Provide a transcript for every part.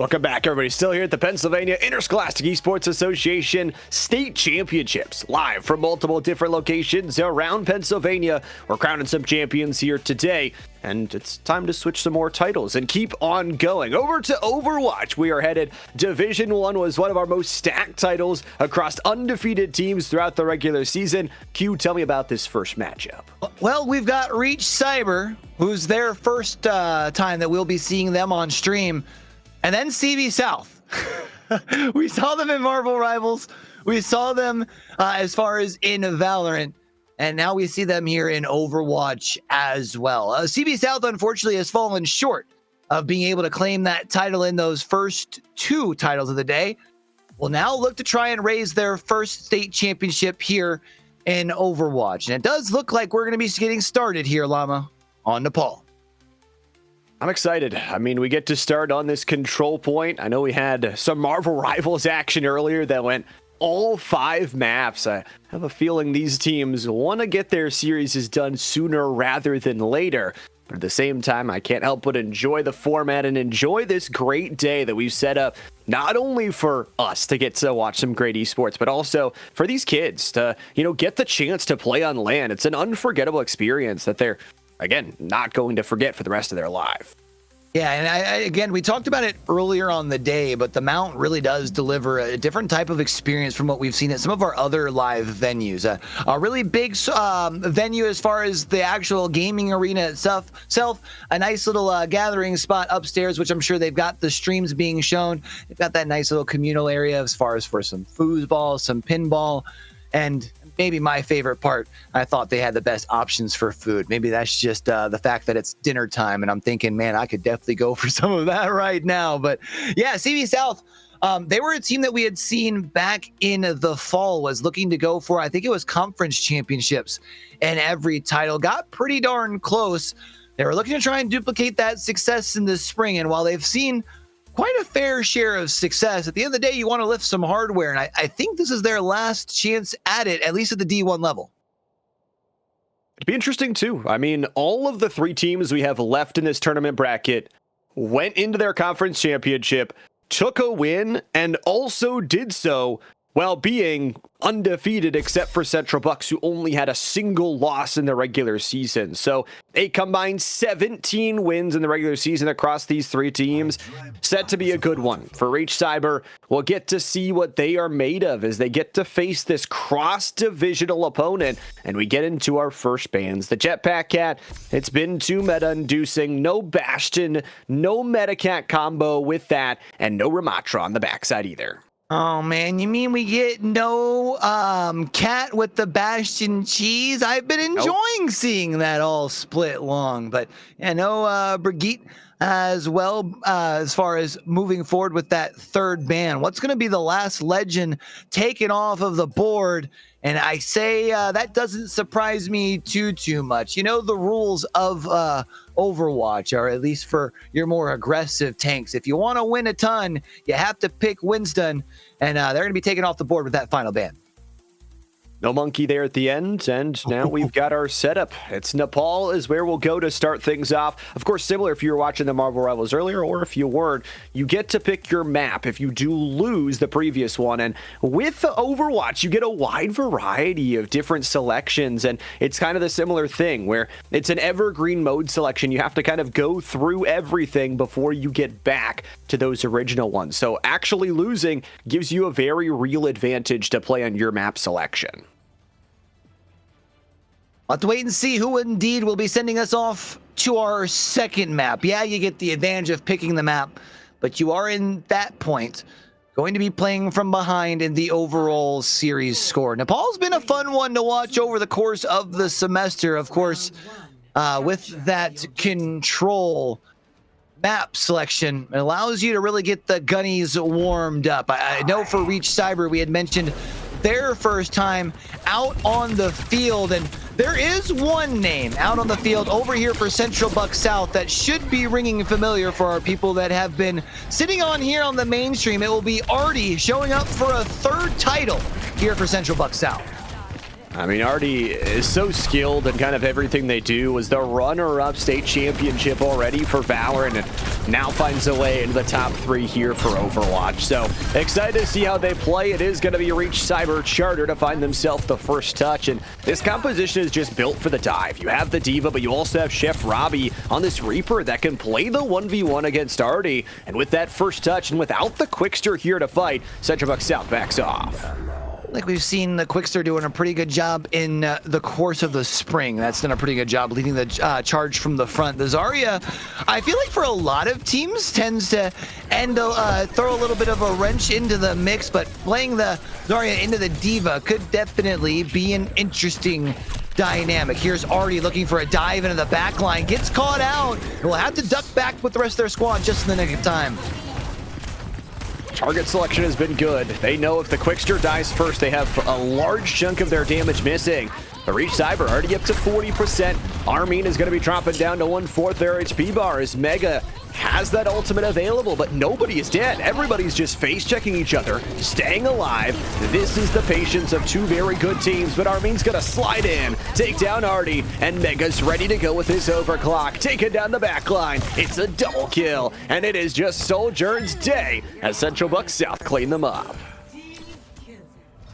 Welcome back, everybody. Still here at the Pennsylvania Interscholastic Esports Association State Championships, live from multiple different locations around Pennsylvania. We're crowning some champions here today, and it's time to switch some more titles and keep on going. Over to Overwatch. We are headed. Division 1 was one of our most stacked titles across undefeated teams throughout the regular season. Q, tell me about this first matchup. Well, we've got Reach Cyber, who's their first time that we'll be seeing them on stream. And then CV South. We saw them in Marvel Rivals. We saw them as far as in Valorant. And now we see them here in Overwatch as well. CV South, unfortunately, has fallen short of being able to claim that title in those first two titles of the day. Will now look to try and raise their first state championship here in Overwatch. And it does look like we're going to be getting started here, Llama, on Nepal. I'm excited. I mean, we get to start on this control point. I know we had some Marvel Rivals action earlier that went all 5 maps. I have a feeling these teams want to get their series done sooner rather than later. But at the same time, I can't help but enjoy the format and enjoy this great day that we've set up, not only for us to get to watch some great esports, but also for these kids to, get the chance to play on LAN. It's an unforgettable experience that they're, again, not going to forget for the rest of their life. Yeah, and again, we talked about it earlier on the day, but the Mount really does deliver a different type of experience from what we've seen at some of our other live venues. A really big venue as far as the actual gaming arena itself, a nice little gathering spot upstairs, which I'm sure they've got the streams being shown. They've got that nice little communal area as far as for some foosball, some pinball, and maybe my favorite part, I thought they had the best options for food. Maybe that's just the fact that it's dinner time, and I'm thinking, man, I could definitely go for some of that right now. But yeah, CV South, they were a team that we had seen back in the fall, was looking to go for, I think it was conference championships, and every title got pretty darn close. They were looking to try and duplicate that success in the spring, and while they've seen quite a fair share of success, at the end of the day, you want to lift some hardware, and I think this is their last chance at it, at least at the D1 level. It'd be interesting, too. I mean, all of the 3 teams we have left in this tournament bracket went into their conference championship, took a win, and also did so while being undefeated, except for Central Bucks, who only had a single loss in the regular season. So a combined 17 wins in the regular season across these 3 teams, set to be a good one for Reach Cyber. We'll get to see what they are made of as they get to face this cross-divisional opponent, and we get into our first bans. The Jetpack Cat, it's been too meta-inducing. No Bastion, no Metacat combo with that, and no Ramatra on the backside either. Oh man, you mean we get no cat with the Bastion cheese? I've been enjoying seeing that all split long, but yeah, no Brigitte as well as far as moving forward with that third ban. What's going to be the last legend taken off of the board? And I say that doesn't surprise me too much. You know, the rules of Overwatch, or at least for your more aggressive tanks, if you want to win a ton, you have to pick Winston, and they're going to be taken off the board with that final ban. No monkey there at the end, and now we've got our setup. It's Nepal is where we'll go to start things off. Of course, similar if you were watching the Marvel Rivals earlier, or if you weren't, you get to pick your map if you do lose the previous one. And with Overwatch, you get a wide variety of different selections, and it's kind of the similar thing where it's an evergreen mode selection. You have to kind of go through everything before you get back to those original ones. So actually losing gives you a very real advantage to play on your map selection. We'll have to wait and see who indeed will be sending us off to our second map. Yeah, you get the advantage of picking the map, but you are in that point going to be playing from behind in the overall series score. Nepal's been a fun one to watch over the course of the semester, of course, with that control map selection. It allows you to really get the gunnies warmed up. I know for Reach Cyber, we had mentioned their first time out on the field, and there is one name out on the field over here for Central Buck South that should be ringing familiar for our people that have been sitting on here on the mainstream. It will be Artie showing up for a third title here for Central Buck South. I mean, Artie is so skilled in kind of everything they do. Was the runner-up state championship already for Valorant, and now finds a way into the top 3 here for Overwatch. So excited to see how they play. It is going to be Reach Cyber Charter to find themselves the first touch, and this composition is just built for the dive. You have the Diva, but you also have Chef Robbie on this Reaper that can play the 1v1 against Artie, and with that first touch and without the Quickster here to fight, Central Buck South backs off. Like we've seen the Quickster doing a pretty good job in the course of the spring. That's done a pretty good job leading the charge from the front. The Zarya, I feel like for a lot of teams, tends to throw a little bit of a wrench into the mix, but playing the Zarya into the Diva could definitely be an interesting dynamic. Here's Artie looking for a dive into the back line, gets caught out, and will have to duck back with the rest of their squad just in the nick of time. Target selection has been good. They know if the Quickster dies first, they have a large chunk of their damage missing. But Reach Cyber already up to 40%. Armin is going to be dropping down to 1/4 their HP bar as Mega has that ultimate available, but nobody is dead. Everybody's just face-checking each other, staying alive. This is the patience of 2 very good teams, but Armin's going to slide in, take down Artie, and Mega's ready to go with his overclock, taking down the backline. It's a double kill, and it is just Sojourn's day as Central Buck South clean them up.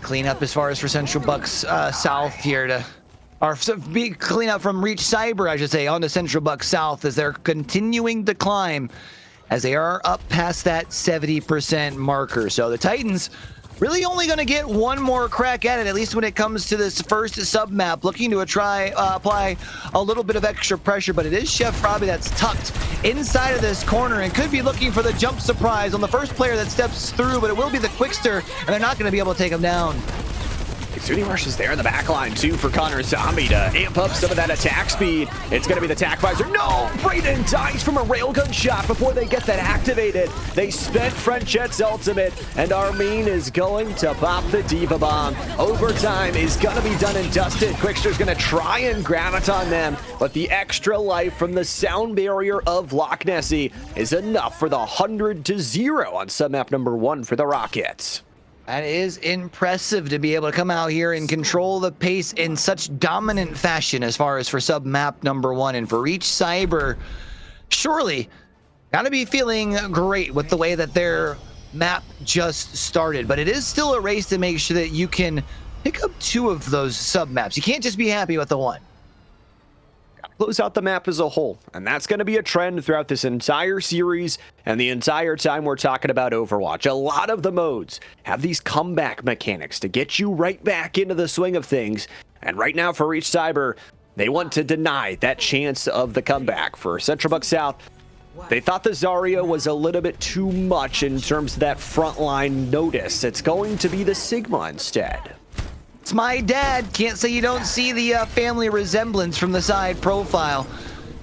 Clean up as far as for Central Bucks South here to, or clean up from Reach Cyber, I should say, onto Central Bucks South as they're continuing to climb as they are up past that 70% marker. So the Titans really only going to get one more crack at it, at least when it comes to this first sub-map, looking to apply a little bit of extra pressure, but it is Chef Robbie that's tucked inside of this corner and could be looking for the jump surprise on the first player that steps through, but it will be the Quickster, and they're not going to be able to take him down. Exuding Rush is there in the back line, too, for Connor Zombie to amp up some of that attack speed. It's going to be the Tac Visor. No! Brayden dies from a railgun shot before they get that activated. They spent Frenchettes ultimate, and Armin is going to pop the Diva Bomb. Overtime is going to be done and dusted. Quickster's going to try and grab it on them, but the extra life from the sound barrier of Loch Nessie is enough for the 100-0 on submap number 1 for the Rockets. That is impressive to be able to come out here and control the pace in such dominant fashion as far as for sub map number 1. And for Reach Cyber, surely gotta be feeling great with the way that their map just started. But it is still a race to make sure that you can pick up 2 of those sub maps. You can't just be happy with the 1. Close out the map as a whole, and that's going to be a trend throughout this entire series and the entire time we're talking about Overwatch. A lot of the modes have these comeback mechanics to get you right back into the swing of things, and right now for Reach Cyber, they want to deny that chance of the comeback. For Central Buck South, they thought the Zarya was a little bit too much in terms of that frontline notice. It's going to be the Sigma instead. It's my dad. Can't say you don't see the family resemblance from the side profile.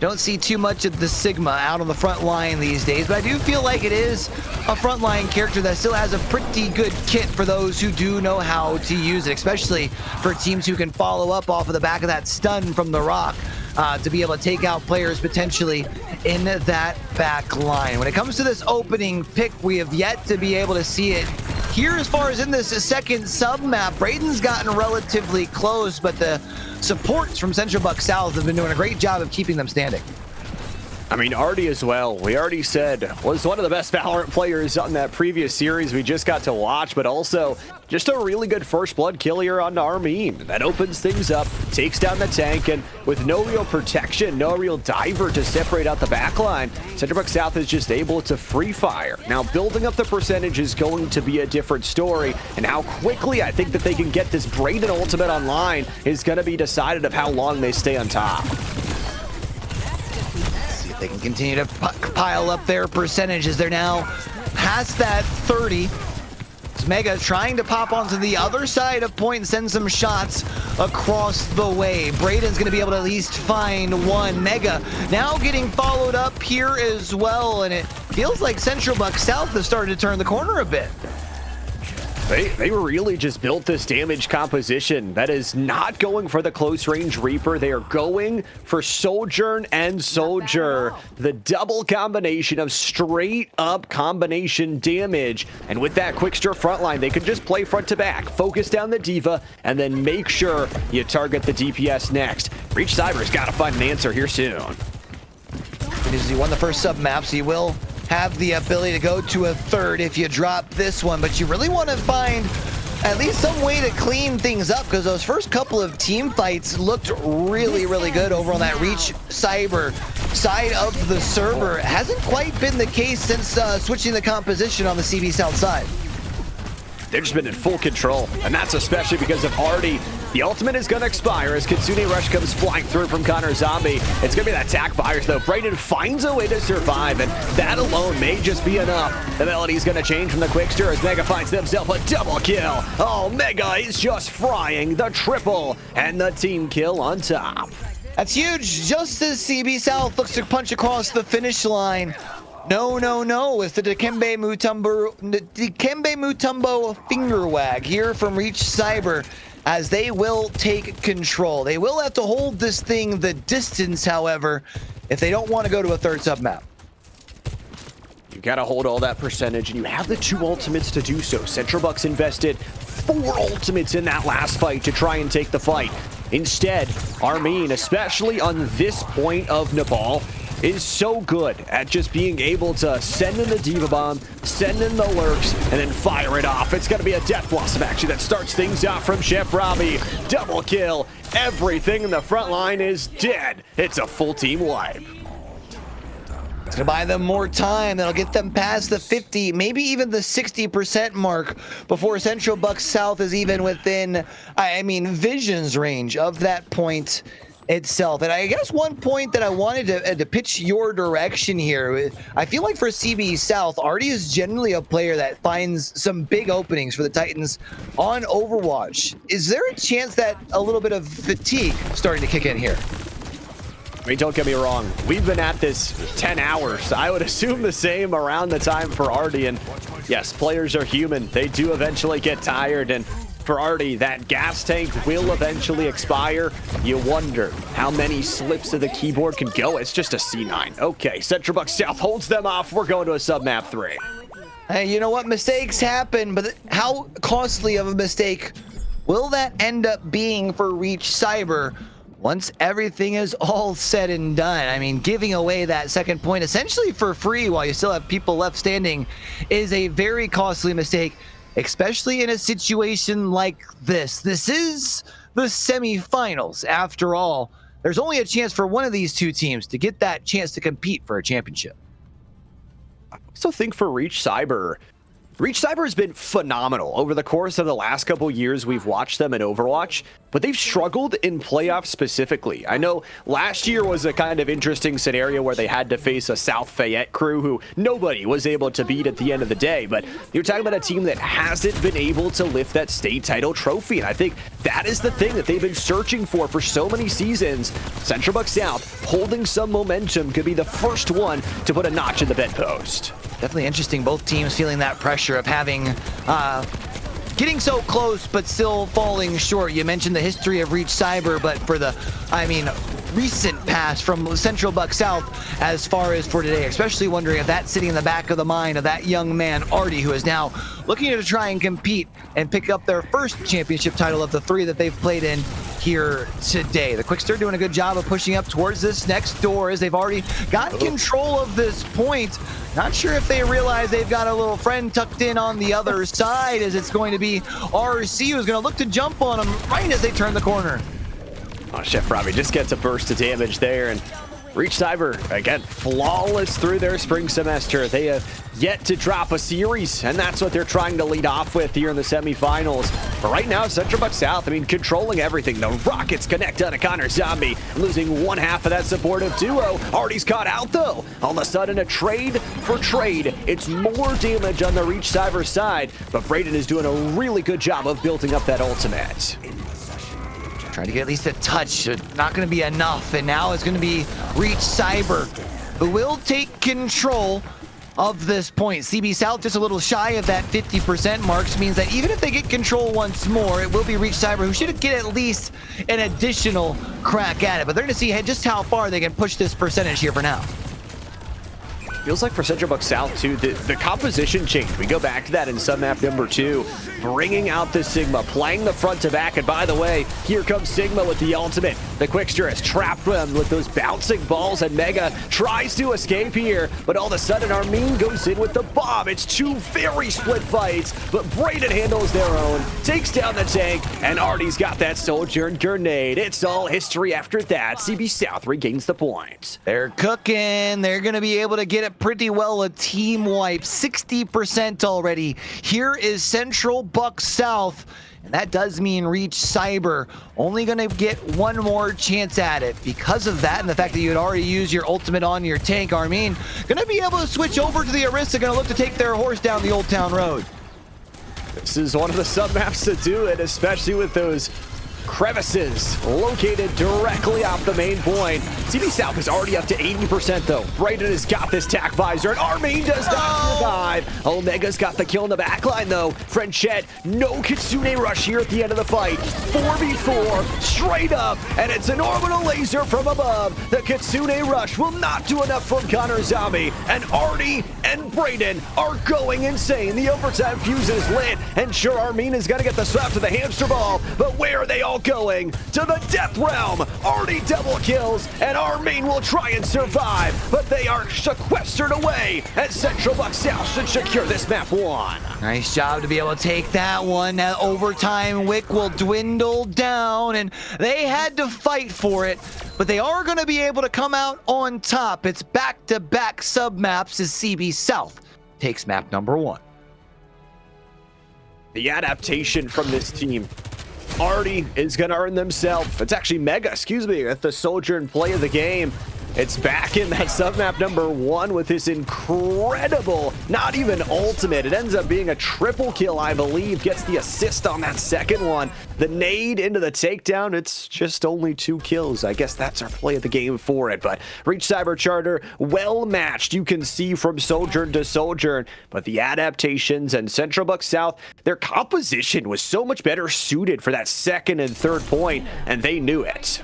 Don't see too much of the Sigma out on the front line these days, but I do feel like it is a frontline character that still has a pretty good kit for those who do know how to use it, especially for teams who can follow up off of the back of that stun from the Rock to be able to take out players potentially in that back line. When it comes to this opening pick, we have yet to be able to see it here as far as in this second sub-map. Brayden's gotten relatively close, but the supports from Central Buck South have been doing a great job of keeping them standing. I mean, Artie as well, we already said, was one of the best Valorant players on that previous series we just got to watch, but also just a really good first blood kill here on Armin. That opens things up, takes down the tank, and with no real protection, no real diver to separate out the backline, Central Buck South is just able to free fire. Now, building up the percentage is going to be a different story, and how quickly I think that they can get this Brayden ultimate online is going to be decided of how long they stay on top. They can continue to pile up their percentages. They're now past that 30. Mega trying to pop onto the other side of point and send some shots across the way. Brayden's going to be able to at least find one. Mega now getting followed up here as well, and it feels like Central Buck South has started to turn the corner a bit. They really just built this damage composition that is not going for the close range Reaper. They are going for Sojourn and Soldier. The double combination of straight up combination damage. And with that Quickster frontline, they can just play front to back, focus down the Diva, and then make sure you target the DPS next. Reach Cyber's got to find an answer here soon. He won the first sub map, so you will have the ability to go to a third if you drop this one, but you really want to find at least some way to clean things up, because those first couple of team fights looked really good over on that Reach Cyber side of the server. Hasn't quite been the case since switching the composition on the CB South side. They've just been in full control, and that's especially because of Artie. The ultimate is going to expire as Kitsune Rush comes flying through from Connor Zombie. It's going to be that attack fires, though. Brayden finds a way to survive, and that alone may just be enough. The melody's going to change from the Quickster as Mega finds themselves a double kill. Oh, Mega is just frying the triple, and the team kill on top. That's huge. Just as CB South looks to punch across the finish line. No. It's the Dikembe Mutombo finger wag here from Reach Cyber as they will take control. They will have to hold this thing the distance, however, if they don't want to go to a third sub map. You gotta hold all that percentage, and you have the 2 ultimates to do so. Central Bucks invested 4 ultimates in that last fight to try and take the fight. Instead, Armin, especially on this point of Nepal, is so good at just being able to send in the Diva Bomb, send in the Lurks, and then fire it off. It's going to be a Death Blossom actually that starts things out from Chef Robbie. Double kill. Everything in the front line is dead. It's a full team wipe. It's gonna buy them more time. That'll get them past the 50, maybe even the 60% mark before Central Bucks South is even within, vision's range of that point itself. And I guess one point that I wanted to pitch your direction here, I feel like for CB South, Artie is generally a player that finds some big openings for the Titans on Overwatch. Is there a chance that a little bit of fatigue starting to kick in here? I mean, don't get me wrong. We've been at this 10 hours. I would assume the same around the time for Artie. And yes, players are human. They do eventually get tired. And for Artie, that gas tank will eventually expire. You wonder how many slips of the keyboard can go. It's just a C9. Okay, Central Bucks South holds them off. We're going to a sub-map 3. Hey, you know what? Mistakes happen, but how costly of a mistake will that end up being for Reach Cyber once everything is all said and done? I mean, giving away that second point essentially for free while you still have people left standing is a very costly mistake, especially in a situation like this. This is the semifinals. After all, there's only a chance for one of these two teams to get that chance to compete for a championship. I also think for Reach Cyber has been phenomenal over the course of the last couple years we've watched them in Overwatch, but they've struggled in playoffs specifically. I know last year was a kind of interesting scenario where they had to face a South Fayette crew who nobody was able to beat at the end of the day, but you're talking about a team that hasn't been able to lift that state title trophy, and I think that is the thing that they've been searching for so many seasons. Central Bucks South holding some momentum could be the first one to put a notch in the bedpost. Definitely interesting. Both teams feeling that pressure of having, getting so close, but still falling short. You mentioned the history of Reach Cyber, but for the, recent past from Central Bucks South as far as for today, especially wondering if that's sitting in the back of the mind of that young man, Artie, who is now looking to try and compete and pick up their first championship title of the 3 that they've played in here today. The Quickster doing a good job of pushing up towards this next door as they've already got control of this point. Not sure if they realize they've got a little friend tucked in on the other side, as it's going to be RC who's going to look to jump on him right as they turn the corner. Oh, Chef Robbie just gets a burst of damage there, and Reach Cyber, again, flawless through their spring semester. They have yet to drop a series, and that's what they're trying to lead off with here in the semifinals. But right now, Central Bucks South, controlling everything. The Rockets connect on a Connor Zombie, losing one half of that supportive duo. Artie's caught out, though. All of a sudden, a trade for trade. It's more damage on the Reach Cyber side, but Brayden is doing a really good job of building up that ultimate. Trying to get at least a touch, not going to be enough, and now it's going to be Reach Cyber who will take control of this point. CB South just a little shy of that 50% marks, means that even if they get control once more, it will be Reach Cyber who should get at least an additional crack at it. But they're going to see just how far they can push this percentage here for now. Feels like for Central Buck South, too, the composition changed. We go back to that in submap number 2, bringing out the Sigma, playing the front to back. And by the way, here comes Sigma with the ultimate. The Quickster has trapped them with those bouncing balls, and Mega tries to escape here. But all of a sudden, Armin goes in with the bomb. It's 2 very split fights, but Brayden handles their own, takes down the tank, and Artie's got that Soldier and grenade. It's all history after that. CB South regains the point. They're cooking. They're going to be able to get it pretty well. A team wipe, 60% already. Here is Central Buck South, and that does mean Reach Cyber only going to get one more chance at it. Because of that and the fact that you had already used your ultimate on your tank, Armin going to be able to switch over to the Arista, going to look to take their horse down the Old Town Road. This is one of the sub-maps to do it, especially with those crevices located directly off the main point. CB South is already up to 80% though. Brayden has got this tack visor, and Armin does not survive. Omega's got the kill in the backline though. Frenchette, no Kitsune rush here at the end of the fight. 4v4, straight up, and it's an orbital laser from above. The Kitsune rush will not do enough from Connor Zombie, and Artie and Brayden are going insane. The overtime fuse is lit, and sure, Armin is gonna get the slap to the hamster ball, but where are they all going? To the death realm. Artie double kills, and Armin will try and survive, but they are sequestered away, and Central Buck South should secure this map 1. Nice job to be able to take that one. That overtime wick will dwindle down, and they had to fight for it, but they are going to be able to come out on top. It's back-to-back sub-maps as CB South takes map number 1. The adaptation from this team. Artie is going to earn themselves. It's actually Mega, excuse me, at the Soldier and play of the game. It's back in that submap number 1 with this incredible, not even ultimate. It ends up being a triple kill, I believe. Gets the assist on that second one. The nade into the takedown. It's just only 2 kills. I guess that's our play of the game for it. But Reach Cyber Charter, well matched, you can see from Sojourn to Sojourn. But the adaptations and Central Buck South, their composition was so much better suited for that second and third point, and they knew it.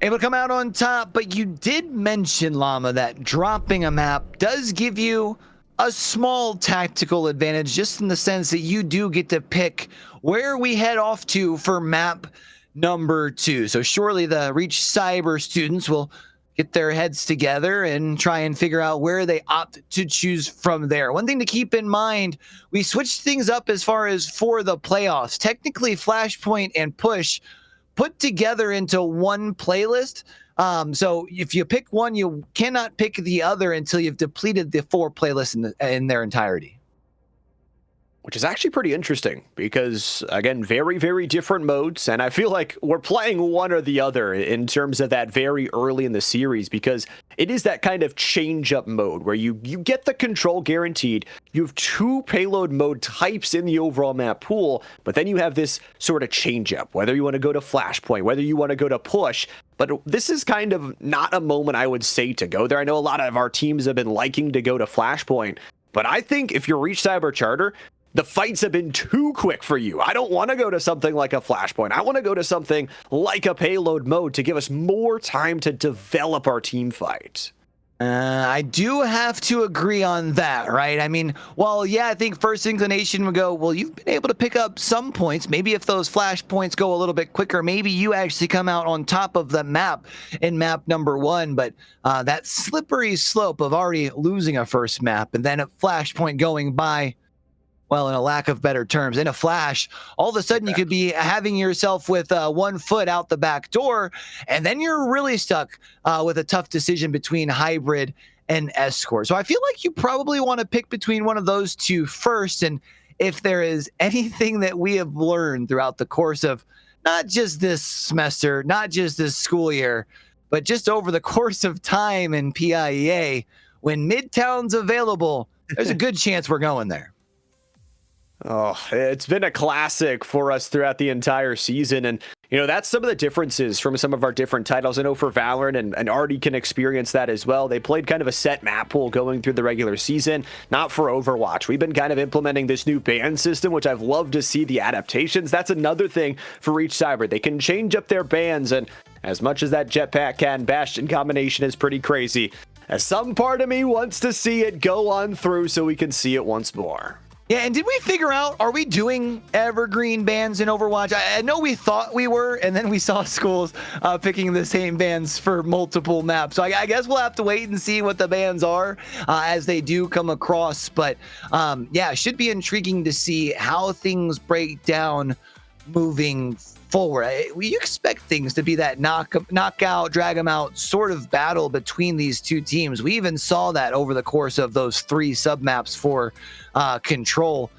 Able to come out on top, but you did mention, Llama, that dropping a map does give you a small tactical advantage, just in the sense that you do get to pick where we head off to for map number 2. So surely the Reach Cyber students will get their heads together and try and figure out where they opt to choose from there. One thing to keep in mind, we switched things up as far as for the playoffs. Technically, Flashpoint and Push put together into one playlist. So if you pick one, you cannot pick the other until you've depleted the 4 playlists in their entirety. Which is actually pretty interesting because, again, very, very different modes. And I feel like we're playing one or the other in terms of that very early in the series, because it is that kind of change-up mode where you get the control guaranteed. You have 2 payload mode types in the overall map pool, but then you have this sort of change-up, whether you want to go to Flashpoint, whether you want to go to Push. But this is kind of not a moment I would say to go there. I know a lot of our teams have been liking to go to Flashpoint, but I think if you're Reach Cyber Charter, the fights have been too quick for you. I don't want to go to something like a Flashpoint. I want to go to something like a payload mode to give us more time to develop our team fight. I do have to agree on that, right? I mean, well, yeah, I think first inclination would go, well, you've been able to pick up some points. Maybe if those flash points go a little bit quicker, maybe you actually come out on top of the map in map number 1. But that slippery slope of already losing a first map and then a flashpoint going by, well, in a lack of better terms, in a flash, all of a sudden you could be having yourself with 1 foot out the back door, and then you're really stuck with a tough decision between hybrid and escort. So I feel like you probably want to pick between one of those 2 first. And if there is anything that we have learned throughout the course of not just this semester, not just this school year, but just over the course of time in PIEA, when Midtown's available, there's a good chance we're going there. Oh, it's been a classic for us throughout the entire season. And, That's some of the differences from some of our different titles. I know for Valorant and Artie can experience that as well. They played kind of a set map pool going through the regular season, not for Overwatch. We've been kind of implementing this new ban system, which I've loved to see the adaptations. That's another thing for Reach Cyber. They can change up their bans, and as much as that Jetpack Cat and Bastion combination is pretty crazy, some part of me wants to see it go on through so we can see it once more. Yeah, and did we figure out, are we doing evergreen bans in Overwatch? I know we thought we were, and then we saw schools picking the same bans for multiple maps. So I guess we'll have to wait and see what the bans are as they do come across. But yeah, it should be intriguing to see how things break down moving forward. We expect things to be that knockout, drag them out sort of battle between these two teams. We even saw that over the course of those 3 submaps for Control.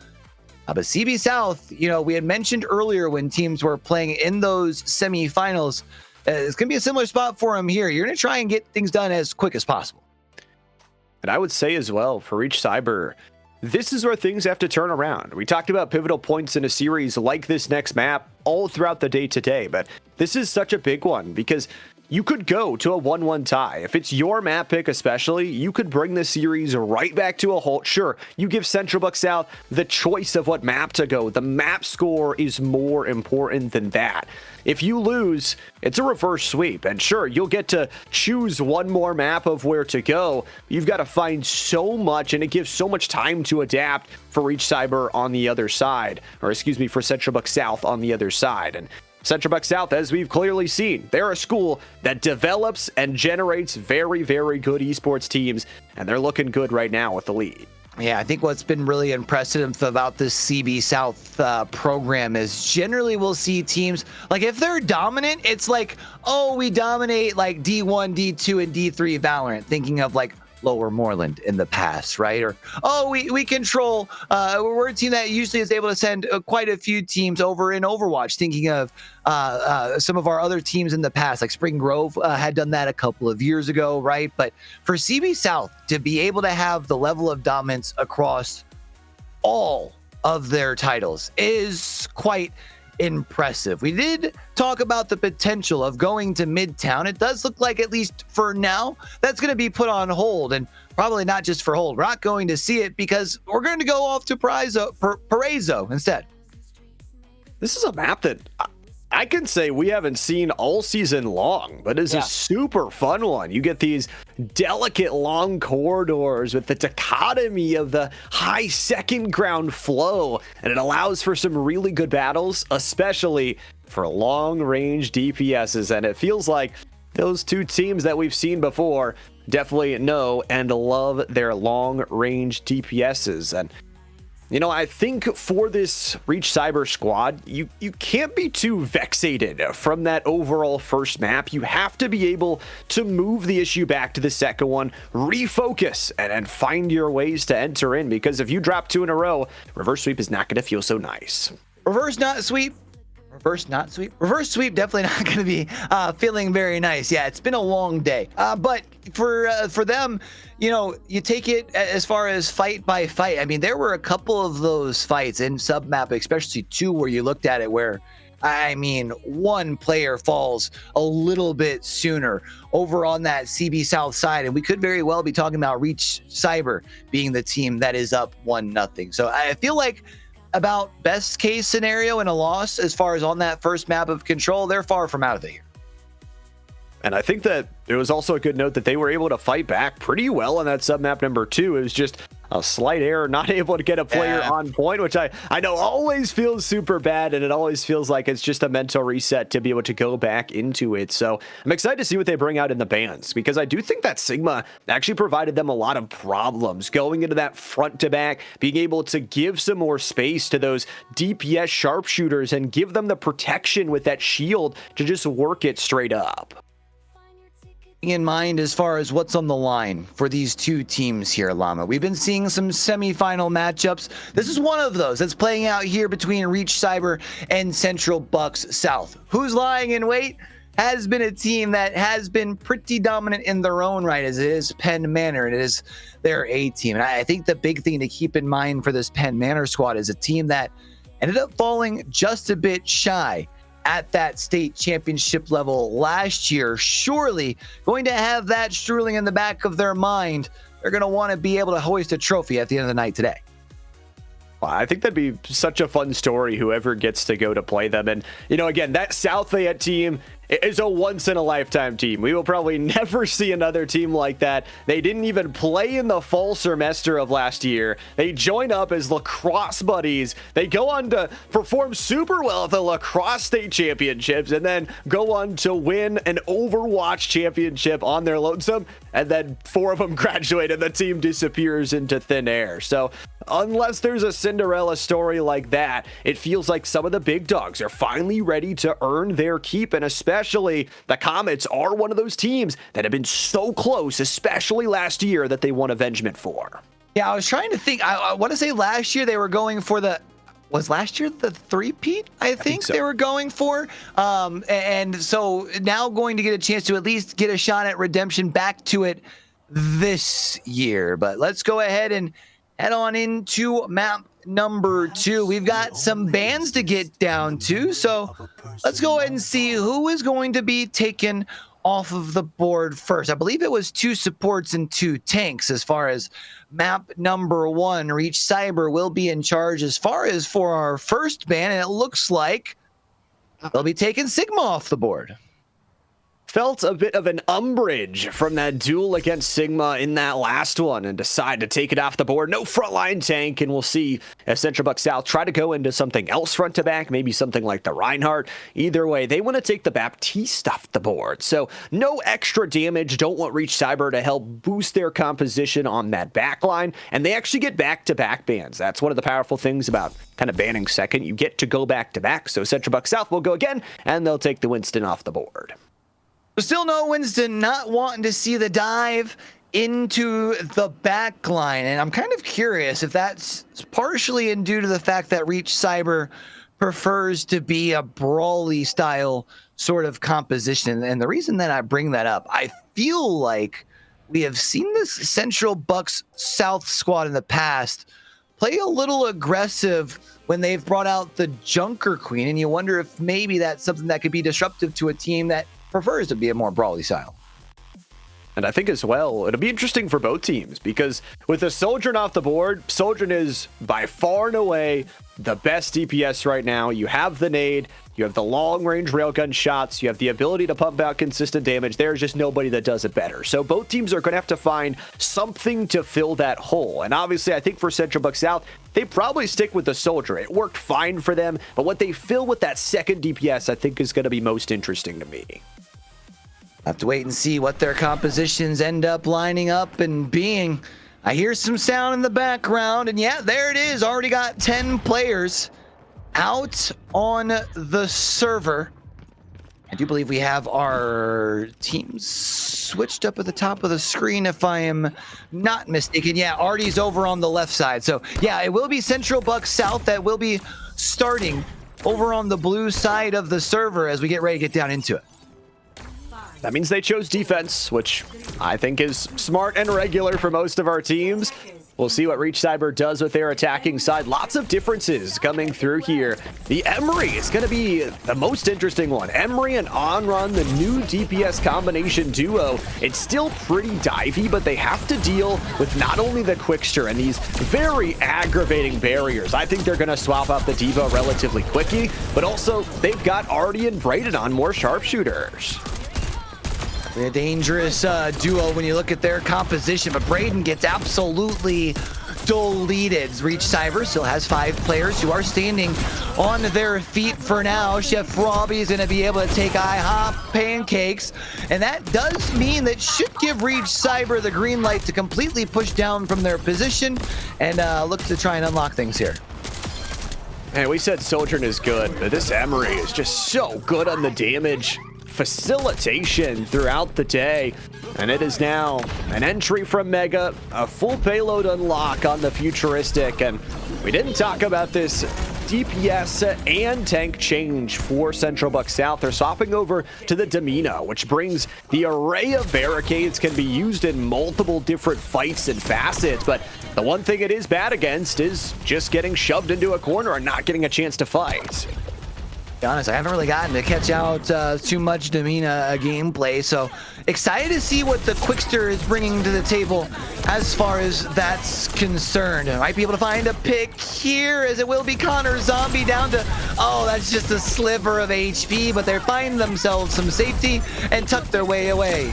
But CB South, we had mentioned earlier when teams were playing in those semifinals, it's going to be a similar spot for them here. You're going to try and get things done as quick as possible. And I would say as well, for Reach Cyber, this is where things have to turn around. We talked about pivotal points in a series like this next map all throughout the day today, but this is such a big one because you could go to a 1-1 tie. If it's your map pick especially, you could bring the series right back to a halt. Sure, you give Central Buck South the choice of what map to go. The map score is more important than that. If you lose, it's a reverse sweep. And sure, you'll get to choose one more map of where to go. You've got to find so much, and it gives so much time to adapt for Reach Cyber on the other side. Or excuse me, for Central Buck South on the other side. And Central Buck South, as we've clearly seen, they're a school that develops and generates very, very good esports teams, and they're looking good right now with the lead. Yeah, I think what's been really impressive about this CB South program is generally we'll see teams, like if they're dominant, it's like, oh, we dominate like D1, D2, and D3 Valorant, thinking of like Lower Moreland in the past, right? Or, oh, we control, we're a team that usually is able to send quite a few teams over in Overwatch, thinking of some of our other teams in the past, like Spring Grove had done that a couple of years ago, right? But for CB South to be able to have the level of dominance across all of their titles is quite impressive. We did talk about the potential of going to Midtown. It does look like, at least for now, that's going to be put on hold, and probably not just for hold. We're not going to see it because we're going to go off to Paraiso instead. This is a map that I can say we haven't seen all season long, but it's a super fun one. You get these delicate long corridors with the dichotomy of the high second ground flow, and it allows for some really good battles, especially for long range DPSs. And it feels like those two teams that we've seen before definitely know and love their long range DPSs. And I think for this Reach Cyber squad, you can't be too vexated from that overall first map. You have to be able to move the issue back to the second one, refocus, and find your ways to enter in. Because if you drop 2 in a row, reverse sweep is not going to feel so nice. Reverse sweep definitely not going to be feeling very nice. Yeah, it's been a long day. But for them, you take it as far as fight by fight. I mean, there were a couple of those fights in submap, especially 2, where you looked at it where, I mean, one player falls a little bit sooner over on that CB South side, and we could very well be talking about Reach Cyber being the team that is up 1-0. So I feel like about best case scenario in a loss as far as on that first map of Control, they're far from out of it here. And I think that it was also a good note that they were able to fight back pretty well on that submap number 2. It was just a slight error, not able to get a player on point, which I know always feels super bad, and it always feels like it's just a mental reset to be able to go back into it. So I'm excited to see what they bring out in the bans, because I do think that Sigma actually provided them a lot of problems going into that front to back, being able to give some more space to those DPS sharpshooters and give them the protection with that shield to just work it straight up. In mind as far as what's on the line for these two teams here, Llama. We've been seeing some semifinal matchups. This is one of those that's playing out here between Reach Cyber and Central Bucks South. Who's lying in wait has been a team that has been pretty dominant in their own right, as it is Penn Manor, and it is their A team. And I think the big thing to keep in mind for this Penn Manor squad is a team that ended up falling just a bit shy at that state championship level last year, surely going to have that struggling in the back of their mind. They're going to want to be able to hoist a trophy at the end of the night today. Well, I think that'd be such a fun story, whoever gets to go to play them. And, you know, again, that South Fayette team is a once-in-a-lifetime team. We will probably never see another team like that. They didn't even play in the fall semester of last year. They join up as lacrosse buddies. They go on to perform super well at the lacrosse state championships and then go on to win an Overwatch championship on their lonesome. And then 4 of them graduate and the team disappears into thin air. So unless there's a Cinderella story like that, it feels like some of the big dogs are finally ready to earn their keep, and especially the Comets are one of those teams that have been so close, especially last year, that they won Avengement for. Yeah, I was trying to think. I want to say last year they were going for was last year the three-peat? I think so. They were going for. And so now going to get a chance to at least get a shot at redemption back to it this year. But let's go ahead and head on into map number 2. We've got some bands to get down to, so let's go ahead and see who is going to be taken off of the board first. I believe it was 2 supports and 2 tanks as far as map number 1. Reach Cyber will be in charge as far as for our first band, and it looks like they'll be taking Sigma off the board. Felt a bit of an umbrage from that duel against Sigma in that last one and decide to take it off the board. No frontline tank, and we'll see if Central Buck South try to go into something else front to back, maybe something like the Reinhardt. Either way, they want to take the Baptiste off the board. So no extra damage. Don't want Reach Cyber to help boost their composition on that back line, and they actually get back-to-back bans. That's one of the powerful things about kind of banning second. You get to go back-to-back, so Central Buck South will go again, and they'll take the Winston off the board. Still no Winston, not wanting to see the dive into the back line. And I'm kind of curious if that's partially due to the fact that Reach Cyber prefers to be a brawly style sort of composition. And the reason that I bring that up, I feel like we have seen this Central Bucks South squad in the past play a little aggressive when they've brought out the Junker Queen. And you wonder if maybe that's something that could be disruptive to a team that prefers to be a more brawly style. And I think as well, it'll be interesting for both teams because with the Sojourn off the board, Sojourn is by far and away the best DPS right now. You have the nade, you have the long-range railgun shots, you have the ability to pump out consistent damage. There's just nobody that does it better. So both teams are going to have to find something to fill that hole. And obviously, I think for Central Buck South, they probably stick with the Soldier. It worked fine for them, but what they fill with that second DPS, I think is going to be most interesting to me. Have to wait and see what their compositions end up lining up and being. I hear some sound in the background, and yeah, there it is. Already got 10 players out on the server. I do believe we have our teams switched up at the top of the screen, if I am not mistaken. Yeah, Artie's over on the left side. So yeah, it will be Central Buck South that will be starting over on the blue side of the server as we get ready to get down into it. That means they chose defense, which I think is smart and regular for most of our teams. We'll see what Reach Cyber does with their attacking side. Lots of differences coming through here. The Emery is going to be the most interesting one. Emery and Onrun, the new DPS combination duo. It's still pretty divey, but they have to deal with not only the Quickster and these very aggravating barriers. I think they're going to swap out the Diva relatively quickly, but also they've got Artie and Braden on more sharpshooters. A dangerous duo when you look at their composition, but Braden gets absolutely deleted. Reach Cyber still has 5 players who are standing on their feet for now. Chef Robbie is going to be able to take IHOP pancakes, and that does mean that should give Reach Cyber the green light to completely push down from their position and look to try and unlock things here. Hey, we said Sojourn is good, but this Emery is just so good on the damage facilitation throughout the day, and it is now an entry from Mega, a full payload unlock on the Futuristic. And we didn't talk about this DPS and tank change for Central Buck South. They're swapping over to the Domino, which brings the array of barricades, can be used in multiple different fights and facets, but the one thing it is bad against is just getting shoved into a corner and not getting a chance to fight. be honest, I haven't really gotten to catch out too much Domina gameplay, so excited to see what the Quickster is bringing to the table as far as that's concerned. I might be able to find a pick here, as it will be Connor Zombie down to, oh, that's just a sliver of HP, but they're finding themselves some safety and tuck their way away.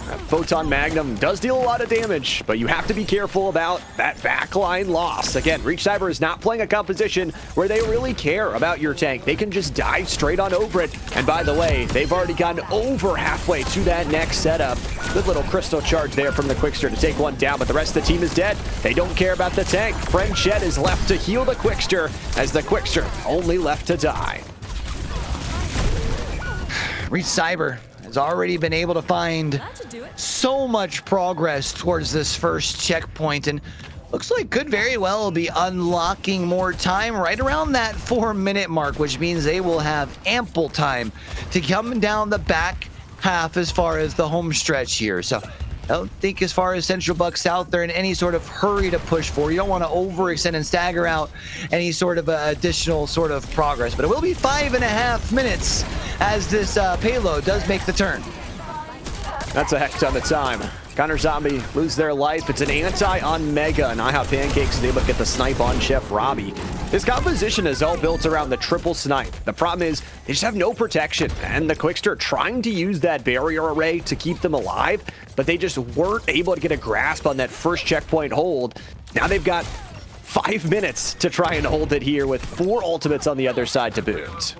That Photon Magnum does deal a lot of damage, but you have to be careful about that backline loss. Again, Reach Cyber is not playing a composition where they really care about your tank. They can just dive straight on over it. And by the way, they've already gotten over halfway to that next setup. Good little crystal charge there from the Quickster to take one down, but the rest of the team is dead. They don't care about the tank. Friend Chet is left to heal the Quickster, as the Quickster only left to die. Reach Cyber has already been able to find so much progress towards this first checkpoint, and looks like could very well be unlocking more time right around that 4-minute mark, which means they will have ample time to come down the back half as far as the home stretch here. So I don't think as far as Central Bucks out there in any sort of hurry to push for. You don't want to overextend and stagger out any sort of additional sort of progress, but it will be 5.5 minutes as this payload does make the turn. That's a heck ton of time. Connor Zombie lose their life. It's an anti on Mega, and IHOP Pancakes is able to get the snipe on Chef Robbie. This composition is all built around the triple snipe. The problem is they just have no protection, and the Quickster trying to use that barrier array to keep them alive, but they just weren't able to get a grasp on that first checkpoint hold. Now they've got 5 minutes to try and hold it here with 4 ultimates on the other side to boot.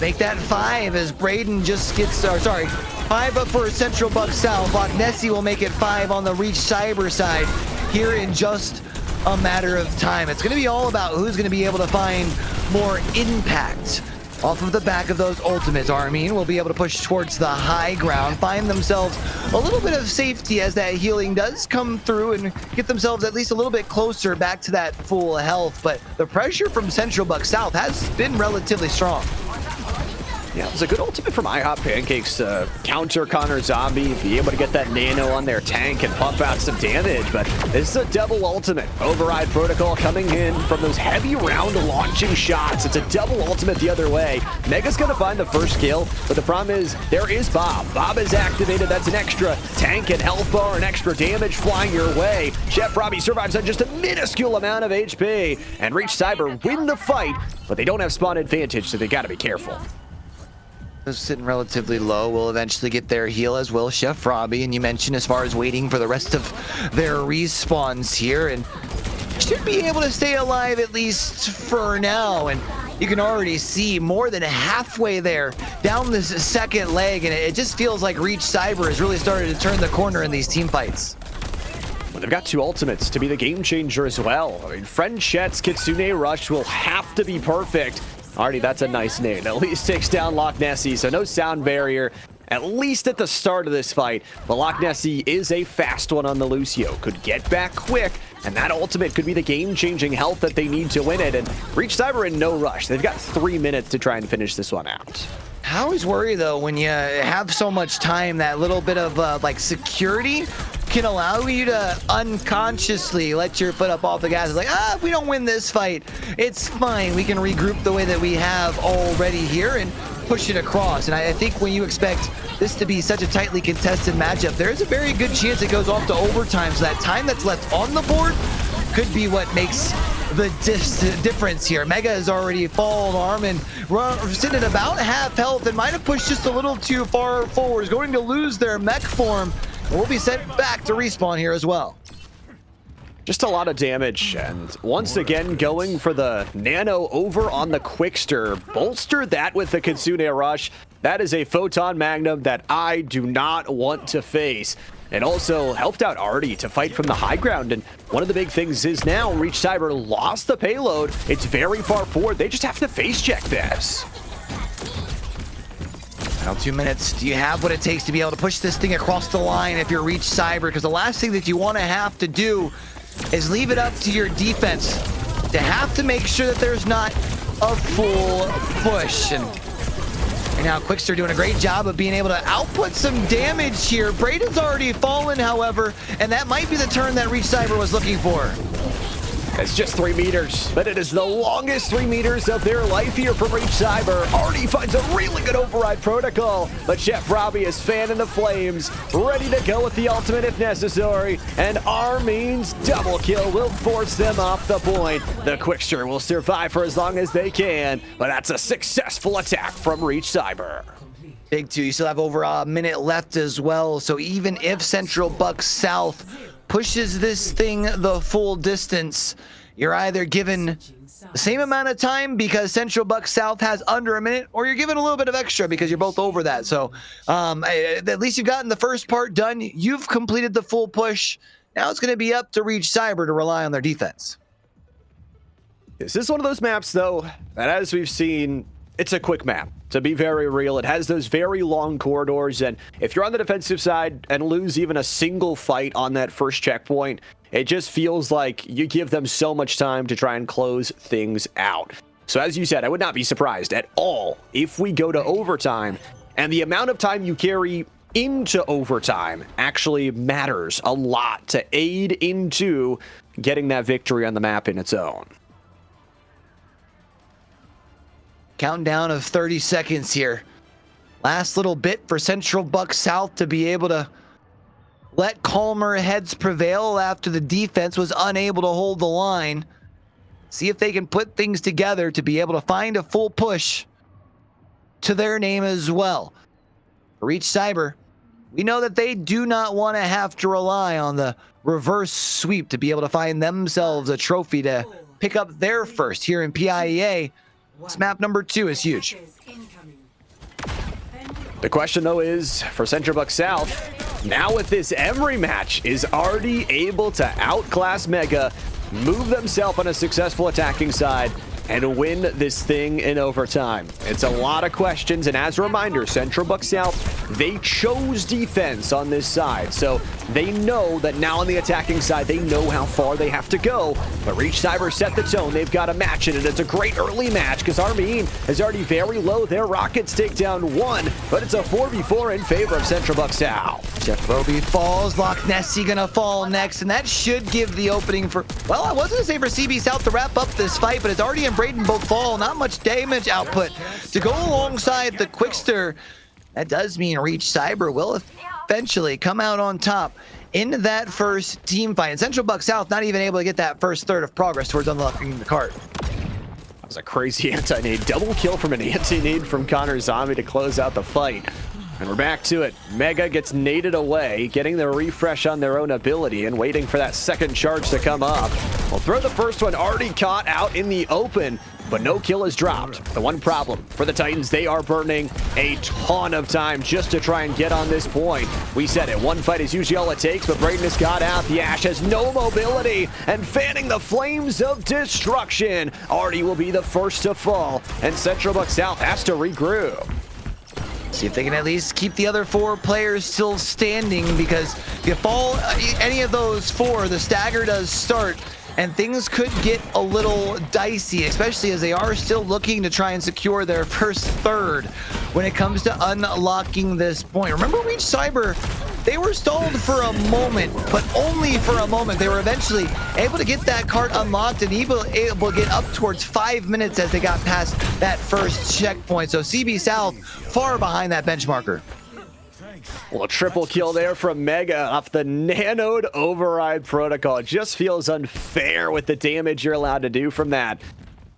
Make that 5 as Braden just gets, 5 up for Central Bucks South. Loch Nessie will make it 5 on the Reach Cyber side here in just a matter of time. It's going to be all about who's going to be able to find more impact off of the back of those ultimates. Armin will be able to push towards the high ground, find themselves a little bit of safety as that healing does come through, and get themselves at least a little bit closer back to that full health. But the pressure from Central Bucks South has been relatively strong. Yeah, it was a good ultimate from IHOP Pancakes to counter Connor Zombie, be able to get that nano on their tank and pump out some damage, but this is a double ultimate. Override Protocol coming in from those heavy round launching shots. It's a double ultimate the other way. Mega's gonna find the first kill, but the problem is there is Bob. Bob is activated. That's an extra tank and health bar and extra damage flying your way. Chef Robbie survives on just a minuscule amount of HP, and Reach Cyber win the fight, but they don't have spawn advantage, so they gotta be careful. Those sitting relatively low will eventually get their heal, as will Chef Robbie. And you mentioned as far as waiting for the rest of their respawns here, and should be able to stay alive at least for now. And you can already see more than halfway there down this second leg, and it just feels like Reach Cyber has really started to turn the corner in these team fights. Well, they've got 2 ultimates to be the game changer as well. I mean, Friend Chet's Kitsune Rush will have to be perfect. Already, that's a nice name. At least takes down Loch Nessie, so no sound barrier, at least at the start of this fight. But Loch Nessie is a fast one on the Lucio. Could get back quick, and that ultimate could be the game-changing health that they need to win it. And Reach Cyber in no rush. They've got 3 minutes to try and finish this one out. I always worry, though, when you have so much time, that little bit of like security can allow you to unconsciously let your foot up off the gas. It's like, if we don't win this fight, it's fine. We can regroup the way that we have already here and push it across. And I think when you expect this to be such a tightly contested matchup, there's a very good chance it goes off to overtime. So that time that's left on the board could be what makes the difference here. Mega has already fallen arm and sitting at about half health and might have pushed just a little too far forward. Is going to lose their mech form. We'll be sent back to respawn here as well. Just a lot of damage, and once again going for the nano over on the Quickster. Bolster that with the Kitsune Rush. That is a Photon Magnum that I do not want to face. It also helped out Artie to fight from the high ground, and one of the big things is now Reach Cyber lost the payload. It's very far forward. They just have to face check this. Now 2 minutes. Do you have what it takes to be able to push this thing across the line if you're Reach Cyber? Because the last thing that you want to have to do is leave it up to your defense to have to make sure that there's not a full push. And now Quickster doing a great job of being able to output some damage here. Braden's already fallen, however, and that might be the turn that Reach Cyber was looking for. It's just 3 meters, but it is the longest 3 meters of their life here from Reach Cyber. Artie finds a really good override protocol, but Chef Robbie is fanning the flames, ready to go with the ultimate if necessary, and Armin's double kill will force them off the point. The Quickster will survive for as long as they can, but that's a successful attack from Reach Cyber. Big 2, you still have over a minute left as well, so even if Central Buck South pushes this thing the full distance, you're either given the same amount of time because Central Buck South has under a minute, or you're given a little bit of extra because you're both over that. So at least you've gotten the first part done. You've completed the full push. Now it's going to be up to Reach Cyber to rely on their defense. This is one of those maps, though, that as we've seen, it's a quick map. To be very real, it has those very long corridors, and if you're on the defensive side and lose even a single fight on that first checkpoint, it just feels like you give them so much time to try and close things out. So as you said, I would not be surprised at all if we go to overtime, and the amount of time you carry into overtime actually matters a lot to aid into getting that victory on the map in its own. Countdown of 30 seconds here. Last little bit for Central Buck South to be able to let calmer heads prevail after the defense was unable to hold the line. See if they can put things together to be able to find a full push to their name as well. For Reach Cyber, we know that they do not want to have to rely on the reverse sweep to be able to find themselves a trophy to pick up their first here in PIEA. This map number 2 is huge. The question, though, is for Central Buck South, now with this Emery match, is Artie able to outclass Mega, move themselves on a successful attacking side, and win this thing in overtime? It's a lot of questions, and as a reminder, Central Buck South, they chose defense on this side, so they know that now on the attacking side, they know how far they have to go. But Reach Cyber set the tone. They've got a match in it. It's a great early match because Armin is already very low. Their Rockets take down 1, but it's a 4v4 in favor of Central Buck South. Jeff Roby falls, Loch Nessie gonna fall next, and that should give the opening for, well, I was gonna say for CB South to wrap up this fight, but it's Artie and Braden both fall. Not much damage output to go alongside the Quickster. That does mean Reach Cyber will eventually come out on top in that first team fight. And Central Buck South not even able to get that first third of progress towards unlocking the cart. That was a crazy anti-nade. Double kill from an anti-nade from Connor Zombie to close out the fight. And we're back to it. Mega gets naded away, getting the refresh on their own ability and waiting for that second charge to come up. We'll throw the first one already caught out in the open, but no kill is dropped. The one problem for the Titans, they are burning a ton of time just to try and get on this point. We said it, one fight is usually all it takes, but Braden has got out. The Ash has no mobility and fanning the flames of destruction. Artie will be the first to fall, and Central Buck South has to regroup. See if they can at least keep the other 4 players still standing, because if you fall any of those 4, the stagger does start, and things could get a little dicey, especially as they are still looking to try and secure their first third when it comes to unlocking this point. Remember Reach Cyber, they were stalled for a moment, but only for a moment. They were eventually able to get that cart unlocked and able to get up towards 5 minutes as they got past that first checkpoint. So CB South far behind that benchmarker. Well, a triple kill there from Mega off the nanoed override protocol. It just feels unfair with the damage you're allowed to do from that.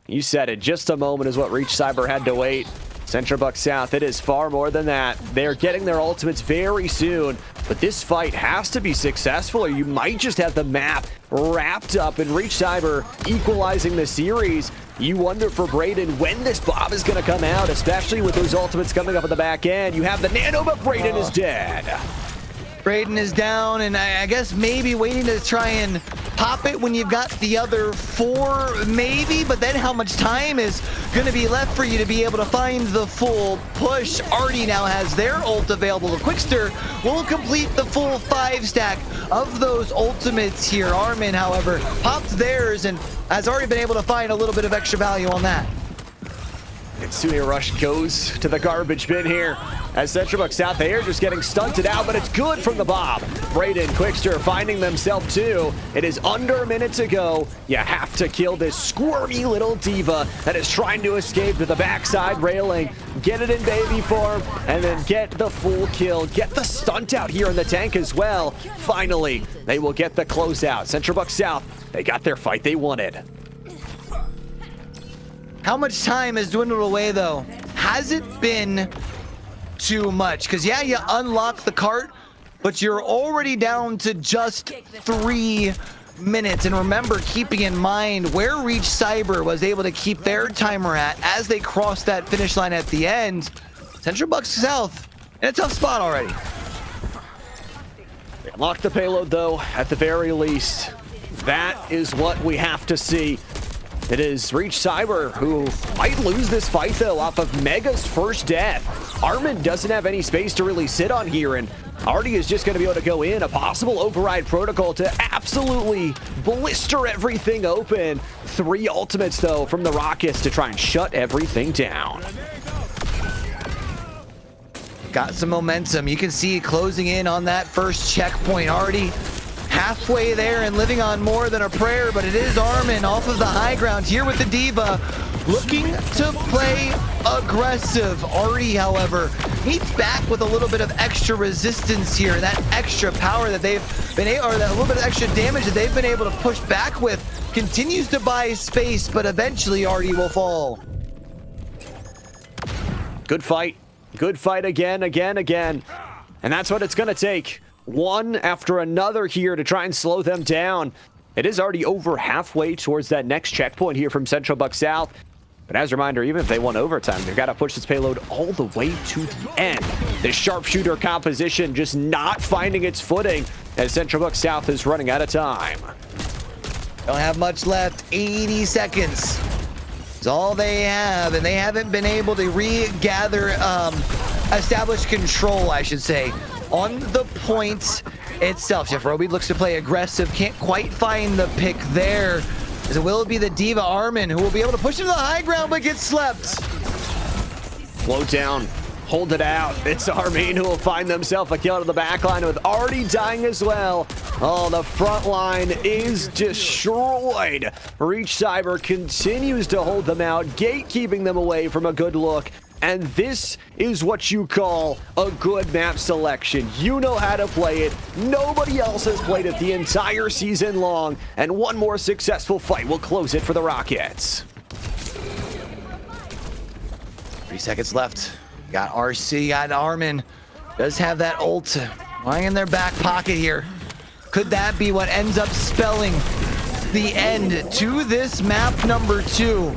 You said it, just a moment is what Reach Cyber had to wait. Central Buck South, it is far more than that. They're getting their ultimates very soon, but this fight has to be successful or you might just have the map wrapped up and Reach Cyber equalizing the series. You wonder for Braden when this bomb is going to come out, especially with those ultimates coming up at the back end. You have the nano, but Braden is dead. Braden is down, and I guess maybe waiting to try and pop it when you've got the other 4, maybe, but then how much time is going to be left for you to be able to find the full push? Artie now has their ult available. The Quickster will complete the full 5 stack of those ultimates here. Armin, however, popped theirs and has already been able to find a little bit of extra value on that. Kitsune Rush goes to the garbage bin here. As Central Buck South, they are just getting stunted out, but it's good from the Bob. Braden, Quickster finding themselves too. It is under a minute to go. You have to kill this squirmy little diva that is trying to escape to the backside railing. Get it in baby form, and then get the full kill. Get the stunt out here in the tank as well. Finally, they will get the closeout. Central Buck South, they got their fight they wanted. How much time has dwindled away, though? Hasn't been too much. Because, yeah, you unlock the cart, but you're already down to just 3 minutes. And remember, keeping in mind where Reach Cyber was able to keep their timer at as they crossed that finish line at the end, Central Buck South in a tough spot already. They unlocked the payload, though, at the very least. That is what we have to see. It is Reach Cyber who might lose this fight, though, off of Mega's first death. Armin doesn't have any space to really sit on here, and Artie is just going to be able to go in. A possible override protocol to absolutely blister everything open. 3 ultimates, though, from the Rockets to try and shut everything down. Got some momentum. You can see closing in on that first checkpoint. Already halfway there and living on more than a prayer, but it is Armin off of the high ground here with the Diva, looking to play aggressive. Artie, however, needs back with a little bit of extra resistance here. That extra power that they've been able, or that little bit of extra damage that they've been able to push back with, continues to buy space, but eventually Artie will fall. Good fight. Good fight again. And that's what it's going to take. One after another here to try and slow them down. It is already over halfway towards that next checkpoint here from Central Buck South. But as a reminder, even if they won overtime, they've got to push this payload all the way to the end. This sharpshooter composition just not finding its footing as Central Buck South is running out of time. Don't have much left. 80 seconds is all they have, and they haven't been able to regather, establish control, I should say, on the point itself. Jeff Roby looks to play aggressive, can't quite find the pick there. As it will be the Diva Armin who will be able to push into the high ground but gets slept. Slow down, hold it out. It's Armin who will find themselves a kill to the back line with Artie dying as well. Oh, the front line is destroyed. Reach Cyber continues to hold them out, gatekeeping them away from a good look. And this is what you call a good map selection. You know how to play it. Nobody else has played it the entire season long. And one more successful fight will close it for the Rockets. 3 seconds left. Got RC, got Armin. Does have that ult lying in their back pocket here. Could that be what ends up spelling the end to this map number 2?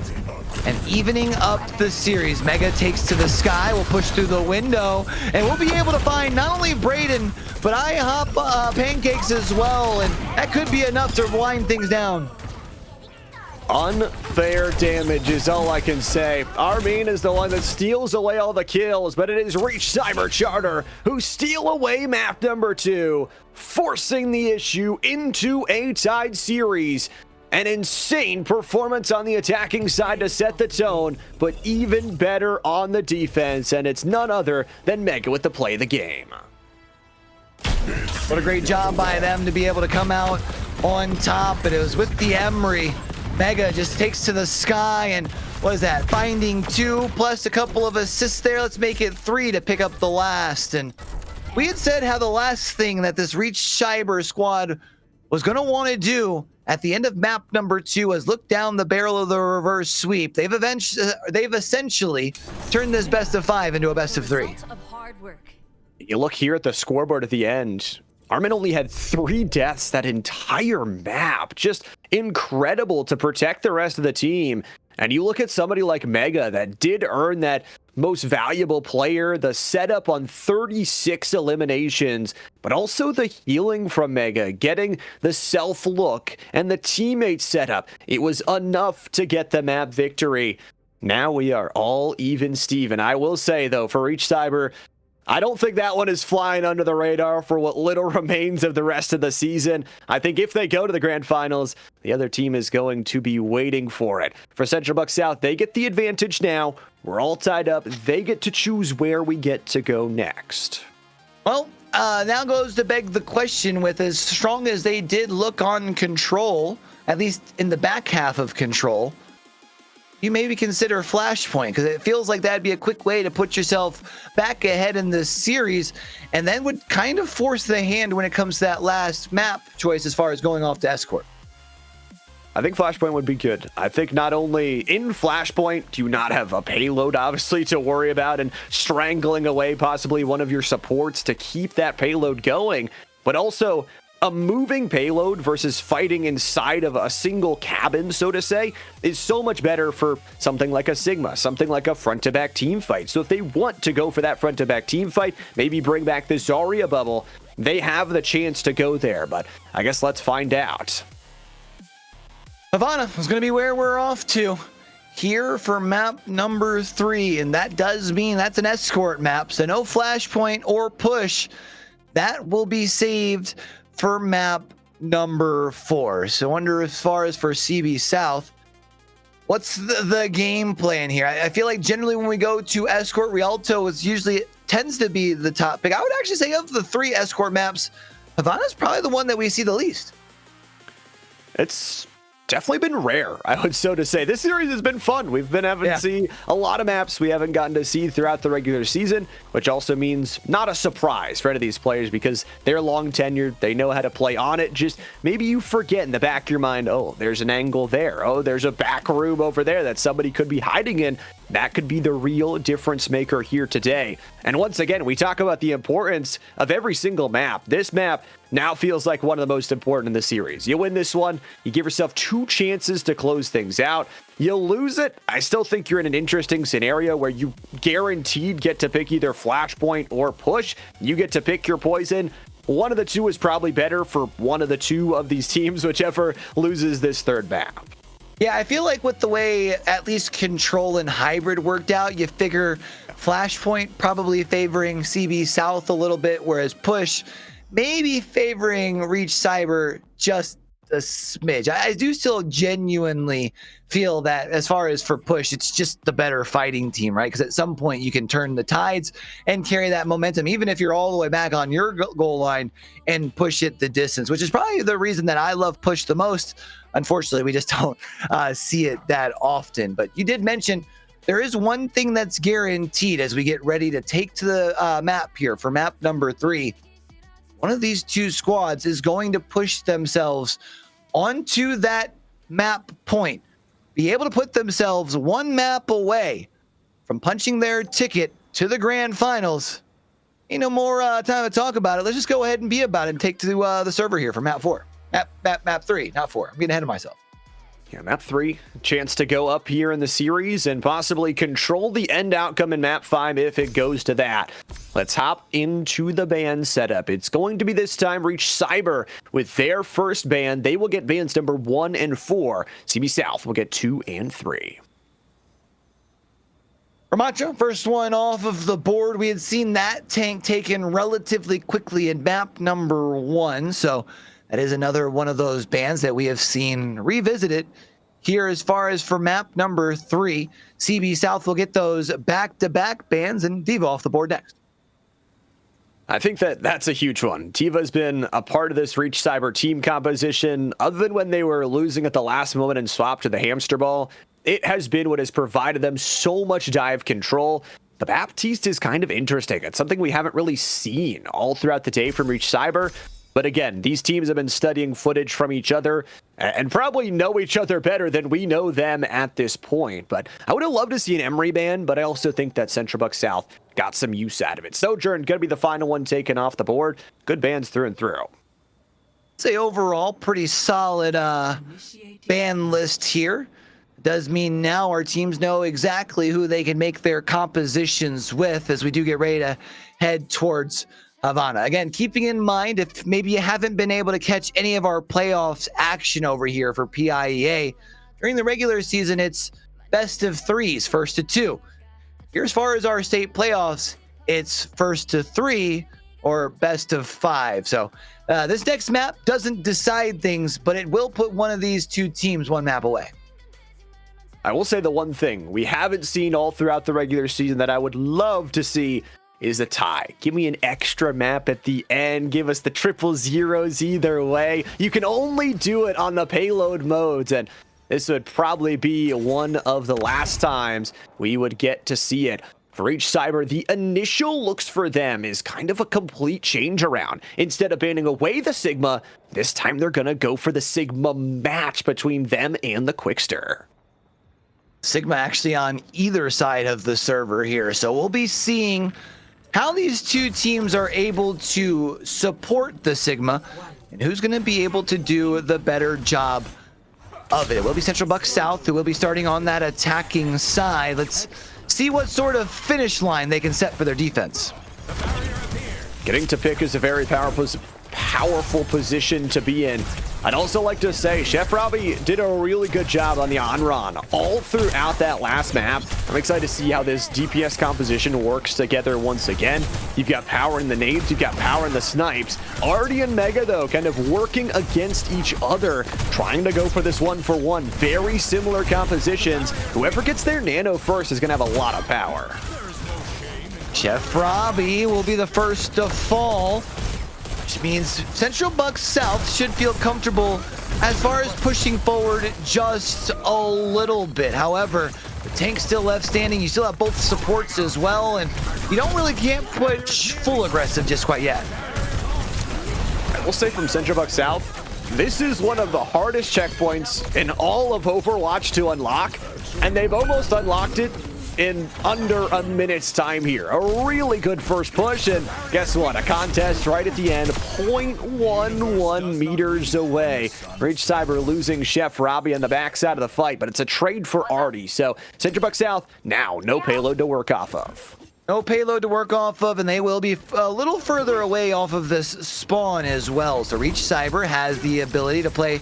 And evening up the series. Mega takes to the sky, will push through the window, and we'll be able to find not only Braden, but IHOP Pancakes as well, and that could be enough to wind things down. Unfair damage is all I can say. Armin is the one that steals away all the kills, but it is Reach Cyber Charter who steal away map number 2, forcing the issue into a tied series. An insane performance on the attacking side to set the tone, but even better on the defense, and it's none other than Mega with the play of the game. What a great job by them to be able to come out on top, but it was with the Emery. Mega just takes to the sky, and what is that? Finding 2 plus a couple of assists there. Let's make it 3 to pick up the last. And we had said how the last thing that this Reach Cyber squad was going to want to do at the end of map number 2 was look down the barrel of the reverse sweep. They've essentially turned this best of 5 into a best of 3. You look here at the scoreboard at the end. Armin only had 3 deaths that entire map. Just incredible to protect the rest of the team. And you look at somebody like Mega that did earn that most valuable player, the setup on 36 eliminations, but also the healing from Mega, getting the self look and the teammate setup. It was enough to get the map victory. Now we are all even Steven. I will say though, for Reach Cyber, I don't think that one is flying under the radar for what little remains of the rest of the season. I think if they go to the grand finals, the other team is going to be waiting for it. For Central Bucks South, they get the advantage now. We're all tied up. They get to choose where we get to go next. Well, now goes to beg the question, with as strong as they did look on Control, at least in the back half of Control, you maybe consider Flashpoint, because it feels like that'd be a quick way to put yourself back ahead in this series, and then would kind of force the hand when it comes to that last map choice as far as going off to Escort. I think Flashpoint would be good. I think not only in Flashpoint do you not have a payload, obviously, to worry about and strangling away possibly one of your supports to keep that payload going, but also a moving payload versus fighting inside of a single cabin, so to say, is so much better for something like a Sigma, something like a front-to-back team fight. So if they want to go for that front-to-back team fight, maybe bring back the Zarya bubble, they have the chance to go there, but I guess let's find out. Havana is going to be where we're off to here for map number 3, and that does mean that's an escort map, so no Flashpoint or push. That will be saved for map number 4. So I wonder, as far as for CB South, what's the game plan here? I feel like generally when we go to Escort, Rialto is usually tends to be the top pick. I would actually say of the 3 Escort maps, Havana's probably the one that we see the least. It's definitely been rare, I would so to say. This series has been fun. We've been having to see a lot of maps we haven't gotten to see throughout the regular season, which also means not a surprise for any of these players because they're long tenured. They know how to play on it. Just maybe you forget in the back of your mind, oh, there's an angle there. Oh, there's a back room over there that somebody could be hiding in. That could be the real difference maker here today. And once again, we talk about the importance of every single map. This map now feels like one of the most important in the series. You win this one, you give yourself 2 chances to close things out. You'll lose it, I still think you're in an interesting scenario where you guaranteed get to pick either Flashpoint or push. You get to pick your poison. One of the 2 is probably better for one of the 2 of these teams, whichever loses this third map. Yeah, I feel like with the way at least Control and Hybrid worked out, you figure Flashpoint probably favoring CB South a little bit, whereas Push maybe favoring Reach Cyber just a smidge. I do still genuinely feel that as far as for Push, it's just the better fighting team, right? Because at some point you can turn the tides and carry that momentum, even if you're all the way back on your goal line, and push it the distance, which is probably the reason that I love Push the most. Unfortunately, we just don't see it that often. But you did mention there is one thing that's guaranteed as we get ready to take to the map here for map number 3. One of these 2 squads is going to push themselves onto that map point, be able to put themselves 1 map away from punching their ticket to the grand finals. Ain't no more time to talk about it. Let's just go ahead and be about it and take to the server here for map 4. Map 3, not 4. I'm getting ahead of myself. Yeah, map 3, chance to go up here in the series and possibly control the end outcome in map 5 if it goes to that. Let's hop into the ban setup. It's going to be this time Reach Cyber with their first ban. They will get bans number 1 and 4. CB South will get 2 and 3. Ramacha, first one off of the board. We had seen that tank taken relatively quickly in map number 1, so that is another one of those bans that we have seen revisited here. As far as for map number 3, CB South will get those back-to-back bans, and Diva off the board next. I think that's a huge one. Tiva's been a part of this Reach Cyber team composition. Other than when they were losing at the last moment and swapped to the hamster ball, it has been what has provided them so much dive control. The Baptiste is kind of interesting. It's something we haven't really seen all throughout the day from Reach Cyber. But again, these teams have been studying footage from each other and probably know each other better than we know them at this point. But I would have loved to see an Emery ban, but I also think that Central Bucks South got some use out of it. Sojourn going to be the final one taken off the board. Good bans through and through. Say overall, pretty solid ban list here. Does mean now our teams know exactly who they can make their compositions with as we do get ready to head towards Havana. Again, keeping in mind, if maybe you haven't been able to catch any of our playoffs action over here for PIEA, during the regular season, it's best of 3s, first to 2. Here, as far as our state playoffs, it's first to 3 or best of 5. So this next map doesn't decide things, but it will put one of these two teams one map away. I will say the one thing we haven't seen all throughout the regular season that I would love to see is a tie. Give me an extra map at the end. Give us the 000s either way. You can only do it on the payload modes, and this would probably be one of the last times we would get to see it. For each Cyber, the initial looks for them is kind of a complete change around. Instead of banning away the Sigma, this time they're gonna go for the Sigma match between them and the Quickster. Sigma actually on either side of the server here, so we'll be seeing how these two teams are able to support the Sigma and who's going to be able to do the better job of it. It will be Central Buck South who will be starting on that attacking side. Let's see what sort of finish line they can set for their defense. Getting to pick is a very powerful position to be in. I'd also like to say Chef Robbie did a really good job on the on-run all throughout that last map. I'm excited to see how this DPS composition works together once again. You've got power in the nades, you've got power in the snipes. Artie and Mega, though, kind of working against each other, trying to go for this 1-for-1. Very similar compositions. Whoever gets their nano first is going to have a lot of power. Chef Robbie will be the first to fall, which means Central Buck South should feel comfortable as far as pushing forward just a little bit. However, the tank's still left standing. You still have both supports as well, and you can't push full aggressive just quite yet. I will say from Central Buck South, this is one of the hardest checkpoints in all of Overwatch to unlock, and they've almost unlocked it in under a minute's time here. A really good first push, and guess what? A contest right at the end, 0.11 meters away. Reach Cyber losing Chef Robbie on the backside of the fight, but it's a trade for Artie. So Central Buck South, now no payload to work off of. No payload to work off of, and they will be a little further away off of this spawn as well. So Reach Cyber has the ability to play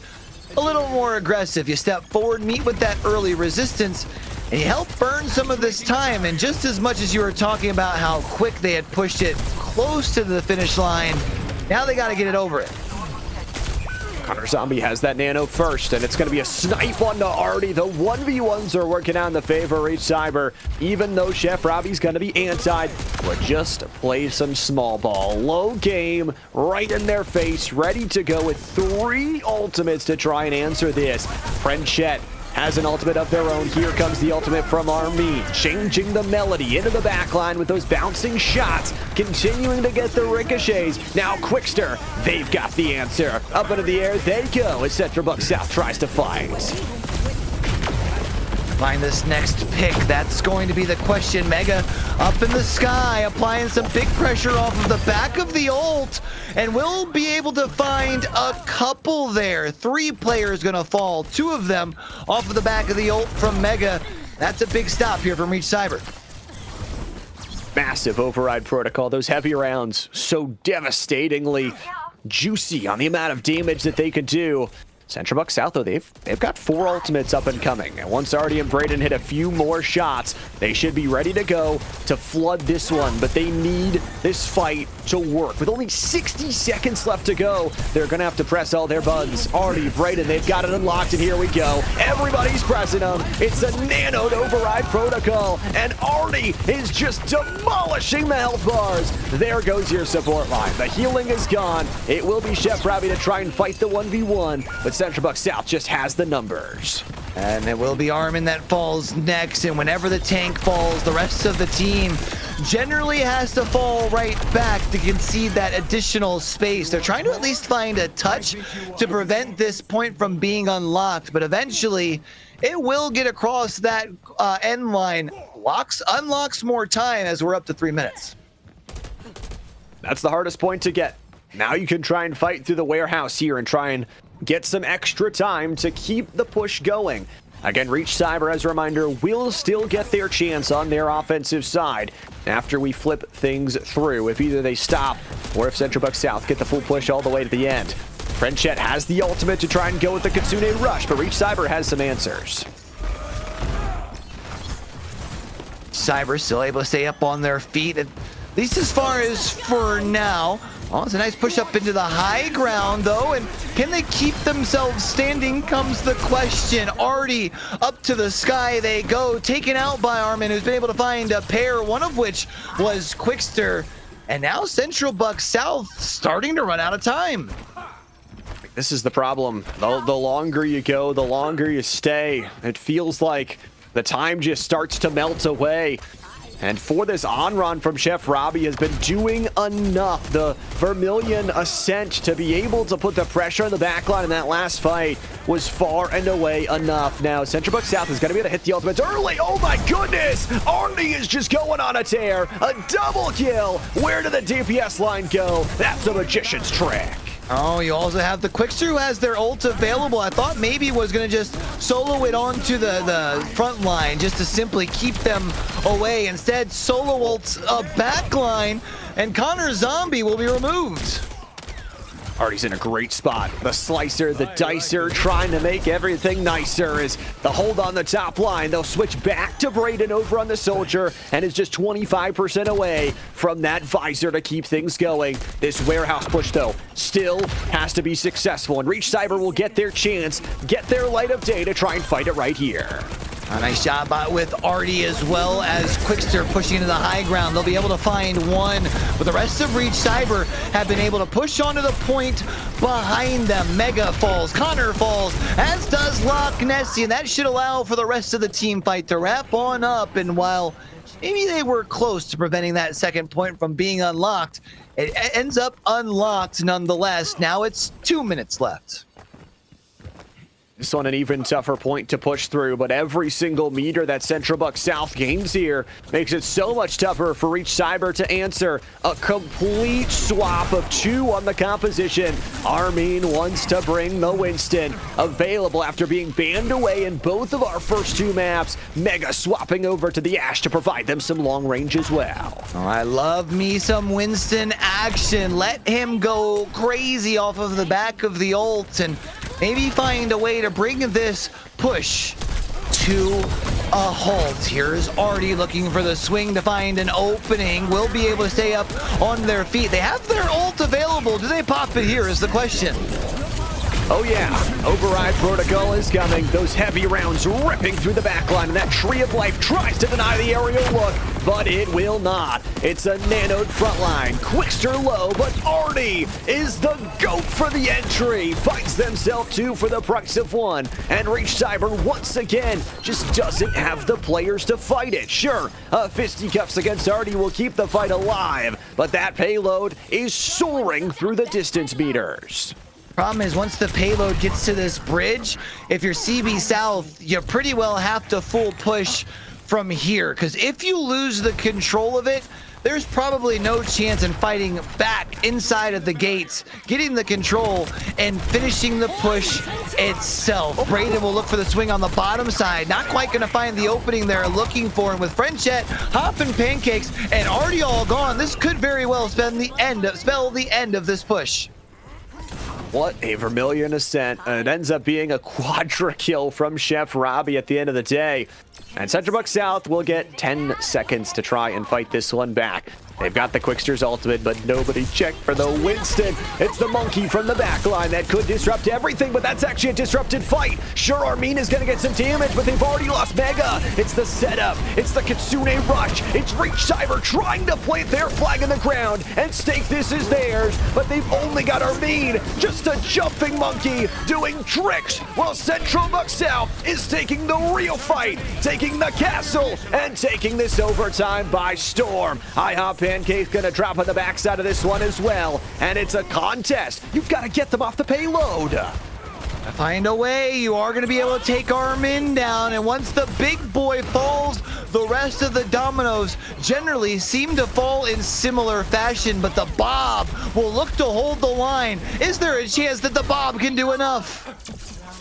a little more aggressive. You step forward, meet with that early resistance, and you help burn some of this time. And just as much as you were talking about how quick they had pushed it close to the finish line, now they got to get it over it. Connor Zombie has that nano first, and it's going to be a snipe onto Artie. The 1v1s are working out in the favor of Reach Cyber, even though Chef Robbie's going to be anti. But just play some small ball. Low game, right in their face, ready to go with 3 ultimates to try and answer this. Frenchette has an ultimate of their own. Here comes the ultimate from Armin, changing the melody into the backline with those bouncing shots, continuing to get the ricochets. Now Quickster, they've got the answer. Up into the air they go as Central Buck South tries to fight. Find this next pick. That's going to be the question. Mega up in the sky, applying some big pressure off of the back of the ult, and we'll be able to find a couple there. 3 players gonna fall, 2 of them off of the back of the ult from Mega. That's a big stop here from Reach Cyber. Massive override protocol. Those heavy rounds so devastatingly juicy on the amount of damage that they could do. Central Buck South, though, they've got 4 ultimates up and coming. And once Artie and Braden hit a few more shots, they should be ready to go to flood this one. But they need this fight to work. With only 60 seconds left to go, they're going to have to press all their buttons. Artie, Braden, they've got it unlocked, and here we go. Everybody's pressing them. It's a nanoed override protocol, and Artie is just demolishing the health bars. There goes your support line. The healing is gone. It will be Chef Robbie to try and fight the 1v1, but Central Buck South just has the numbers. And it will be Armin that falls next, and whenever the tank falls, the rest of the team generally has to fall right back to concede that additional space. They're trying to at least find a touch to prevent this point from being unlocked, but eventually it will get across that end line. Unlocks more time as we're up to 3 minutes. That's the hardest point to get. Now you can try and fight through the warehouse here and try and get some extra time to keep the push going. Again, Reach Cyber, as a reminder, will still get their chance on their offensive side after we flip things through, if either they stop or if Central Buck South get the full push all the way to the end. Frenchette has the ultimate to try and go with the Kitsune Rush, but Reach Cyber has some answers. Cyber still able to stay up on their feet. least as far as for now. Oh, it's a nice push up into the high ground, though, and can they keep themselves standing comes the question. Artie up to the sky they go, taken out by Armin, who's been able to find a pair, one of which was Quickster, and now Central Buck South starting to run out of time. This is the problem. The longer you go, the longer you stay. It feels like the time just starts to melt away. And for this on-run from Chef Robbie has been doing enough. The Vermilion Ascent to be able to put the pressure on the backline in that last fight was far and away enough. Now, Central Buck South is going to be able to hit the ultimates early. Oh my goodness! Arnie is just going on a tear. A double kill. Where did the DPS line go? That's a magician's trick. Oh, you also have the Quickster who has their ult available. I thought maybe was going to just solo it onto the front line just to simply keep them away. Instead, solo ults a back line, and Connor Zombie will be removed. Artie's in a great spot. The slicer, the dicer, trying to make everything nicer as the hold on the top line. They'll switch back to Braden over on the soldier and is just 25% away from that visor to keep things going. This warehouse push, though, still has to be successful, and Reach Cyber will get their chance, get their light of day to try and fight it right here. A nice job with Artie as well as Quickster pushing into the high ground. They'll be able to find one, but the rest of Reach Cyber have been able to push onto the point behind them. Mega falls, Connor falls, as does Loch Nessie, and that should allow for the rest of the team fight to wrap on up. And while maybe they were close to preventing that second point from being unlocked, it ends up unlocked nonetheless. Now it's 2 minutes left. This one an even tougher point to push through, but every single meter that Central Buck South gains here makes it so much tougher for Reach Cyber to answer. A complete swap of 2 on the composition. Armin wants to bring the Winston, available after being banned away in both of our first 2 maps. Mega swapping over to the Ash to provide them some long range as well. Oh, I love me some Winston action. Let him go crazy off of the back of the ult and maybe find a way to bring this push to a halt. Here's Artie looking for the swing to find an opening. Will be able to stay up on their feet. They have their ult available. Do they pop it here is the question. Oh yeah, Override Protocol is coming. Those heavy rounds ripping through the backline, and that Tree of Life tries to deny the aerial look, but it will not. It's a nanoed frontline. Quickster low, but Artie is the GOAT for the entry. Fights themselves 2 for the price of 1. And Reach Cyber once again just doesn't have the players to fight it. Sure, fisticuffs against Artie will keep the fight alive, but that payload is soaring through the distance meters. Problem is, once the payload gets to this bridge, if you're CB South, you pretty well have to full push from here, because if you lose the control of it, there's probably no chance in fighting back inside of the gates, getting the control, and finishing the push itself. Braden will look for the swing on the bottom side. Not quite going to find the opening they're looking for. And with Frenchette, Hoppin' Pancakes, and Artie all gone, this could very well spell the end of this push. What a Vermilion Ascent. It ends up being a quadra kill from Chef Robbie at the end of the day. And Central Buck South will get 10 seconds to try and fight this one back. They've got the Quickster's ultimate, but nobody checked for the Winston. It's the monkey from the backline that could disrupt everything, but that's actually a disrupted fight. Sure, Armin is going to get some damage, but they've already lost Mega. It's the setup. It's the Kitsune Rush. It's Reach Cyber trying to plant their flag in the ground and stake this as theirs, but they've only got Armin, just a jumping monkey doing tricks, while Central Buck South is taking the real fight, taking the castle, and taking this overtime by storm. IHOP Pancake's gonna drop on the backside of this one as well, and it's a contest. You've got to get them off the payload. Find a way. You are going to be able to take Armin down, and once the big boy falls, the rest of the dominoes generally seem to fall in similar fashion, but the Bob will look to hold the line. Is there a chance that the Bob can do enough?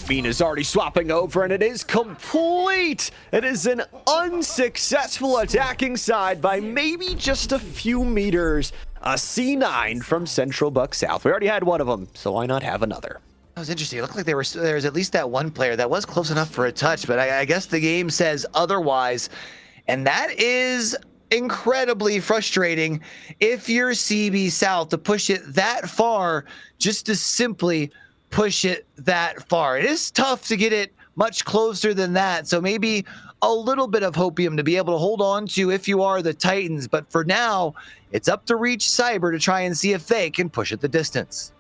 Mina's already swapping over, and it is complete. It is an unsuccessful attacking side by maybe just a few meters. A C9 from Central Buck South. We already had one of them, so why not have another? That was interesting. It looked like there was at least that one player that was close enough for a touch, but I guess the game says otherwise. And that is incredibly frustrating if you're CB South to push it that far, just to simply push it that far. It is tough to get it much closer than that, so maybe a little bit of hopium to be able to hold on to if you are the Titans, but for now, it's up to Reach Cyber to try and see if they can push it the distance.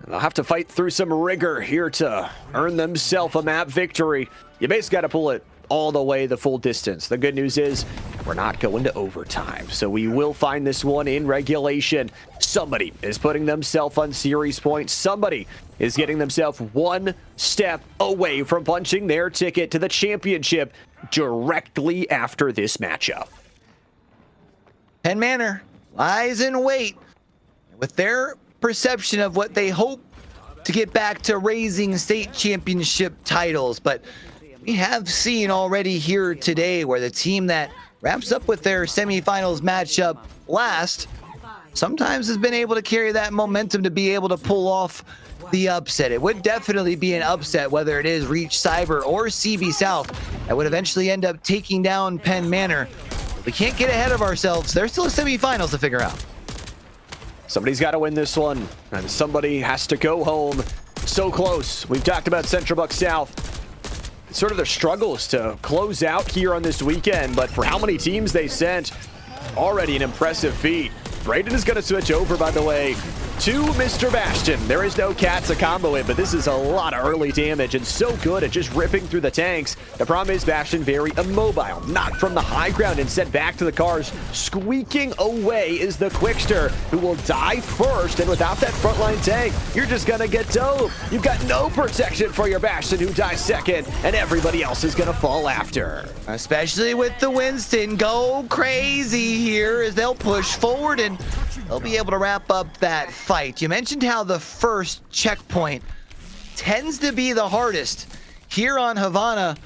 They'll have to fight through some rigor here to earn themselves a map victory. You basically got to pull it all the way the full distance. The good news is we're not going to overtime, so we will find this one in regulation. Somebody is putting themselves on series points. Somebody is getting themselves one step away from punching their ticket to the championship directly after this matchup. Penn Manor lies in wait with their perception of what they hope to get back to raising state championship titles, but we have seen already here today where the team that wraps up with their semifinals matchup last sometimes has been able to carry that momentum to be able to pull off the upset. It would definitely be an upset, whether it is Reach Cyber or CB South, that would eventually end up taking down Penn Manor. We can't get ahead of ourselves. There's still a semifinals to figure out. Somebody's got to win this one, and somebody has to go home. So close. We've talked about Central Buck South. Sort of their struggles to close out here on this weekend, but for how many teams they sent, already an impressive feat. Brayden is going to switch over, by the way, to Mr. Bastion. There is no cat to combo it, but this is a lot of early damage and so good at just ripping through the tanks. The problem is Bastion very immobile, not from the high ground and sent back to the cars. Squeaking away is the Quickster, who will die first, and without that frontline tank, you're just going to get dove. You've got no protection for your Bastion, who dies second, and everybody else is going to fall after. Especially with the Winston, go crazy here as they'll push forward and they'll be able to wrap up that fight. You mentioned how the first checkpoint tends to be the hardest. Here on Havana,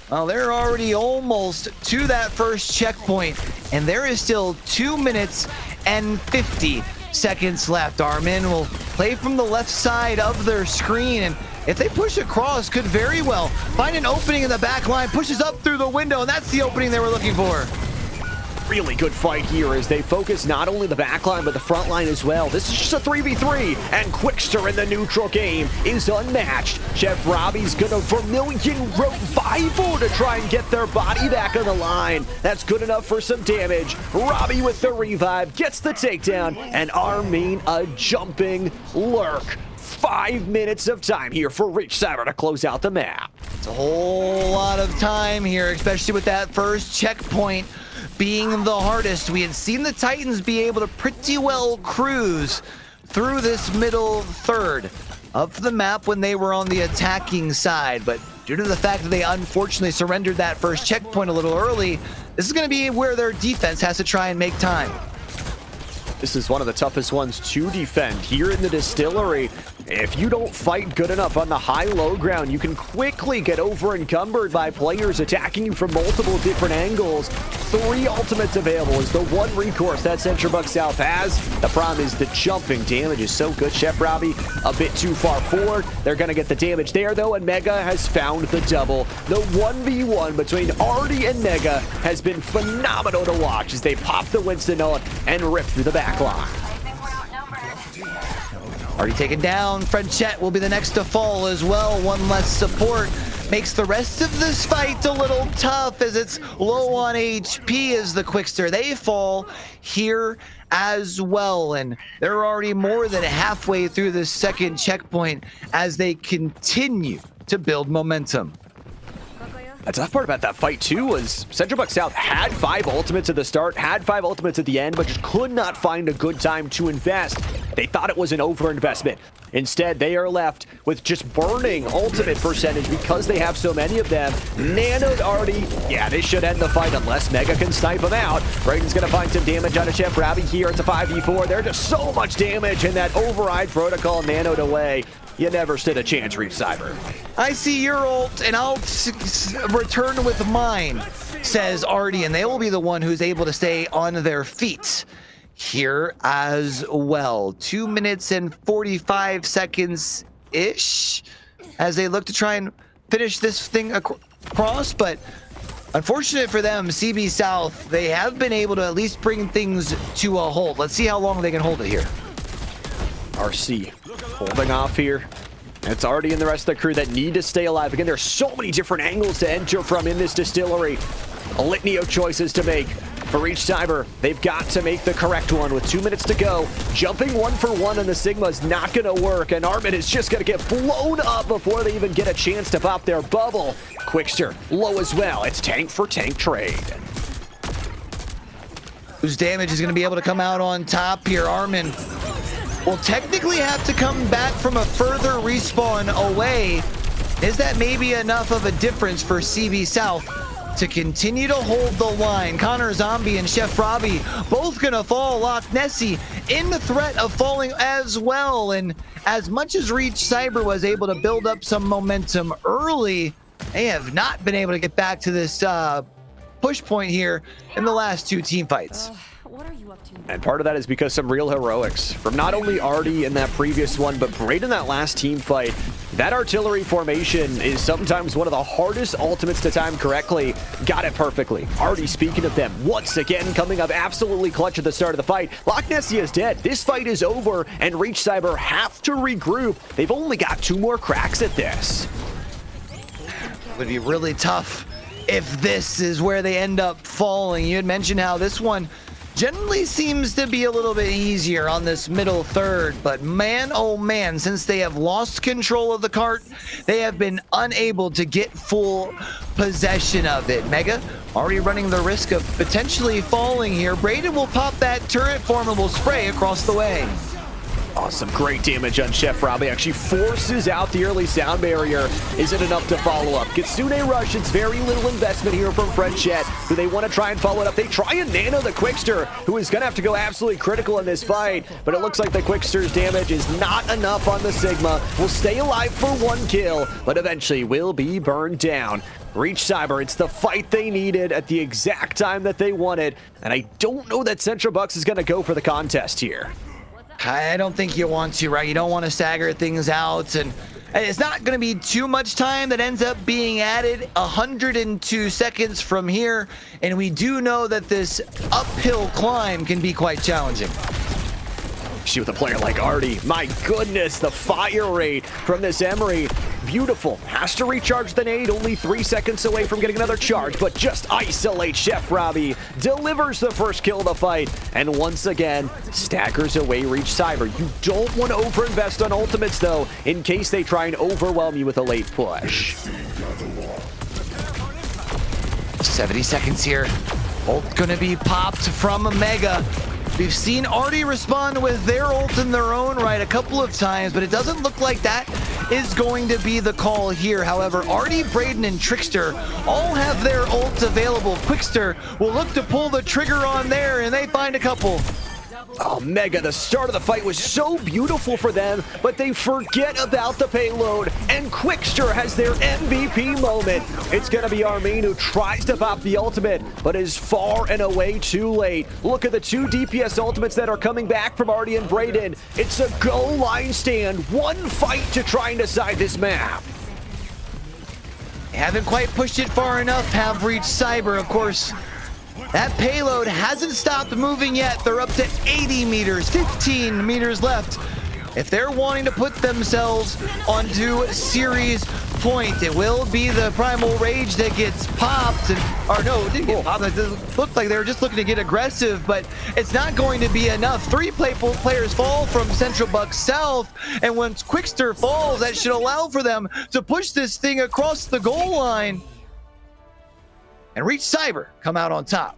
well, they're already almost to that first checkpoint, and there is still 2 minutes and 50 seconds left. Armin will play from the left side of their screen, and if they push across, could very well find an opening in the back line, pushes up through the window, and that's the opening they were looking for. Really good fight here as they focus not only the back line but the front line as well. This is just a 3v3, and Quickster in the neutral game is unmatched. Chef Robbie's gonna Vermilion Revival to try and get their body back on the line. That's good enough for some damage. Robbie with the revive gets the takedown, and Armin a jumping lurk. 5 minutes of time here for Reach Cyber to close out the map. It's a whole lot of time here, especially with that first checkpoint being the hardest. We had seen the Titans be able to pretty well cruise through this middle third of the map when they were on the attacking side, but due to the fact that they unfortunately surrendered that first checkpoint a little early, this is going to be where their defense has to try and make time. This is one of the toughest ones to defend here in the distillery. If you don't fight good enough on the high-low ground, you can quickly get over-encumbered by players attacking you from multiple different angles. 3 ultimates available is the one recourse that Central Buck South has. The problem is the jumping damage is so good. Chef Robbie a bit too far forward. They're going to get the damage there, though, and Mega has found the double. The 1v1 between Artie and Mega has been phenomenal to watch as they pop the Winston on and rip through the back line. Already taken down. Frenchette will be the next to fall as well. One less support makes the rest of this fight a little tough as it's low on HP as the Quickster. They fall here as well, and they're already more than halfway through the second checkpoint as they continue to build momentum. The tough part about that fight, too, was Central Buck South had 5 ultimates at the start, had 5 ultimates at the end, but just could not find a good time to invest. They thought it was an overinvestment. Instead, they are left with just burning ultimate percentage because they have so many of them. Nanoed Artie. Yeah, this should end the fight unless Mega can snipe him out. Brayden's going to find some damage on a Chef Robbie here. It's a 5v4. There's just so much damage, and that override protocol nanoed away. You never stood a chance, Reach Cyber. I see your ult, and I'll return with mine, says Artie, and they will be the one who's able to stay on their feet here as well. 2 minutes and 45 seconds-ish as they look to try and finish this thing across, but Unfortunate for them, CB South, they have been able to at least bring things to a halt. Let's see how long they can hold it here. RC holding off here. It's already in the rest of the crew that need to stay alive. Again, there's so many different angles to enter from in this distillery. A litany of choices to make. For Reach Cyber, they've got to make the correct one with 2 minutes to go. Jumping 1 for 1 on the Sigma is not going to work, and Armin is just going to get blown up before they even get a chance to pop their bubble. Quickster, low as well. It's tank for tank trade. Whose damage is going to be able to come out on top here. Armin will technically have to come back from a further respawn away. Is that maybe enough of a difference for CB South to continue to hold the line? Connor Zombie and Chef Robbie both gonna fall. Loch Nessie in the threat of falling as well. And as much as Reach Cyber was able to build up some momentum early, they have not been able to get back to this push point here in the last 2 team fights. What are you up to? And part of that is because some real heroics from not only Artie in that previous one, but Braid in that last team fight. That artillery formation is sometimes one of the hardest ultimates to time correctly. Got it perfectly. Artie, speaking of them, once again coming up absolutely clutch at the start of the fight. Loch Nessie is dead. This fight is over, and Reach Cyber have to regroup. They've only got 2 more cracks at this. It would be really tough if this is where they end up falling. You had mentioned how this one generally seems to be a little bit easier on this middle third, but man, oh man, since they have lost control of the cart, they have been unable to get full possession of it. Mega already running the risk of potentially falling here. Braden will pop that turret, formidable spray across the way. Awesome, great damage on Chef Robbie. Actually forces out the early sound barrier. Is it enough to follow up? Kitsune Rush, it's very little investment here from Frenchette. Do they want to try and follow it up? They try and nano the Quickster, who is going to have to go absolutely critical in this fight. But it looks like the Quickster's damage is not enough on the Sigma. Will stay alive for 1 kill, but eventually will be burned down. Reach Cyber, it's the fight they needed at the exact time that they wanted. And I don't know that Central Bucks is going to go for the contest here. I don't think you want to, right? You don't want to stagger things out, and it's not going to be too much time that ends up being added. 102 seconds from here, and we do know that this uphill climb can be quite challenging. With a player like Artie, my goodness, the fire rate from this Emery, beautiful. Has to recharge the nade, only 3 seconds away from getting another charge, but just isolate Chef Robbie, delivers the first kill of the fight, and once again, staggers away Reach Cyber. You don't want to overinvest on ultimates, though, in case they try and overwhelm you with a late push. 70 seconds here. Ult gonna be popped from Mega. We've seen Artie respond with their ult in their own right a couple of times, but it doesn't look like that is going to be the call here. However, Artie, Braden, and Trickster all have their ults available. Quickster will look to pull the trigger on there, and they find a couple. Oh, Mega, the start of the fight was so beautiful for them, but they forget about the payload, and Quickster has their MVP moment. It's going to be Armin who tries to pop the ultimate, but is far and away too late. Look at the 2 DPS ultimates that are coming back from Artie and Braden. It's a goal line stand, 1 fight to try and decide this map. Haven't quite pushed it far enough, have Reached Cyber, of course. That payload hasn't stopped moving yet. They're up to 80 meters, 15 meters left. If they're wanting to put themselves onto series point, it will be the Primal Rage that gets popped. Or no, it didn't get popped. It looked like they were just looking to get aggressive, but it's not going to be enough. 3 players fall from Central Bucks South, and once Quickster falls, that should allow for them to push this thing across the goal line and Reach Cyber come out on top.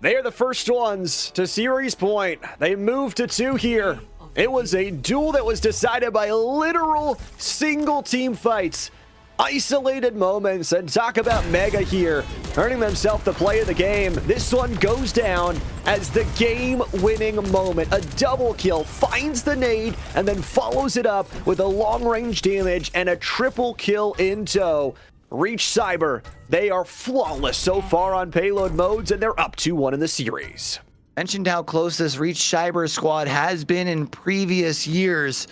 They are the first ones to series point. They moved to 2 here. It was a duel that was decided by literal single team fights. Isolated moments, and talk about Mega here, earning themselves the play of the game. This one goes down as the game-winning moment. A double kill, finds the nade, and then follows it up with a long-range damage and a triple kill in tow. Reach Cyber, they are flawless so far on payload modes, and they're up 2-1 in the series. Mentioned how close this Reach Cyber squad has been in previous years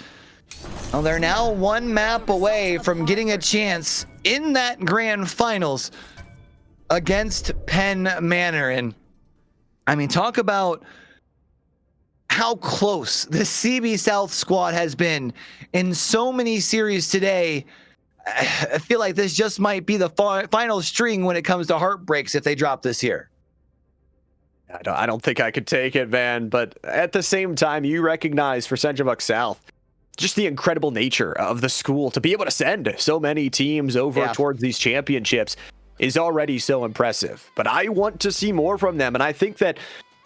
Well, they're now one map away from getting a chance in that grand finals against Penn Manor. And I mean, talk about how close the CB South squad has been in so many series today. I feel like this just might be the final string when it comes to heartbreaks if they drop this here. I don't think I could take it, Van, but at the same time, you recognize for Central Bucks South just the incredible nature of the school to be able to send so many teams over towards these championships is already so impressive. But I want to see more from them, and I think that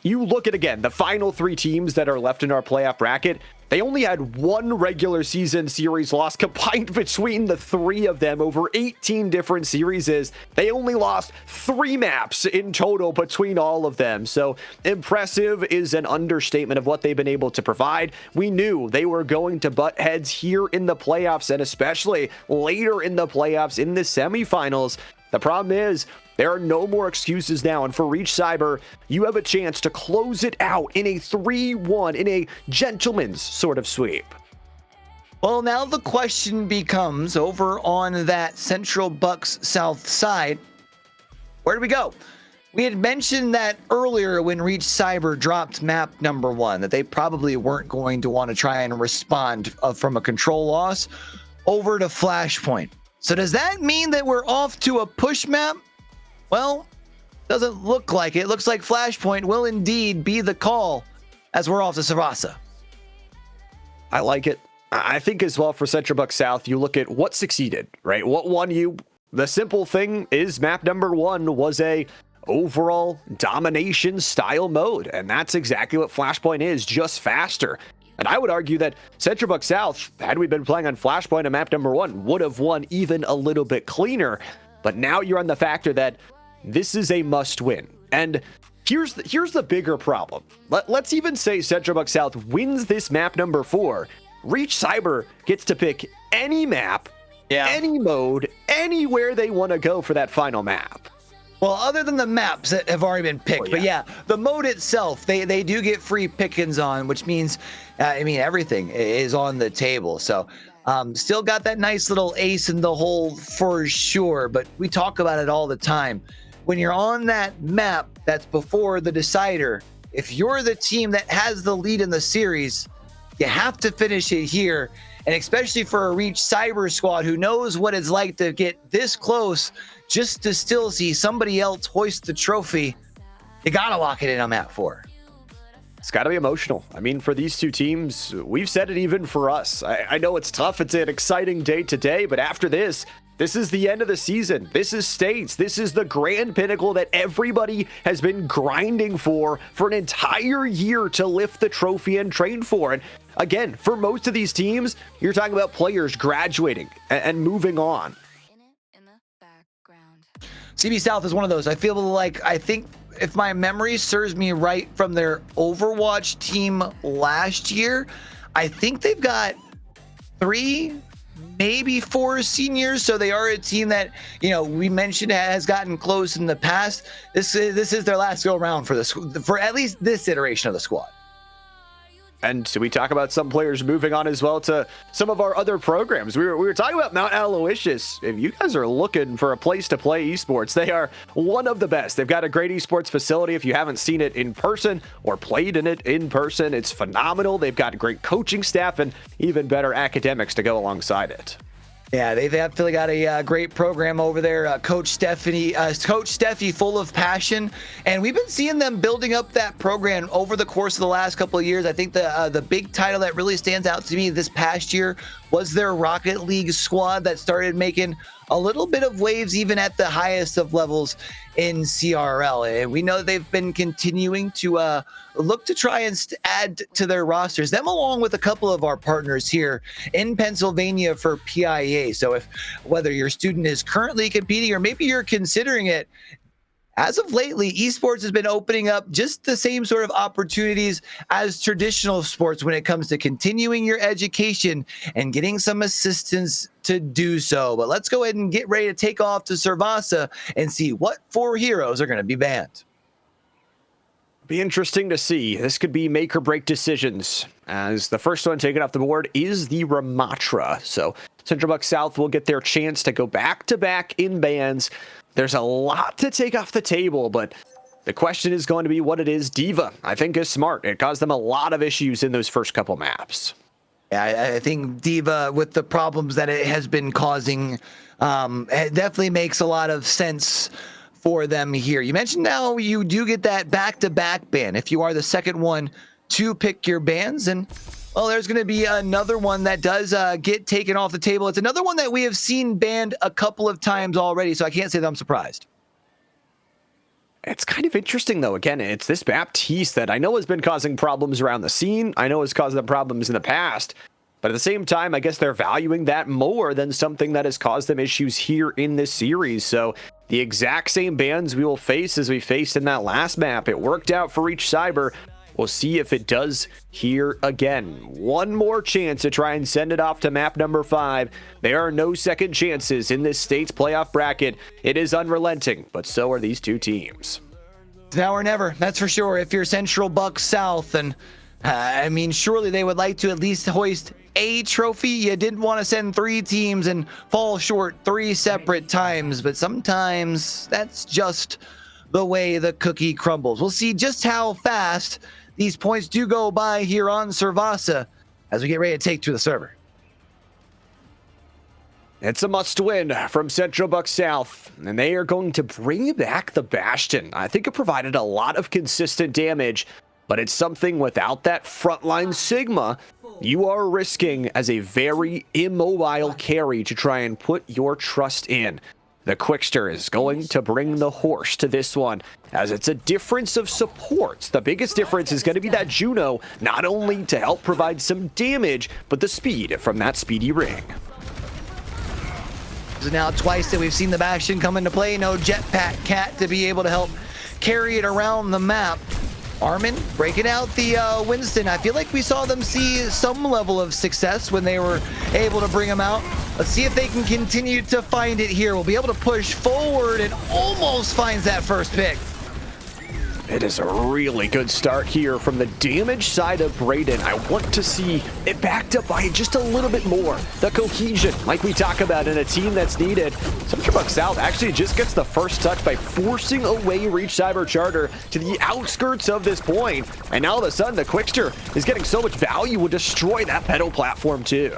you look at, again, the final three teams that are left in our playoff bracket, they only had one regular season series loss combined between the three of them over 18 different series. They only lost 3 maps in total between all of them. So impressive is an understatement of what they've been able to provide. We knew they were going to butt heads here in the playoffs, and especially later in the playoffs in the semifinals. The problem is, there are no more excuses now, and for Reach Cyber, you have a chance to close it out in a 3-1, in a gentleman's sort of sweep. Well, now the question becomes, over on that Central Bucks South side, where do we go? We had mentioned that earlier when Reach Cyber dropped map number 1, that they probably weren't going to want to try and respond from a control loss over to Flashpoint. So does that mean that we're off to a push map? Well, doesn't look like it. Looks like Flashpoint will indeed be the call as we're off to Suravasa. I like it. I think as well for Central Bucks South, you look at what succeeded, right? What won you? The simple thing is map number 1 was a overall domination style mode, and that's exactly what Flashpoint is, just faster. And I would argue that Central Bucks South, had we been playing on Flashpoint and map number 1, would have won even a little bit cleaner. But now you're on the factor that this is a must win. And here's the bigger problem. Let's even say Central Bucks South wins this map number 4. Reach Cyber gets to pick any map, any mode, anywhere they want to go for that final map. Well, other than the maps that have already been picked, but yeah, the mode itself, they do get free pickings on, which means, everything is on the table. So still got that nice little ace in the hole for sure, but we talk about it all the time. When you're on that map that's before the decider, if you're the team that has the lead in the series, you have to finish it here. And especially for a Reach Cyber squad who knows what it's like to get this close just to still see somebody else hoist the trophy, you gotta lock it in on map 4. It's got to be emotional. I mean, for these two teams, we've said it even for us. I know it's tough. It's an exciting day today, but after this is the end of the season. This is states. This is the grand pinnacle that everybody has been grinding for an entire year to lift the trophy and train for. And again, for most of these teams, you're talking about players graduating and moving on. CB South is one of those. I think if my memory serves me right from their Overwatch team last year, I think they've got 3, maybe 4 seniors. So they are a team that, we mentioned has gotten close in the past. This is their last go around for at least this iteration of the squad. And so we talk about some players moving on as well to some of our other programs. We were talking about Mount Aloysius. If you guys are looking for a place to play esports, they are one of the best. They've got a great esports facility. If you haven't seen it in person or played in it in person, it's phenomenal. They've got great coaching staff and even better academics to go alongside it. Yeah, they've definitely got a great program over there. Coach Steffi, full of passion, and we've been seeing them building up that program over the course of the last couple of years. I think the big title that really stands out to me this past year was their Rocket League squad that started making a little bit of waves even at the highest of levels in CRL. And we know they've been continuing to look to try and add to their rosters, them along with a couple of our partners here in Pennsylvania for PIEA. So whether your student is currently competing or maybe you're considering it, as of lately, esports has been opening up just the same sort of opportunities as traditional sports when it comes to continuing your education and getting some assistance to do so. But let's go ahead and get ready to take off to Suravasa and see what 4 heroes are going to be banned. Be interesting to see. This could be make or break decisions, as the first one taken off the board is the Ramatra. So Central Buck South will get their chance to go back-to-back in bans. There's a lot to take off the table, but the question is going to be what it is. Diva, I think, is smart. It caused them a lot of issues in those first couple maps. Yeah, I think Diva, with the problems that it has been causing, it definitely makes a lot of sense for them here. You mentioned now you do get that back-to-back ban if you are the second one to pick your bans, and well, there's going to be another one that does get taken off the table. It's another one that we have seen banned a couple of times already, so I can't say that I'm surprised. It's kind of interesting, though. Again, it's this Baptiste that I know has been causing problems around the scene. I know has caused them problems in the past. But at the same time, I guess they're valuing that more than something that has caused them issues here in this series. So the exact same bans we will face as we faced in that last map. It worked out for each Cyber. We'll see if it does here again. One more chance to try and send it off to map number 5. There are no second chances in this state's playoff bracket. It is unrelenting, but so are these two teams. Now or never, that's for sure. If you're Central Buck South, and I mean, surely they would like to at least hoist a trophy. You didn't want to send 3 teams and fall short 3 separate times, but sometimes that's just the way the cookie crumbles. We'll see just how fast these points do go by here on Suravasa as we get ready to take to the server. It's a must-win from Central Buck South, and they are going to bring back the Bastion. I think it provided a lot of consistent damage, but it's something without that frontline Sigma, you are risking as a very immobile carry to try and put your trust in. The Quickster is going to bring the horse to this one, as it's a difference of supports. The biggest difference is going to be that Juno, not only to help provide some damage, but the speed from that speedy ring. So now twice that we've seen the Bastion come into play. No Jetpack Cat to be able to help carry it around the map. Armin breaking out the Winston. I feel like we saw them see some level of success when they were able to bring him out. Let's see if they can continue to find it here. We'll be able to push forward and almost finds that first pick. It is a really good start here from the damage side of Brayden. I want to see it backed up by just a little bit more. The cohesion, like we talk about in a team that's needed. Central Buck South actually just gets the first touch by forcing away Reach Cyber Charter to the outskirts of this point. And now all of a sudden, the Quickster is getting so much value, will destroy that pedal platform too.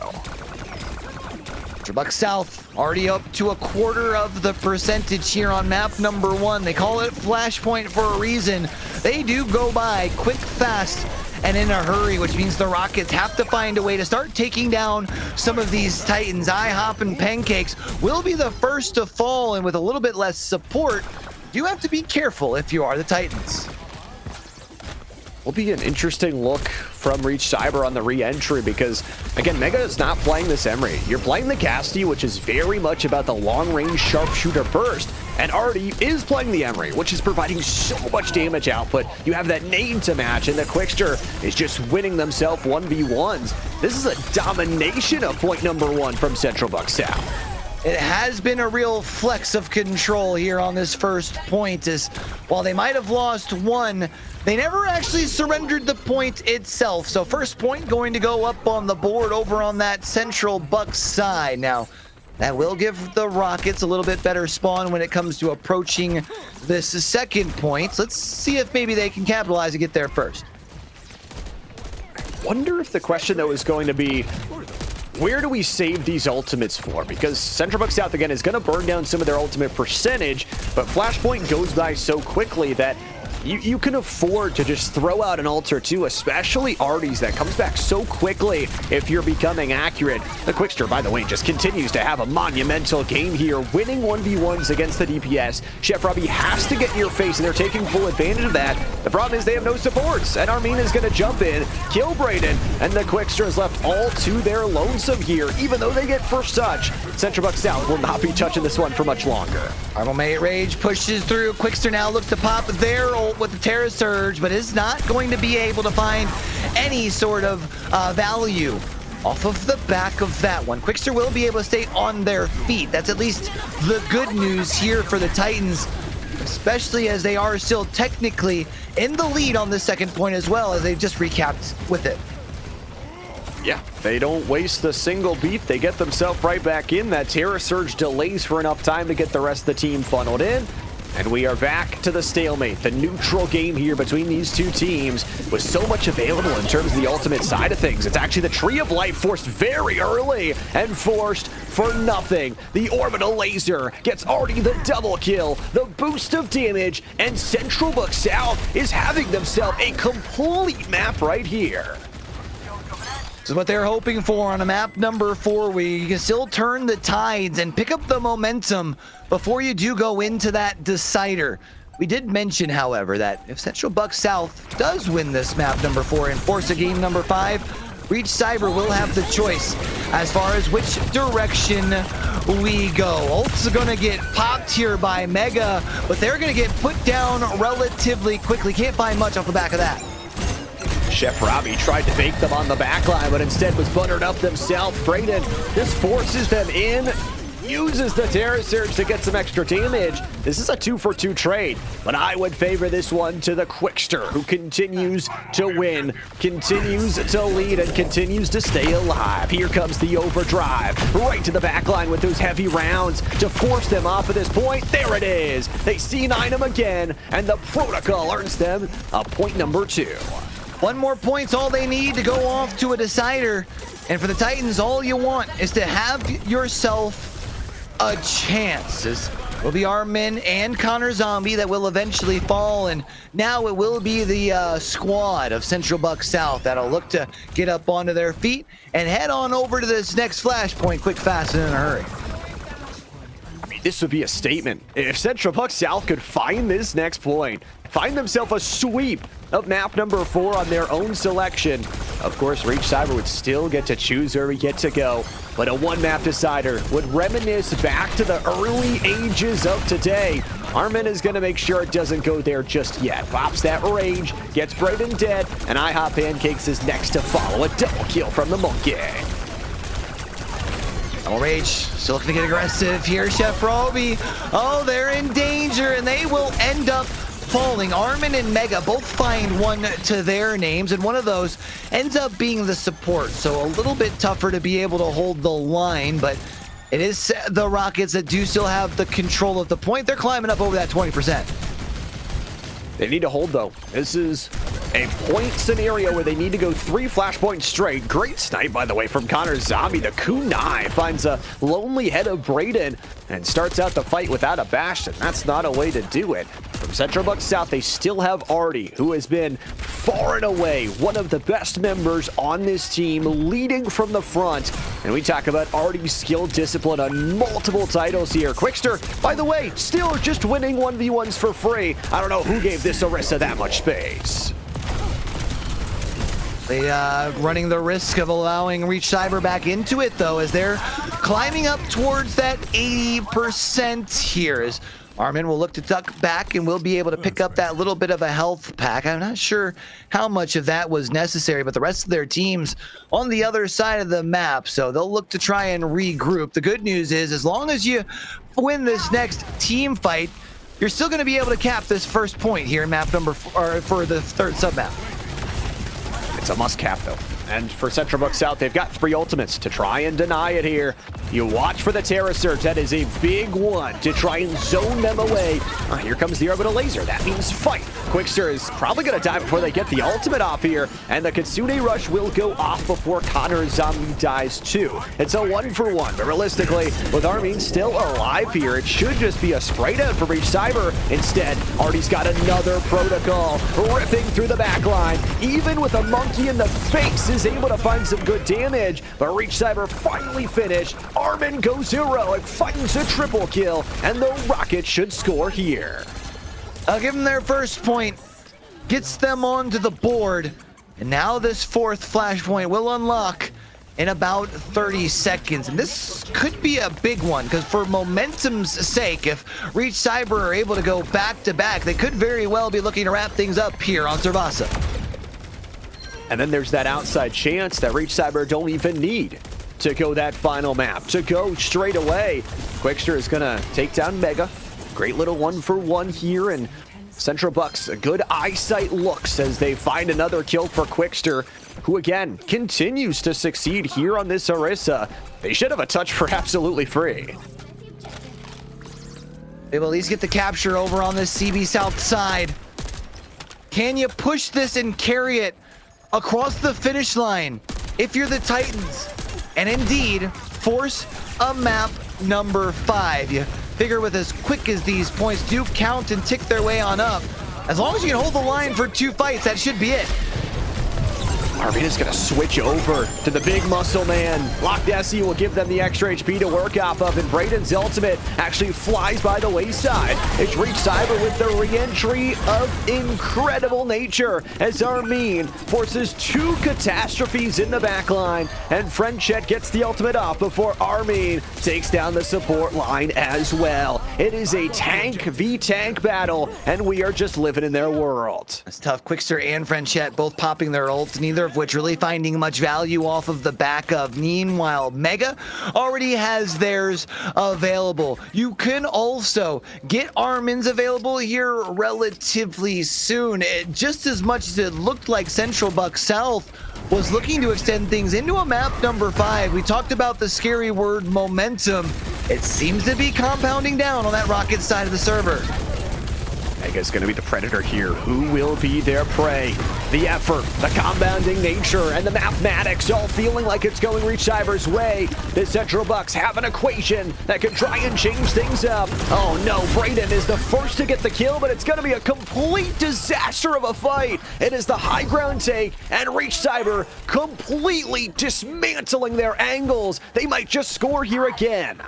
Central Buck South already up to a quarter of the percentage here on map number 1. They call it Flashpoint for a reason. They do go by quick, fast, and in a hurry, which means the Rockets have to find a way to start taking down some of these Titans. IHOP and Pancakes will be the first to fall, and with a little bit less support, you have to be careful if you are the Titans. Will be an interesting look from Reach Cyber on the re-entry because, again, Mega is not playing this Emery. You're playing the Casty, which is very much about the long-range sharpshooter burst, and Artie is playing the Emery, which is providing so much damage output. You have that nade to match, and the Quickster is just winning themselves 1v1s. This is a domination of point number 1 from Central Buck South. It has been a real flex of control here on this first point, as while they might have lost one, they never actually surrendered the point itself. So first point going to go up on the board over on that Central Buck side. Now, that will give the Rockets a little bit better spawn when it comes to approaching this second point. Let's see if maybe they can capitalize and get there first. Wonder if the question, though, is going to be, where do we save these ultimates for? Because Central Buck South, again, is going to burn down some of their ultimate percentage, but Flashpoint goes by so quickly that you can afford to just throw out an ult or two, especially Artie's that comes back so quickly if you're becoming accurate. The Quickster, by the way, just continues to have a monumental game here, winning 1v1s against the DPS. Chef Robbie has to get in your face, and they're taking full advantage of that. The problem is they have no supports, and Armin is going to jump in, kill Brayden, and the Quickster is left all to their lonesome here. Even though they get first touch, Central Buck South will not be touching this one for much longer. Armament Rage pushes through. Quickster now looks to pop their ult with the Terra Surge, but is not going to be able to find any sort of value off of the back of that one. Quickster will be able to stay on their feet. That's at least the good news here for the Titans. especially as they are still technically in the lead on the second point as well, as they've just recapped with it. Yeah, they don't waste a single beat. They get themselves right back in. That Terror Surge delays for enough time to get the rest of the team funneled in. And we are back to the stalemate, the neutral game here between these two teams with so much available in terms of the ultimate side of things. It's actually the Tree of Life forced very early and forced for nothing. The orbital laser gets already the double kill, the boost of damage, and Central Book South is having themselves a complete map right here. This is what they're hoping for on a map number 4, where you can still turn the tides and pick up the momentum before you do go into that decider. We did mention, however, that if Central Buck South does win this map number 4 and force a game number 5, Reach Cyber will have the choice as far as which direction we go. Ult's gonna get popped here by Mega, but they're gonna get put down relatively quickly. Can't find much off the back of that. Chef Robbie tried to bake them on the back line, but instead was buttered up themselves. Brayden just forces them in, uses the Terror Surge to get some extra damage. This is a 2-for-2 trade, but I would favor this one to the Quickster, who continues to win, continues to lead, and continues to stay alive. Here comes the overdrive, right to the back line with those heavy rounds to force them off at this point. There it is. They C9 him again, and the protocol earns them a point number 2. One more point's all they need to go off to a decider. And for the Titans, all you want is to have yourself a chance. It will be Armin and Connor Zombie that will eventually fall. And now it will be the squad of Central Buck South that'll look to get up onto their feet and head on over to this next flashpoint quick, fast, and in a hurry. This would be a statement. If Central Buck South could find this next point, find themselves a sweep of map number 4 on their own selection. Of course, Reach Cyber would still get to choose where we get to go, but a one-map decider would reminisce back to the early ages of today. Armin is going to make sure it doesn't go there just yet. Pops that rage, gets Brayden dead, and IHOP Pancakes is next to follow. A double kill from the Monkey. Oh, Rage still looking to get aggressive here. Chef Robbie, oh, they're in danger, and they will end up falling. Armin and Mega both find one to their names, and one of those ends up being the support. So a little bit tougher to be able to hold the line, but it is the Rockets that do still have the control of the point. They're climbing up over that 20%. They need to hold, though. This is a point scenario where they need to go 3 flashpoints straight. Great snipe, by the way, from Connor Zombie. The kunai finds a lonely head of Brayden and starts out the fight without a Bastion. That's not a way to do it. From Central Buck South, they still have Artie, who has been far and away one of the best members on this team, leading from the front. And we talk about Artie's skill discipline on multiple titles here. Quickster, by the way, still just winning 1v1s for free. I don't know who gave this Orisa that much space. They running the risk of allowing Reach Cyber back into it, though, as they're climbing up towards that 80% here. As Armin will look to duck back and will be able to pick up that little bit of a health pack. I'm not sure how much of that was necessary, but the rest of their team's on the other side of the map, so they'll look to try and regroup. The good news is, as long as you win this next team fight, you're still going to be able to cap this first point here in map number 4, or for the third sub-map. It's a must cap, though. And for Central Buck South, they've got 3 ultimates to try and deny it here. You watch for the Terror Surge. That is a big one to try and zone them away. Here comes the orbital laser. That means fight. Quickster is probably going to die before they get the ultimate off here. And the Kitsune Rush will go off before Connor Zombie dies too. It's a 1-for-1. But realistically, with Armin still alive here, it should just be a spray down for Reach Cyber. Instead, Artie's got another protocol ripping through the back line. Even with a monkey in the face, is able to find some good damage. But Reach Cyber finally finished. Armin goes heroic, finds a triple kill, and the Rockets should score here. I'll give them their first point, gets them onto the board, and now this 4th flashpoint will unlock in about 30 seconds. And this could be a big one, because for momentum's sake, if Reach Cyber are able to go back-to-back, they could very well be looking to wrap things up here on Suravasa. And then there's that outside chance that Reach Cyber don't even need to go that final map, to go straight away. Quickster is gonna take down Mega, Great little 1-for-1 here, and Central Bucks, a good eyesight looks as they find another kill for Quickster, who again continues to succeed here on this Orisa. They should have a touch for absolutely free. They will at least get the capture over on this CB South side. Can you push this and carry it across the finish line if you're the Titans? And indeed, force a map number 5. You figure with as quick as these points do count and tick their way on up, as long as you can hold the line for 2 fights, that should be it. Armina's gonna switch over to the big muscle man. Loch Nessie will give them the extra HP to work off of, and Braden's ultimate actually flies by the wayside. It's Reach Cyber with the re-entry of incredible nature as Armin forces 2 catastrophes in the backline, and Frenchet gets the ultimate off before Armin takes down the support line as well. It is a tank v tank battle, and we are just living in their world. It's tough. Quickster and Frenchet both popping their ults, neither of which really finding much value off of the back of. Meanwhile, Mega already has theirs available. You can also get Armin's available here relatively soon. Just as much as it looked like Central Buck South was looking to extend things into a map number 5. We talked about the scary word momentum. It seems to be compounding down on that Rocket side of the server. Mega's gonna be the predator here. Who will be their prey? The effort, the compounding nature, and the mathematics all feeling like it's going Reach Cyber's way. The Central Bucks have an equation that could try and change things up. Oh no, Braden is the first to get the kill, but it's gonna be a complete disaster of a fight. It is the high ground take, and Reach Cyber completely dismantling their angles. They might just score here again.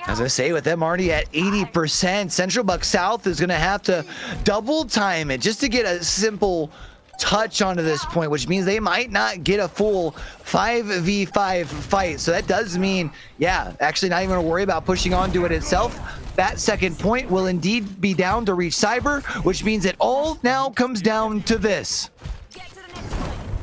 As I say, with them already at 80%, Central Buck South is going to have to double time it just to get a simple touch onto this point, which means they might not get a full 5v5 fight. So that does mean, yeah, actually not even going to worry about pushing onto it itself. That second point will indeed be down to Reach Cyber, which means it all now comes down to this.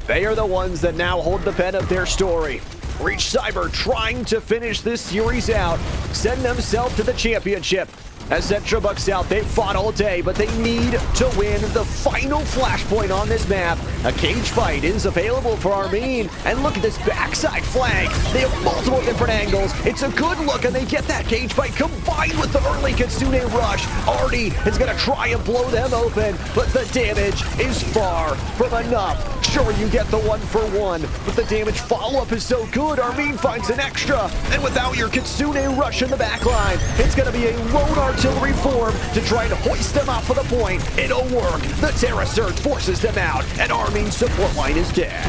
They are the ones that now hold the pen of their story. Reach Cyber trying to finish this series out, send themselves to the championship. As Central Buck South, they've fought all day, but they need to win the final flashpoint on this map. A cage fight is available for Armin, and look at this backside flag. They have multiple different angles. It's a good look, and they get that cage fight combined with the early Kitsune rush. Artie is going to try and blow them open, but the damage is far from enough. Sure, you get the 1-for-1, but the damage follow-up is so good. Armin finds an extra, and without your Kitsune rush in the backline, it's going to be a lone artillery form to try and hoist them off of the point. It'll work. The Terra Surge forces them out, and Armin's support line is dead.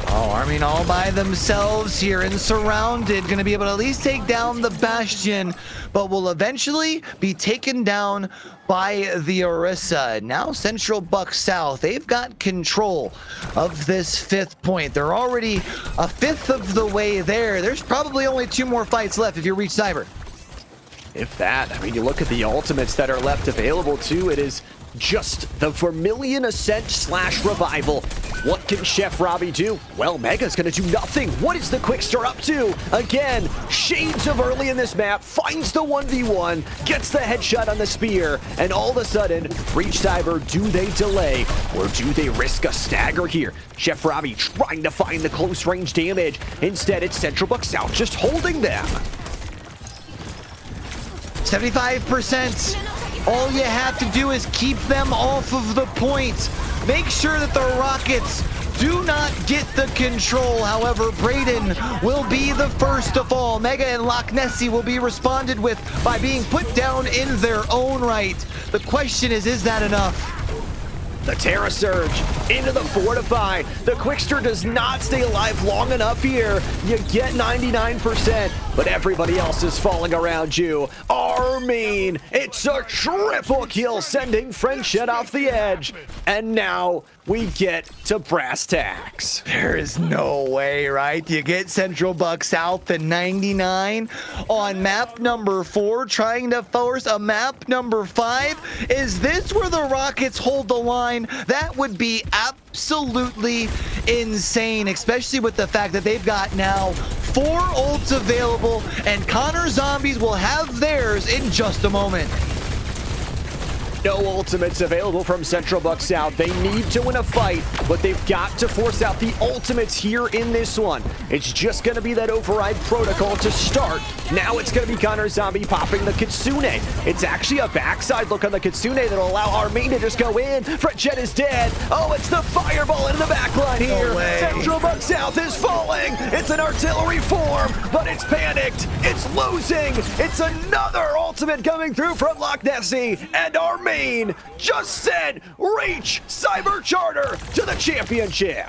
Oh, Armin all by themselves here and surrounded. Going to be able to at least take down the Bastion, but will eventually be taken down by the Orisa. Now Central Buck South, they've got control of this 5th point. They're already a 5th of the way there. There's probably only 2 more fights left if you Reach Cyber. If that, I mean, you look at the ultimates that are left available too, it is just the Vermilion Ascent / Revival. What can Chef Robbie do? Well, Mega's gonna do nothing. What is the Quickster up to? Again, shades of early in this map, finds the 1v1, gets the headshot on the spear, and all of a sudden, Reach Cyber, do they delay, or do they risk a stagger here? Chef Robbie trying to find the close range damage. Instead, it's Central Buck South just holding them. 75%. All you have to do is keep them off of the point. Make sure that the Rockets do not get the control. However, Braden will be the first to fall. Mega and Loch Nessie will be responded with by being put down in their own right. The question is that enough? The Terra Surge into the Fortify. The Quickster does not stay alive long enough here. You get 99%, but everybody else is falling around you. Armin, it's a triple kill, sending Frenchet off the edge. And now we get to brass tacks. There is no way, right? You get Central Buck South and 99 on map number 4, trying to force a map number 5. Is this where the Rockets hold the line? That would be absolutely insane, especially with the fact that they've got now 4 ults available, and Connor Zombies will have theirs in just a moment. no ultimates available from Central Buck South. They need to win a fight, but they've got to force out the ultimates here in this one. It's just going to be that override protocol to start. Now it's going to be Connor Zombie popping the Kitsune. It's actually a backside look on the Kitsune that'll allow Armin to just go in. Fretjet is dead. Oh, it's the fireball into the backline here. No way. Central Buck South is falling. It's an artillery form, but it's panicked. It's losing. It's another ultimate coming through from Loch Nessie, and Armin just sent Reach Cyber Charter to the championship.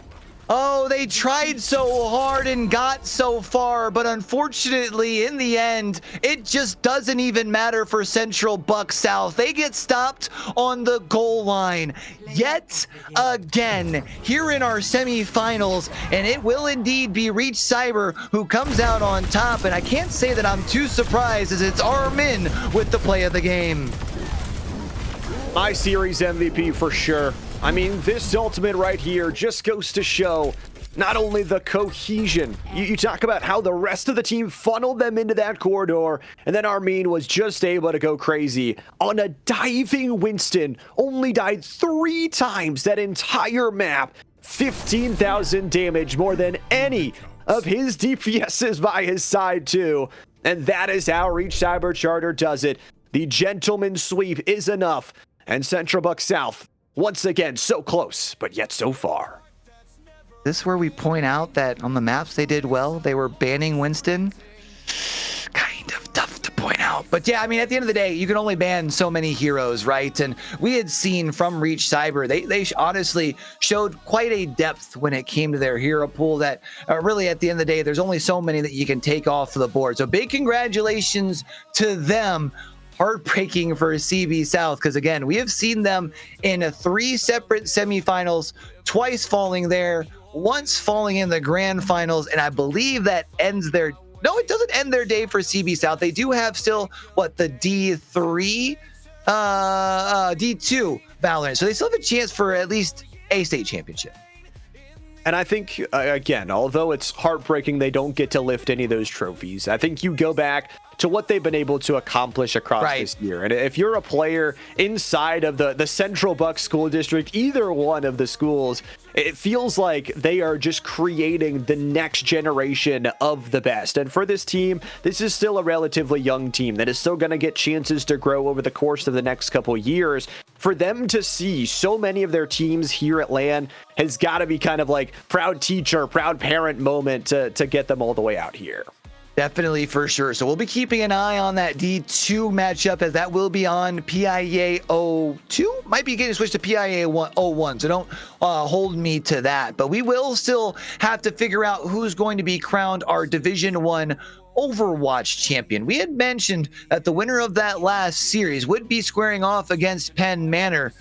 Oh, they tried so hard and got so far, but unfortunately, in the end, it just doesn't even matter for Central Buck South. They get stopped on the goal line yet again here in our semifinals, and it will indeed be Reach Cyber who comes out on top, and I can't say that I'm too surprised as it's Armin with the play of the game. My series MVP for sure. I mean, this ultimate right here just goes to show not only the cohesion. You talk about how the rest of the team funneled them into that corridor, and then Armin was just able to go crazy on a diving Winston. Only died 3 times that entire map. 15,000 damage, more than any of his DPSs by his side too. And that is how Reach Cyber Charter does it. The gentleman sweep is enough. And Central Buck South, once again, so close, but yet so far. This is where we point out that on the maps they did well. They were banning Winston. Kind of tough to point out. But yeah, I mean, at the end of the day, you can only ban so many heroes, right? And we had seen from Reach Cyber, they honestly showed quite a depth when it came to their hero pool that really at the end of the day, there's only so many that you can take off the board. So big congratulations to them. Heartbreaking for CB South, because again, we have seen them in 3 separate semifinals, twice falling there, once falling in the grand finals, and I believe that ends their... No, it doesn't end their day for CB South. They do have still, the D3? D2 Valorant. So they still have a chance for at least a state championship. And I think, again, although it's heartbreaking they don't get to lift any of those trophies, I think you go back to what they've been able to accomplish across this year. And if you're a player inside of the Central Buck School District, either one of the schools, it feels like they are just creating the next generation of the best. And for this team, this is still a relatively young team that is still going to get chances to grow over the course of the next couple years. For them to see so many of their teams here at LAN has got to be kind of like proud teacher, proud parent moment to get them all the way out here. Definitely, for sure. So we'll be keeping an eye on that D2 matchup, as that will be on PIEA 02. Might be getting switched to PIEA 01, so don't hold me to that. But we will still have to figure out who's going to be crowned our Division 1 Overwatch champion. We had mentioned that the winner of that last series would be squaring off against Penn Manor.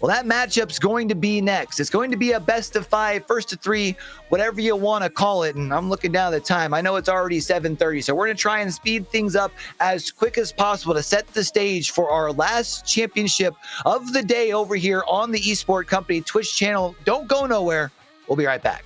Well, that matchup's going to be next. It's going to be a best of 5, first of 3, whatever you want to call it. And I'm looking down at the time. I know it's already 7:30, so we're going to try and speed things up as quick as possible to set the stage for our last championship of the day over here on the Esport Company Twitch channel. Don't go nowhere. We'll be right back.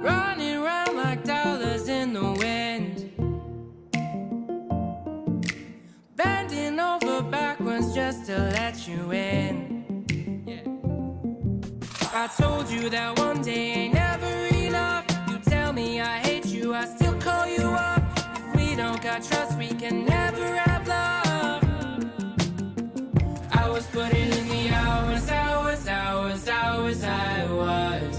Running around like dollars in the wind, bending over backwards just to let you in. I told you that one day ain't never enough. You tell me I hate you, I still call you up. If we don't got trust, we can never have love. I was putting in the hours, I was.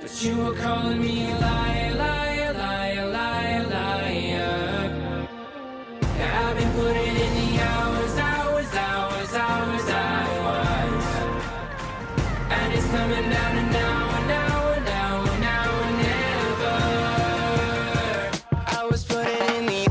But you were calling me a liar, liar, liar, liar, liar. Yeah, I've been putting in the hours, I was. And it's coming down to now and now and now and now and never. I was putting in the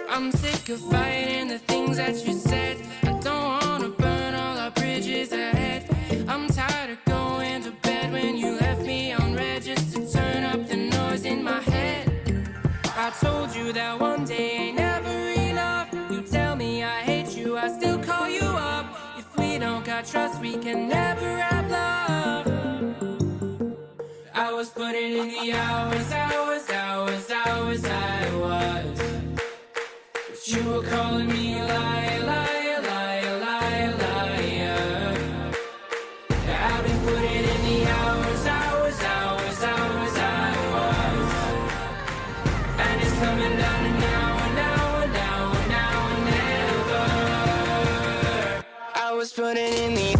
I'm sick of fighting the things that you said. I don't wanna burn all our bridges ahead. I'm tired of going to bed when you left me on red just to turn up the noise in my head. I told you that one day ain't never enough. You tell me I hate you, I still call you up. If we don't got trust, we can never have love. I was putting in the hours, I was. You were calling me a liar, liar, liar, liar, liar. Yeah, I've been putting in the hours, I was. And it's coming down to now and now and now and now and never. I was putting in the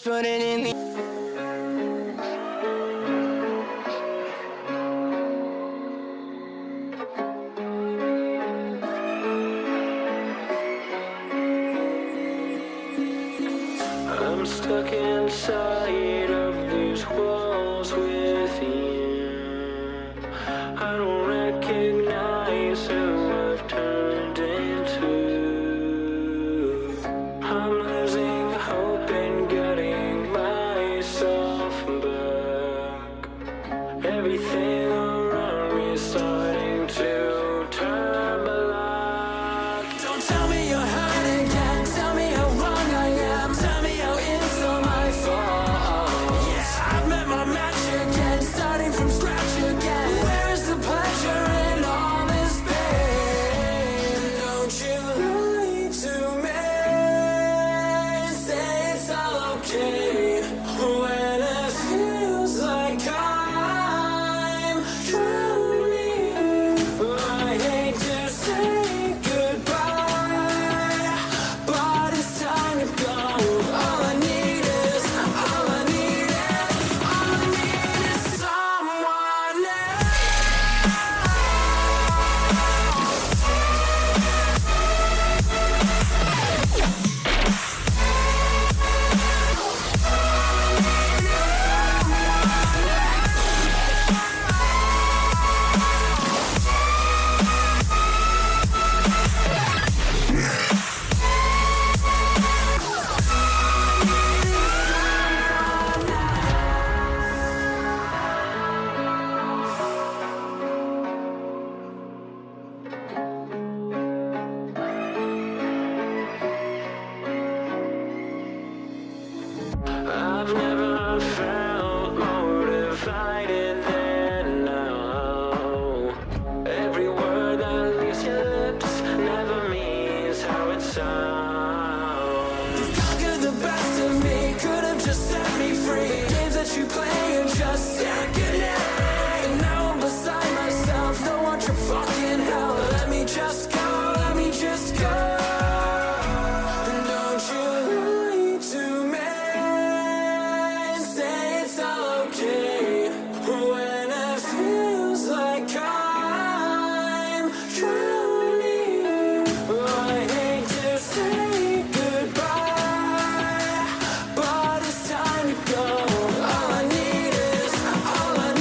putting in the I'm stuck inside of these walls with you. I don't recognize who I've turned into. I'm losing hope and getting myself back. Everything around me is starting to turn the best of me could have just set me free. Games that you play and just said goodnight. And now I'm beside myself, don't want your fucking help. Let me just go, let me just go. And don't you lie to me and say it's all okay when it feels like I'm drowning. I hate to say goodbye, but it's time to go. All I need is someone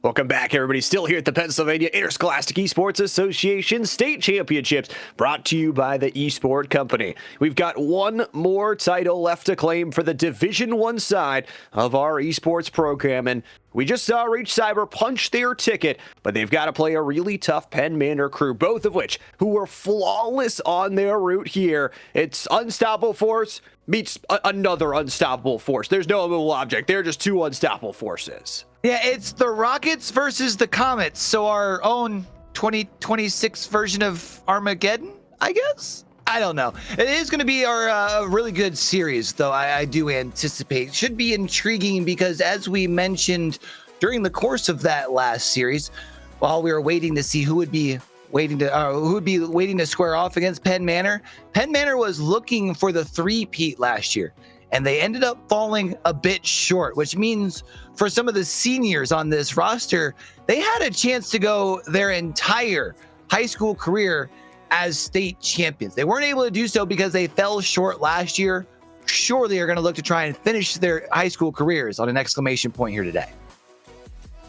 Welcome back, everybody. Still here at the Pennsylvania Interscholastic Esports Association State Championships, brought to you by the Esport Company. We've got one more title left to claim for the Division I side of our esports program, and we just saw Reach Cyber punch their ticket, but they've got to play a really tough Penn Manor crew, both of which who were flawless on their route here. It's Unstoppable Force meets another Unstoppable Force. There's no immovable object. They're just two unstoppable forces. Yeah, it's the Rockets versus the Comets. So our own 2026 version of Armageddon, I guess? I don't know. It is going to be our really good series, though. I do anticipate. Should be intriguing because, as we mentioned during the course of that last series, while we were waiting to see who would be waiting to square off against Penn Manor, Penn Manor was looking for the three-peat last year, and they ended up falling a bit short, which means for some of the seniors on this roster, they had a chance to go their entire high school career as state champions. They weren't able to do so because they fell short last year. Surely are going to look to try and finish their high school careers on an exclamation point here today.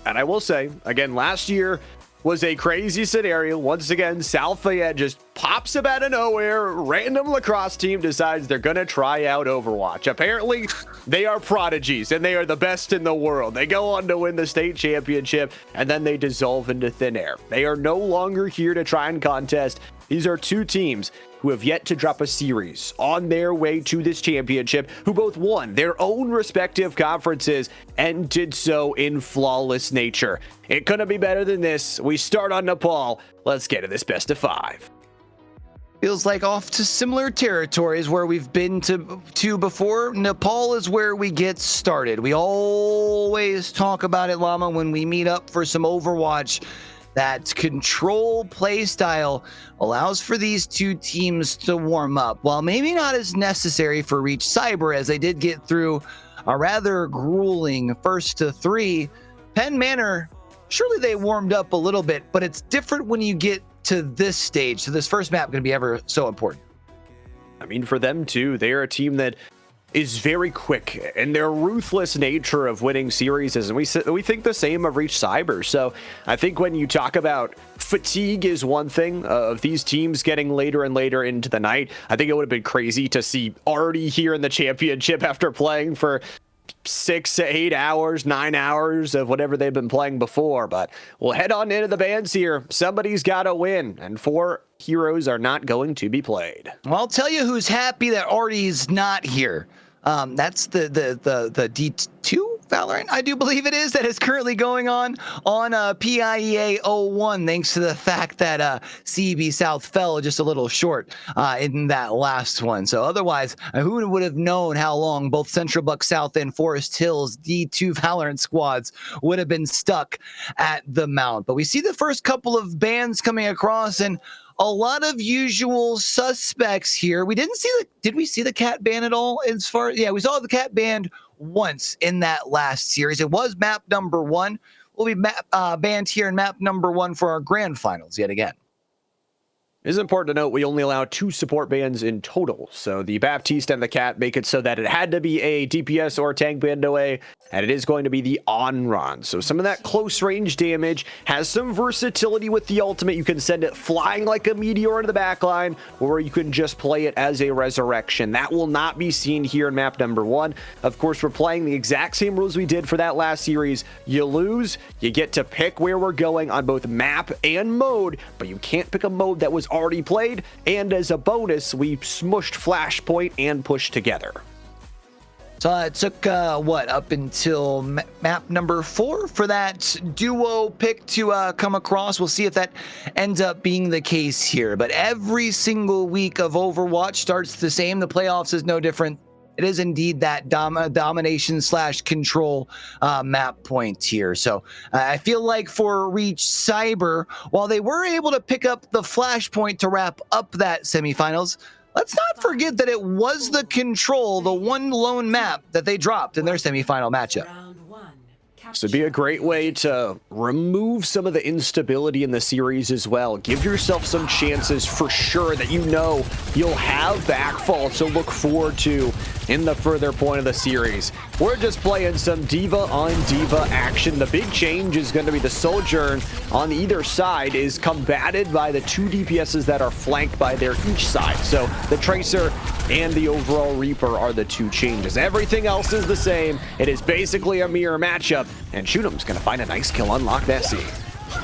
And I will say, again, last year was a crazy scenario. Once again, South Fayette just pops up out of nowhere. Random lacrosse team decides they're going to try out Overwatch. Apparently, they are prodigies, and they are the best in the world. They go on to win the state championship, and then they dissolve into thin air. They are no longer here to try and contest. These are two teams who have yet to drop a series on their way to this championship, who both won their own respective conferences and did so in flawless nature. It couldn't be better than this. We start on Nepal. Let's get to this best of five. Feels like off to similar territories where we've been to before. Nepal is where we get started. We always talk about it, Llama, when we meet up for some Overwatch. That control play style allows for these two teams to warm up. While maybe not as necessary for Reach Cyber, as they did get through a rather grueling first to three, Penn Manor, surely they warmed up a little bit, but it's different when you get to this stage. So this first map going to be ever so important. I mean, for them too, they're a team that is very quick, and their ruthless nature of winning series is, and we think the same of Reach Cyber. So I think when you talk about fatigue is one thing of these teams getting later and later into the night, I think it would have been crazy to see Artie here in the championship after playing for 6 to 8 hours, 9 hours of whatever they've been playing before. But we'll head on into the bands here. Somebody's got to win, and 4 heroes are not going to be played. Well, I'll tell you who's happy that Artie's not here. That's the D2 Valorant, I do believe it is, that is currently going on PIEA 01, thanks to the fact that CEB South fell just a little short in that last one. So otherwise, who would have known how long both Central Buck South and Forest Hills D2 Valorant squads would have been stuck at the mount. But we see the first couple of bans coming across, and a lot of usual suspects here. Did we see the cat ban at all? Yeah, we saw the cat banned once in that last series. It was map number 1. We'll be banned here in map number 1 for our grand finals yet again. It is important to note we only allow 2 support bans in total. So the Baptiste and the Cat make it so that it had to be a DPS or tank band away, and it is going to be the Onron. So some of that close range damage has some versatility with the ultimate. You can send it flying like a meteor into the backline, or you can just play it as a resurrection. That will not be seen here in map number 1. Of course, we're playing the exact same rules we did for that last series. You lose, you get to pick where we're going on both map and mode, but you can't pick a mode that was already played, and as a bonus, we smushed Flashpoint and pushed together. So it took, up until map number 4 for that duo pick to come across. We'll see if that ends up being the case here. But every single week of Overwatch starts the same. The playoffs is no different. It is indeed that domination/control map point here. So I feel like for Reach Cyber, while they were able to pick up the Flashpoint to wrap up that semifinals, let's not forget that it was the control, the one lone map that they dropped in their semifinal matchup. So it'd be a great way to remove some of the instability in the series as well. Give yourself some chances for sure that you know you'll have backfall to look forward to in the further point of the series. We're just playing some diva on diva action. The big change is going to be the Sojourn on either side is combated by the 2 DPSs that are flanked by their each side. So the Tracer and the overall Reaper are the 2 changes. Everything else is the same. It is basically a mirror matchup, and Shunam's going to find a nice kill on Loch Nessie.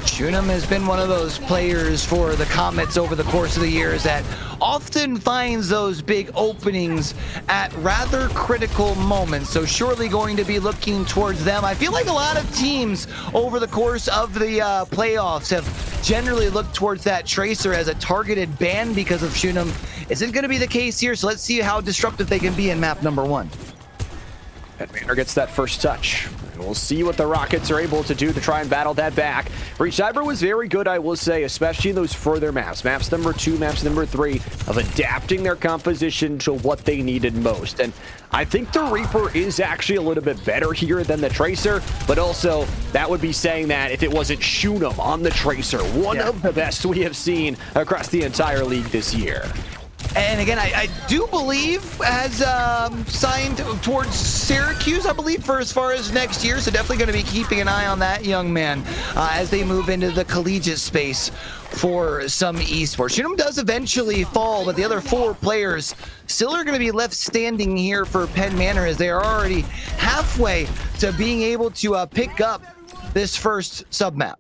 Shunam has been one of those players for the Comets over the course of the years that often finds those big openings at rather critical moments. So surely going to be looking towards them. I feel like a lot of teams over the course of the playoffs have generally looked towards that Tracer as a targeted ban because of Shunam. Isn't going to be the case here, so let's see how disruptive they can be in map number 1. And Manor gets that first touch. We'll see what the Rockets are able to do to try and battle that back. Reach Cyber was very good, I will say, especially in those further maps. Maps number 2, maps number 3, of adapting their composition to what they needed most. And I think the Reaper is actually a little bit better here than the Tracer, but also that would be saying that if it wasn't Shunam on the Tracer, one of the best we have seen across the entire league this year. And again, I do believe has signed towards Syracuse, I believe, for as far as next year. So definitely going to be keeping an eye on that young man as they move into the collegiate space for some esports. Shunam does eventually fall, but the other 4 players still are going to be left standing here for Penn Manor as they are already halfway to being able to pick up this first submap.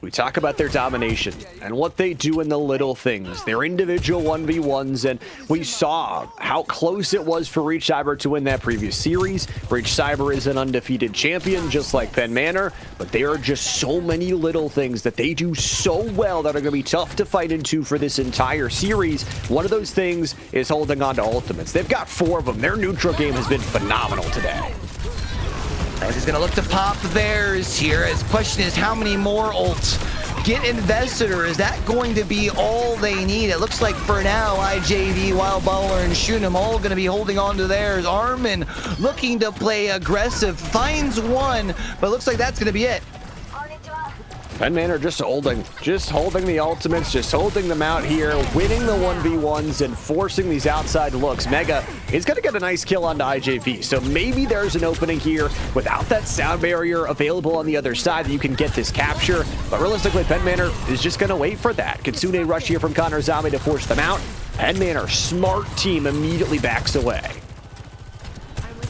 We talk about their domination and what they do in the little things, their individual 1v1s, and we saw how close it was for Reach Cyber to win that previous series. Reach Cyber is an undefeated champion, just like Penn Manor, but there are just so many little things that they do so well that are going to be tough to fight into for this entire series. One of those things is holding on to ultimates. They've got 4 of them. Their neutral game has been phenomenal today. He's going to look to pop theirs here. His question is how many more ults get invested, or is that going to be all they need? It looks like for now, IJV, Wild Baller, and Shunam all going to be holding on to theirs. Armin looking to play aggressive, finds one, but looks like that's going to be it. Penn Manor just holding the ultimates, just holding them out here, winning the 1v1s and forcing these outside looks. Mega is going to get a nice kill onto IJV, so maybe there's an opening here without that sound barrier available on the other side that you can get this capture, but realistically, Penn Manor is just going to wait for that. Kitsune rush here from Connor Zombie to force them out. Penn Manor, smart team, immediately backs away.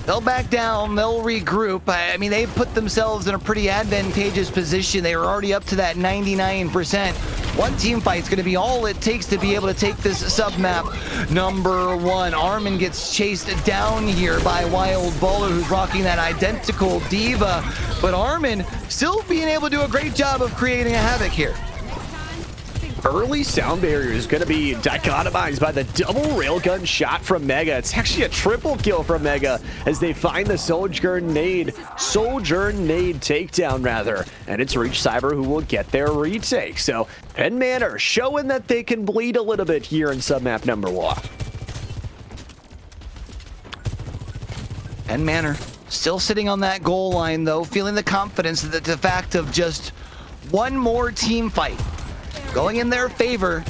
They'll back down, they'll regroup. I mean, they've put themselves in a pretty advantageous position. They were already up to that 99%. One team fight's going to be all it takes to be able to take this sub-map number 1. Armin gets chased down here by Wild Baller, who's rocking that identical diva. But Armin still being able to do a great job of creating a havoc here. Early sound barrier is going to be dichotomized by the double railgun shot from Mega. It's actually a triple kill from Mega as they find the Sojourn nade takedown rather, and it's Reach Cyber who will get their retake. So Penn Manor showing that they can bleed a little bit here in submap number 1. Penn Manor still sitting on that goal line though, feeling the confidence that the fact of just one more team fight going in their favor.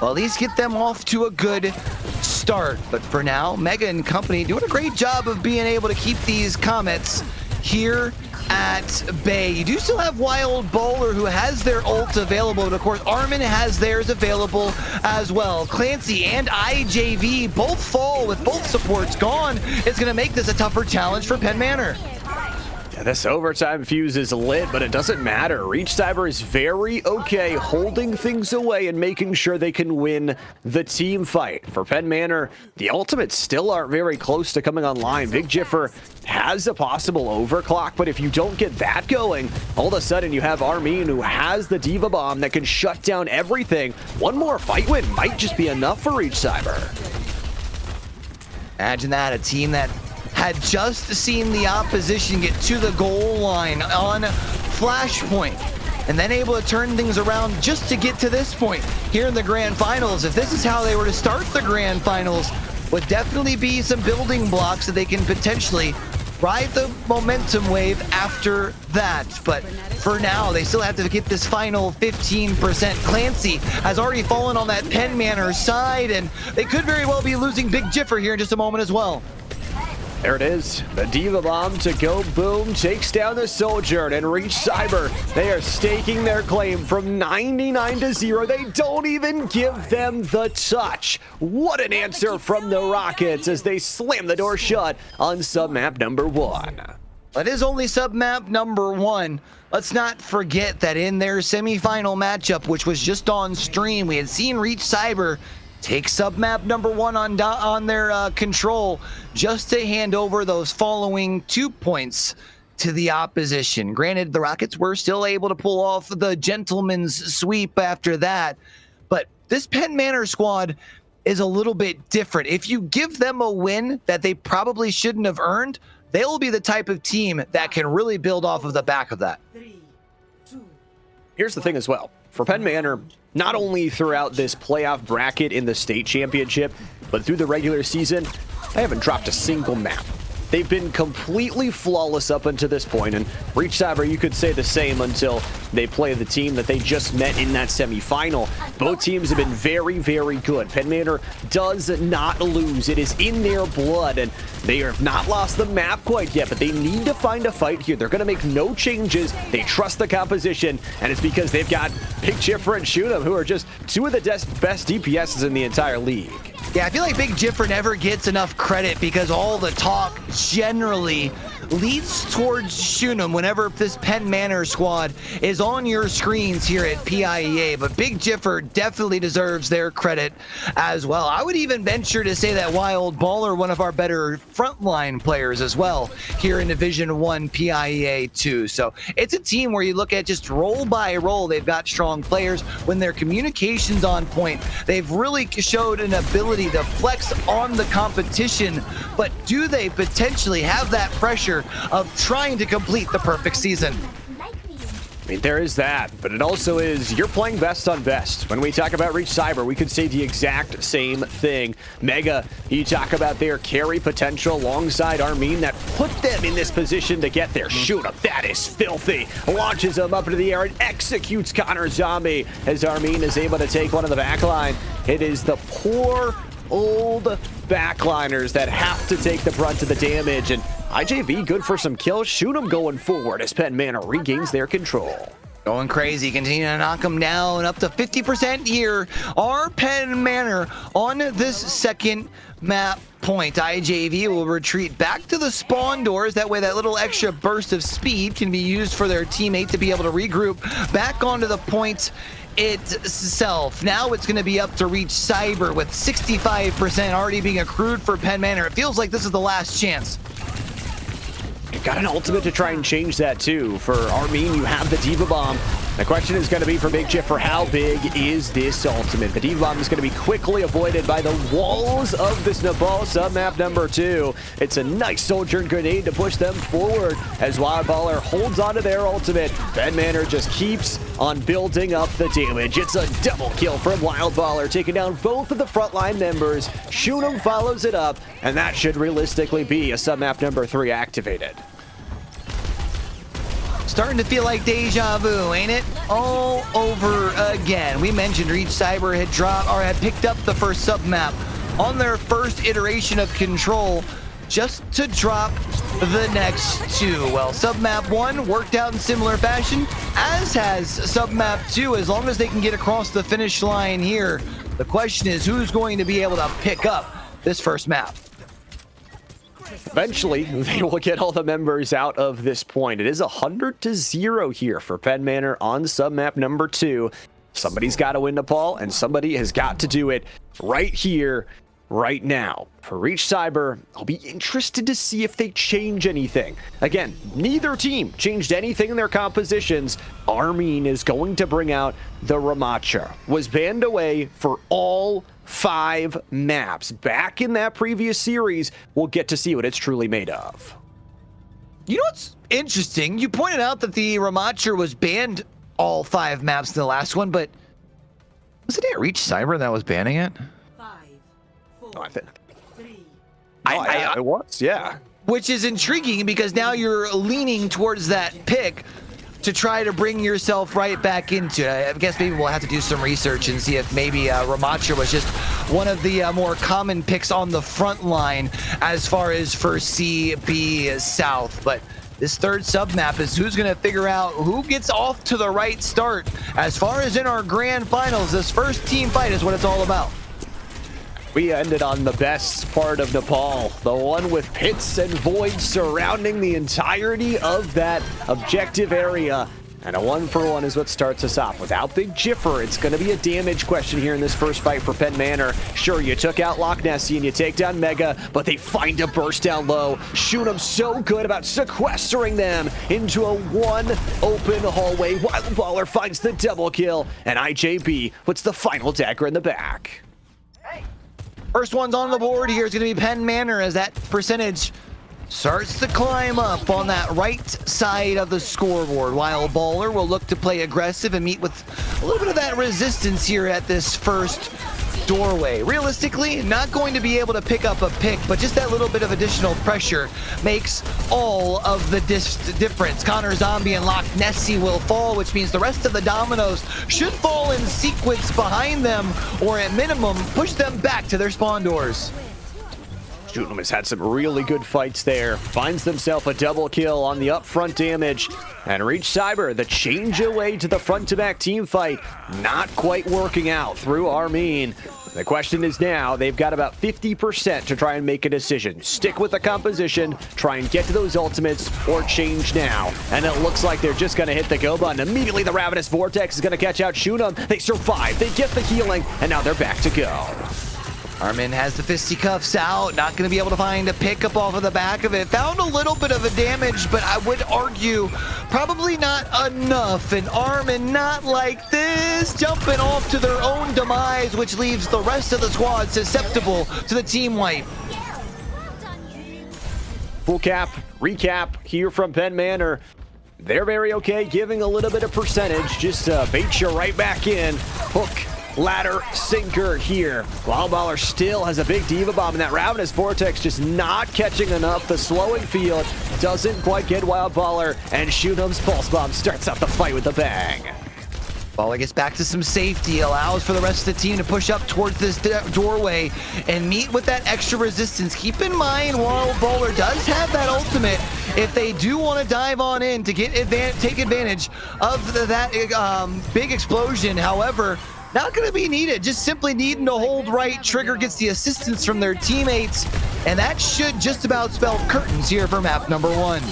Well, at least get them off to a good start. But for now, Mega and company doing a great job of being able to keep these Comets here at bay. You do still have Wild Bowler, who has their ult available, but of course Armin has theirs available as well. Clancy and IJV both fall with both supports gone. It's going to make this a tougher challenge for Penn Manor. Yeah, this overtime fuse is lit, but it doesn't matter. Reach Cyber is very okay holding things away and making sure they can win the team fight. For Penn Manor, the ultimates still aren't very close to coming online. Big Jiffer has a possible overclock, but if you don't get that going, all of a sudden you have Armin, who has the Diva Bomb that can shut down everything. One more fight win might just be enough for Reach Cyber. Imagine that, a team that had just seen the opposition get to the goal line on Flashpoint, and then able to turn things around just to get to this point here in the Grand Finals. If this is how they were to start the Grand Finals, would definitely be some building blocks that they can potentially ride the momentum wave after that. But for now, they still have to get this final 15%. Clancy has already fallen on that Penn Manor side, and they could very well be losing Big Jiffer here in just a moment as well. There it is. The Diva Bomb to go boom takes down the Sojourn, and Reach Cyber, they are staking their claim from 99 to 0. They don't even give them the touch. What an answer from the Rockets as they slam the door shut on submap number 1. It is only submap number 1. Let's not forget that in their semifinal matchup, which was just on stream, we had seen Reach Cyber take submap number 1 on their control, just to hand over those following 2 points to the opposition. Granted, the Rockets were still able to pull off the gentleman's sweep after that, but this Penn Manor squad is a little bit different. If you give them a win that they probably shouldn't have earned, they'll be the type of team that can really build off of the back of that. Here's the thing as well. For Penn Manor, not only throughout this playoff bracket in the state championship, but through the regular season, they haven't dropped a single map. They've been completely flawless up until this point, and Reach Cyber, you could say the same until they play the team that they just met in that semifinal. Both teams have been very, very good. Penn Manor does not lose. It is in their blood, and they have not lost the map quite yet, but they need to find a fight here. They're going to make no changes. They trust the composition, and it's because they've got Big Jiffer and Shoot'em, who are just two of the best DPSs in the entire league. Yeah, I feel like Big Jiffer never gets enough credit because all the talk generally leads towards Shoot'em whenever this Penn Manor squad is on your screens here at PIEA, but Big Jiffer definitely deserves their credit as well. I would even venture to say that Wild Baller, one of our better frontline players as well here in Division 1 PIEA 2. So it's a team where you look at just role by role, they've got strong players. When their communication's on point, they've really showed an ability to flex on the competition, but do they potentially have that pressure of trying to complete the perfect season? I mean, there is that, but it also is you're playing best on best. When we talk about Reach Cyber, we could say the exact same thing. Mega, you talk about their carry potential alongside Armin that put them in this position to get there. Shoot up, that is filthy. Launches him up into the air and executes Connor Zombie as Armin is able to take one of the backline. It is the poor old backliners that have to take the brunt of the damage, and IJV good for some kills. Shoot'em going forward as Penn Manor regains their control. Going crazy, continue to knock them down up to 50% here. Our Penn Manor on this second map point. IJV will retreat back to the spawn doors. That way that little extra burst of speed can be used for their teammate to be able to regroup back onto the point itself. Now it's going to be up to Reach Cyber with 65% already being accrued for Penn Manor. It feels like this is the last chance. You've got an ultimate to try and change that too. For Armin, you have the Diva Bomb. The question is going to be for Big Jiffer, how big is this ultimate? The Diva Bomb is going to be quickly avoided by the walls of this Nepal submap number 2. It's a nice Sojourn grenade to push them forward as Wild Baller holds onto their ultimate. Penn Manor just keeps on building up the damage. It's a double kill from Wild Baller, taking down both of the frontline members. Shoot'em follows it up, and that should realistically be a submap number 3 activated. Starting to feel like deja vu, ain't it? All over again. We mentioned Reach Cyber had picked up the first sub-map on their first iteration of Control, just to drop the next two. Well, sub-map 1 worked out in similar fashion, as has sub-map 2, as long as they can get across the finish line here. The question is, who's going to be able to pick up this first map? Eventually, they will get all the members out of this point. It is 100-0 here for Penn Manor on sub-map number 2. Somebody's got to win Nepal, and somebody has got to do it right here, right now. For Reach Cyber, I'll be interested to see if they change anything. Again, neither team changed anything in their compositions. Armin is going to bring out the Ramacha. Was banned away for all 5 maps. Back in that previous series, we'll get to see what it's truly made of. You know what's interesting? You pointed out that the Ramacher was banned all 5 maps in the last one, but wasn't it Reach Cyber that was banning it? Oh, I think it was, yeah. Which is intriguing because now you're leaning towards that pick to try to bring yourself right back into it. I guess maybe we'll have to do some research and see if maybe Ramacha was just one of the more common picks on the front line as far as for CB South. But this third sub-map is who's going to figure out who gets off to the right start. As far as in our grand finals, this first team fight is what it's all about. We ended on the best part of Nepal, the one with pits and voids surrounding the entirety of that objective area. And a 1-for-1 is what starts us off. Without Big Jiffer, it's going to be a damage question here in this first fight for Penn Manor. Sure, you took out Loch Nessie and you take down Mega, but they find a burst down low. Shoot them so good about sequestering them into a one open hallway. Wildballer finds the double kill, and IJB puts the final dagger in the back. First one's on the board here is going to be Penn Manor as that percentage starts to climb up on that right side of the scoreboard. While Baller will look to play aggressive and meet with a little bit of that resistance here at this first doorway. Realistically, not going to be able to pick up a pick, but just that little bit of additional pressure makes all of the difference. Connor Zombie and Loch Nessie will fall, which means the rest of the dominoes should fall in sequence behind them, or at minimum, push them back to their spawn doors. Shoot'em has had some really good fights there. Finds himself a double kill on the upfront damage. And Reach Cyber, the change away to the front-to-back team fight, not quite working out through Armin. The question is now, they've got about 50% to try and make a decision. Stick with the composition, try and get to those ultimates, or change now. And it looks like they're just going to hit the go button. Immediately, the Ravenous Vortex is going to catch out Shoot'em. They survive, they get the healing, and now they're back to go. Armin has the fisticuffs out, not going to be able to find a pickup off of the back of it. Found a little bit of a damage, but I would argue probably not enough. And Armin not like this, jumping off to their own demise, which leaves the rest of the squad susceptible to the team wipe. Full cap, recap here from Penn Manor. They're very okay, giving a little bit of percentage, just bait you right back in. Hook, ladder, sinker here. Wildballer still has a big diva bomb, and that Ravenous Vortex just not catching enough. The slowing field doesn't quite get Wildballer, and Shoot'em's pulse bomb starts out the fight with a bang. Baller gets back to some safety, allows for the rest of the team to push up towards this doorway and meet with that extra resistance. Keep in mind, while Baller does have that ultimate, if they do want to dive on in to get take advantage of that big explosion, however, not going to be needed. Just simply needing to hold right. Trigger gets the assistance from their teammates, and that should just about spell curtains here for map number 1.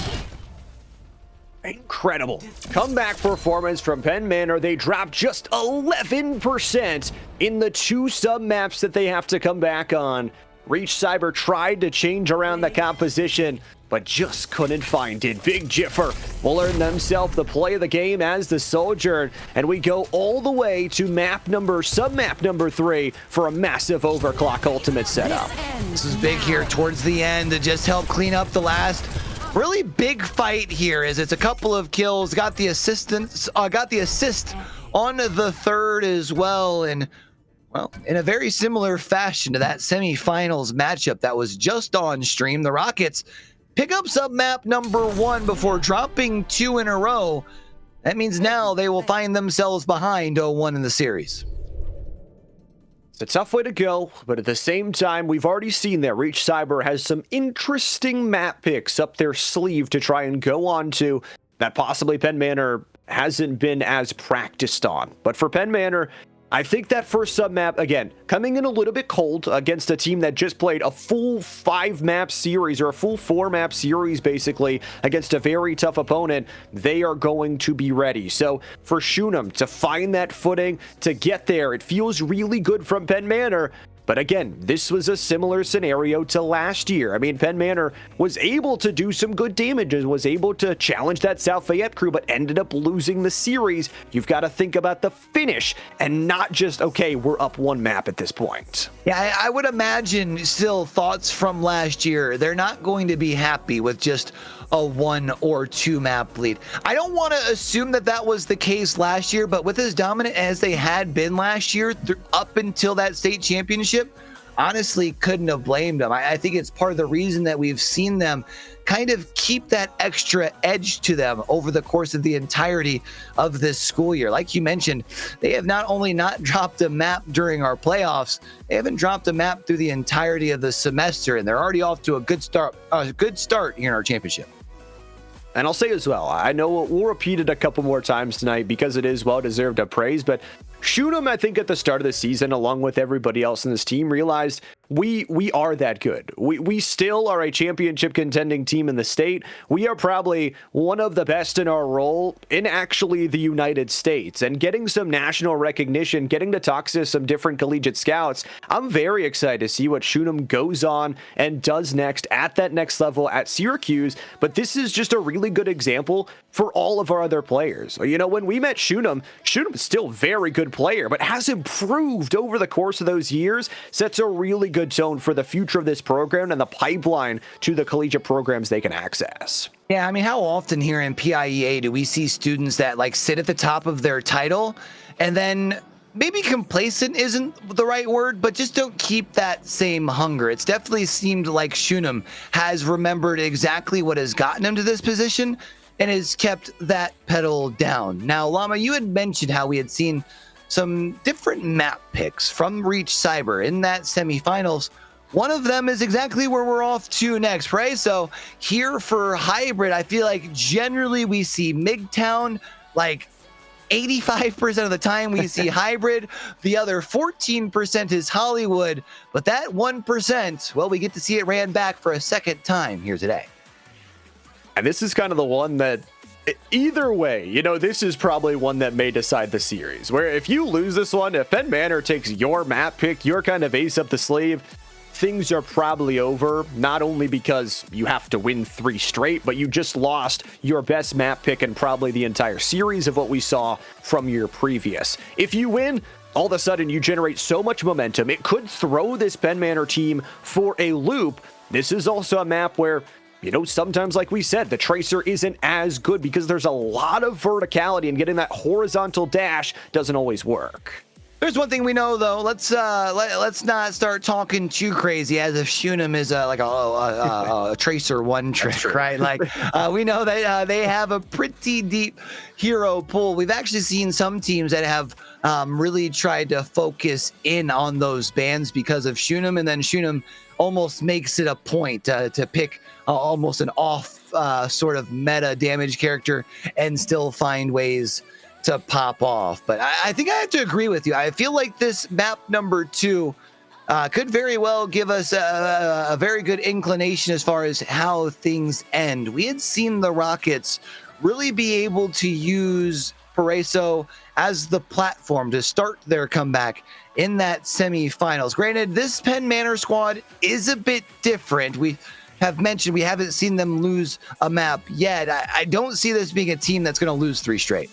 Incredible comeback performance from Penn Manor. They dropped just 11% in the 2 sub-maps that they have to come back on. Reach Cyber tried to change around the composition, but just couldn't find it. Big Jiffer will earn themselves the play of the game as the Soldier, and we go all the way to sub-map number 3 for a massive overclock ultimate setup. This is big here towards the end to just help clean up the last really big fight here, as it's a couple of kills, got the assist on the third as well, and well, in a very similar fashion to that semifinals matchup that was just on stream, the Rockets pick up sub-map number 1 before dropping 2 in a row. That means now they will find themselves behind 0-1 in the series. It's a tough way to go, but at the same time, we've already seen that Reach Cyber has some interesting map picks up their sleeve to try and go on to that possibly Penn Manor hasn't been as practiced on. But for Penn Manor, I think that first sub-map, again, coming in a little bit cold against a team that just played a full 5-map series, or a full 4-map series, basically, against a very tough opponent, they are going to be ready. So for Shunem to find that footing, to get there, it feels really good from Penn Manor. But again, this was a similar scenario to last year. I mean, Penn Manor was able to do some good damage and was able to challenge that South Fayette crew, but ended up losing the series. You've got to think about the finish and not just, okay, we're up 1 map at this point. Yeah, I would imagine still thoughts from last year. They're not going to be happy with just a 1 or 2 map lead. I don't want to assume that that was the case last year, but with as dominant as they had been last year up until that state championship, honestly couldn't have blamed them. I think it's part of the reason that we've seen them kind of keep that extra edge to them over the course of the entirety of this school year. Like you mentioned, they have not only not dropped a map during our playoffs, they haven't dropped a map through the entirety of the semester, and they're already off to a good start here in our championship. And I'll say as well, I know we'll repeat it a couple more times tonight because it is well-deserved of praise, but Shunem, I think at the start of the season, along with everybody else in this team, realized we are that good. We still are a championship contending team in the state. We are probably one of the best in our role in actually the United States. And getting some national recognition, getting to talk to some different collegiate scouts, I'm very excited to see what Shunem goes on and does next at that next level at Syracuse. But this is just a really good example for all of our other players. You know, when we met Shunem is still a very good player, but has improved over the course of those years, sets a really good tone for the future of this program and the pipeline to the collegiate programs they can access. Yeah, I mean, how often here in PIEA do we see students that like sit at the top of their title and then maybe complacent isn't the right word, but just don't keep that same hunger? It's definitely seemed like Shunem has remembered exactly what has gotten him to this position and has kept that pedal down. Now, Llama, you had mentioned how we had seen some different map picks from Reach Cyber in that semifinals. One of them is exactly where we're off to next, right? So here for hybrid, I feel like generally we see MGTOW, like 85% of the time we see hybrid. The other 14% is Hollywood, but that 1%, well, we get to see it ran back for a second time here today. And this is kind of the one that, either way, you know, this is probably one that may decide the series. Where if you lose this one, if Penn Manor takes your map pick, your kind of ace up the sleeve, things are probably over. Not only because you have to win 3 straight, but you just lost your best map pick and probably the entire series of what we saw from your previous. If you win, all of a sudden you generate so much momentum, it could throw this Penn Manor team for a loop. This is also a map where, you know, sometimes, like we said, the tracer isn't as good because there's a lot of verticality, and getting that horizontal dash doesn't always work. There's one thing we know, though. Let's not start talking too crazy as if Shunem is like a tracer one trick, right? Like we know that they have a pretty deep hero pool. We've actually seen some teams that have really tried to focus in on those bans because of Shunem, and then Shunem almost makes it a point to pick almost an off sort of meta damage character and still find ways to pop off. But I think I have to agree with you. I feel like this map number 2 could very well give us a very good inclination as far as how things end. We had seen the Rockets really be able to use Paraiso as the platform to start their comeback in that semifinals. Granted, this Penn Manor squad is a bit different. We have mentioned we haven't seen them lose a map yet. I don't see this being a team that's going to lose 3 straight.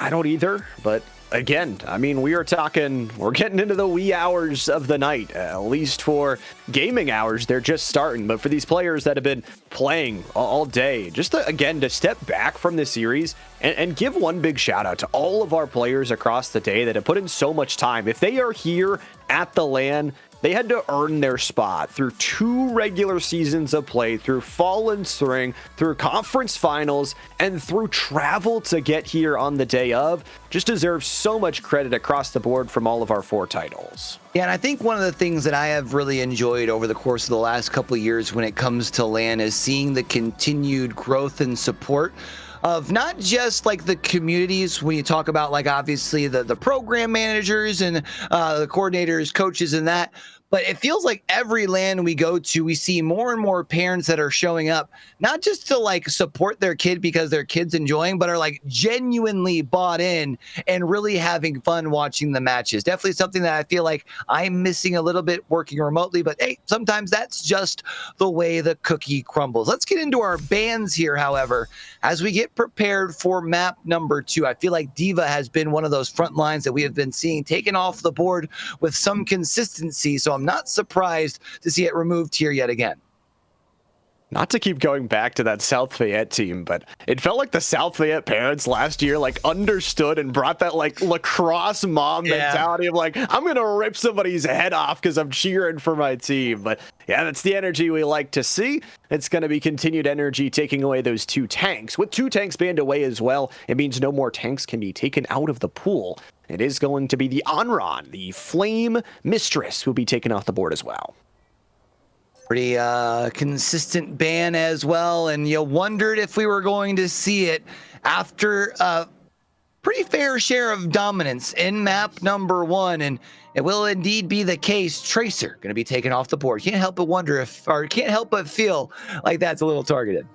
I don't either, but again, I mean, we're getting into the wee hours of the night, at least for gaming hours. They're just starting, but for these players that have been playing all day, just to step back from this series and give one big shout out to all of our players across the day that have put in so much time. If they are here at the LAN, They had to earn their spot through 2 regular seasons of play, through fall and spring, through conference finals, and through travel to get here on the day of. Just deserves so much credit across the board from all of our 4 titles. Yeah, and I think one of the things that I have really enjoyed over the course of the last couple of years when it comes to LAN is seeing the continued growth and support of not just like the communities when you talk about like obviously the program managers and the coordinators, coaches and that, but it feels like every LAN we go to, we see more and more parents that are showing up, not just to like support their kid because their kid's enjoying, but are like genuinely bought in and really having fun watching the matches. Definitely something that I feel like I'm missing a little bit working remotely, but hey, sometimes that's just the way the cookie crumbles. Let's get into our bans here, however, as we get prepared for map number 2. I feel like Diva has been one of those front lines that we have been seeing taken off the board with some consistency, so I'm not surprised to see it removed here yet again. Not to keep going back to that South Fayette team, but it felt like the South Fayette parents last year like understood and brought that like lacrosse mom mentality of like, I'm gonna rip somebody's head off because I'm cheering for my team. But yeah, that's the energy we like to see. It's going to be continued energy taking away those 2 tanks. With 2 tanks banned away as well, it means no more tanks can be taken out of the pool. It is going to be the Onron, the Flame Mistress, will be taken off the board as well. Pretty consistent ban as well, and you wondered if we were going to see it after a pretty fair share of dominance in map number 1, and it will indeed be the case. Tracer going to be taken off the board. Can't help but wonder if, or can't help but feel like that's a little targeted.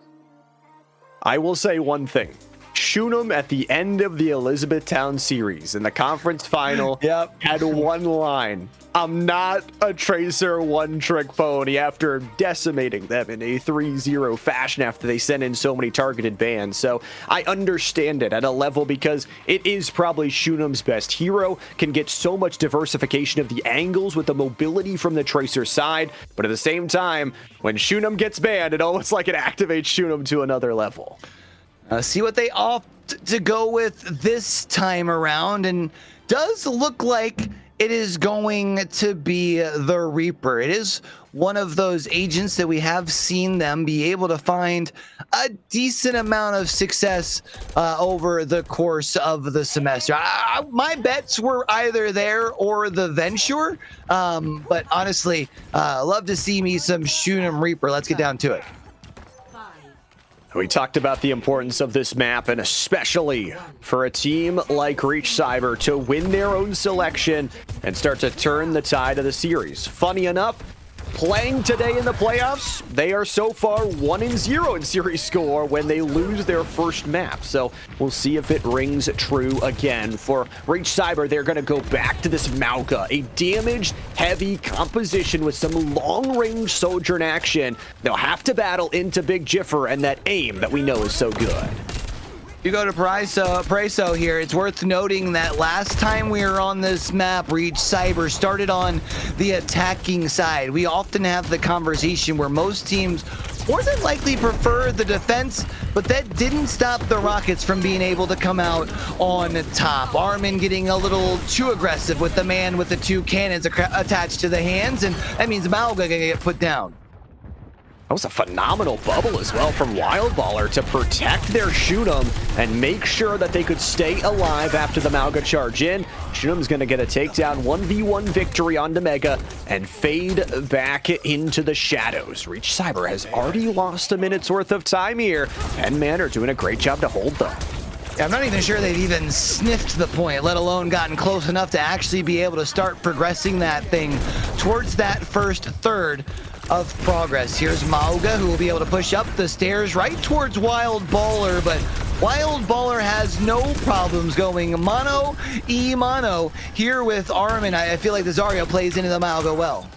I will say one thing. Shunem at the end of the Elizabethtown series in the conference final had one line. I'm not a Tracer one-trick pony, after decimating them in a 3-0 fashion after they sent in so many targeted bans. So I understand it at a level because it is probably Shunem's best hero, can get so much diversification of the angles with the mobility from the Tracer side. But at the same time, when Shunem gets banned, it almost like it activates Shunem to another level. See what they opt to go with this time around, and does look like it is going to be the Reaper. It is one of those agents that we have seen them be able to find a decent amount of success over the course of the semester. My bets were either there or the Venture, but honestly, love to see me some Shunem Reaper. Let's get down to it. We talked about the importance of this map, and especially for a team like Reach Cyber to win their own selection and start to turn the tide of the series. Funny enough, playing today in the playoffs, they are so far 1-0 in series score when they lose their first map. So we'll see if it rings true again. For Reach Cyber, they're going to go back to this Mauga, a damaged, heavy composition with some long-range Sojourn action. They'll have to battle into Big Jiffer and that aim that we know is so good. You go to Paraiso here. It's worth noting that last time we were on this map, Reach Cyber started on the attacking side. We often have the conversation where most teams more than likely prefer the defense, but that didn't stop the Rockets from being able to come out on top. Armin getting a little too aggressive with the man with the 2 cannons attached to the hands, and that means Mauga gonna get put down. That was a phenomenal bubble as well from Wildballer to protect their Shunem and make sure that they could stay alive after the Mauga charge in. Shunem's going to get a takedown 1v1 victory on Mega and fade back into the shadows. Reach Cyber has already lost a minute's worth of time here, and Manor doing a great job to hold them. I'm not even sure they've even sniffed the point, let alone gotten close enough to actually be able to start progressing that thing towards that first third of progress. Here's Mauga, who will be able to push up the stairs right towards Wildballer, but Wildballer has no problems going mano here with Armin. I feel like the Zarya plays into the Mauga well.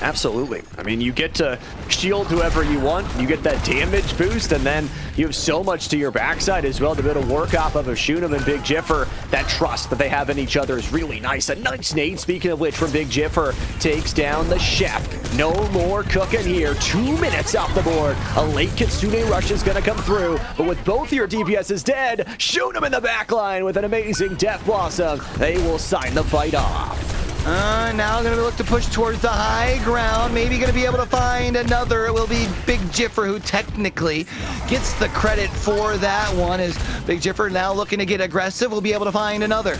Absolutely. I mean, you get to shield whoever you want, you get that damage boost, and then you have so much to your backside as well to be able to work off of a Shunem and Big Jiffer. That trust that they have in each other is really nice. A nice nade, speaking of which, from Big Jiffer, takes down the chef. No more cooking here. 2 minutes off the board. A late Kitsune rush is going to come through, but with both your DPSs dead, Shunem in the backline with an amazing Death Blossom. They will sign the fight off. Now going to look to push towards the high ground. Maybe going to be able to find another. It will be Big Jiffer who technically gets the credit for that one. As Big Jiffer now looking to get aggressive, will be able to find another.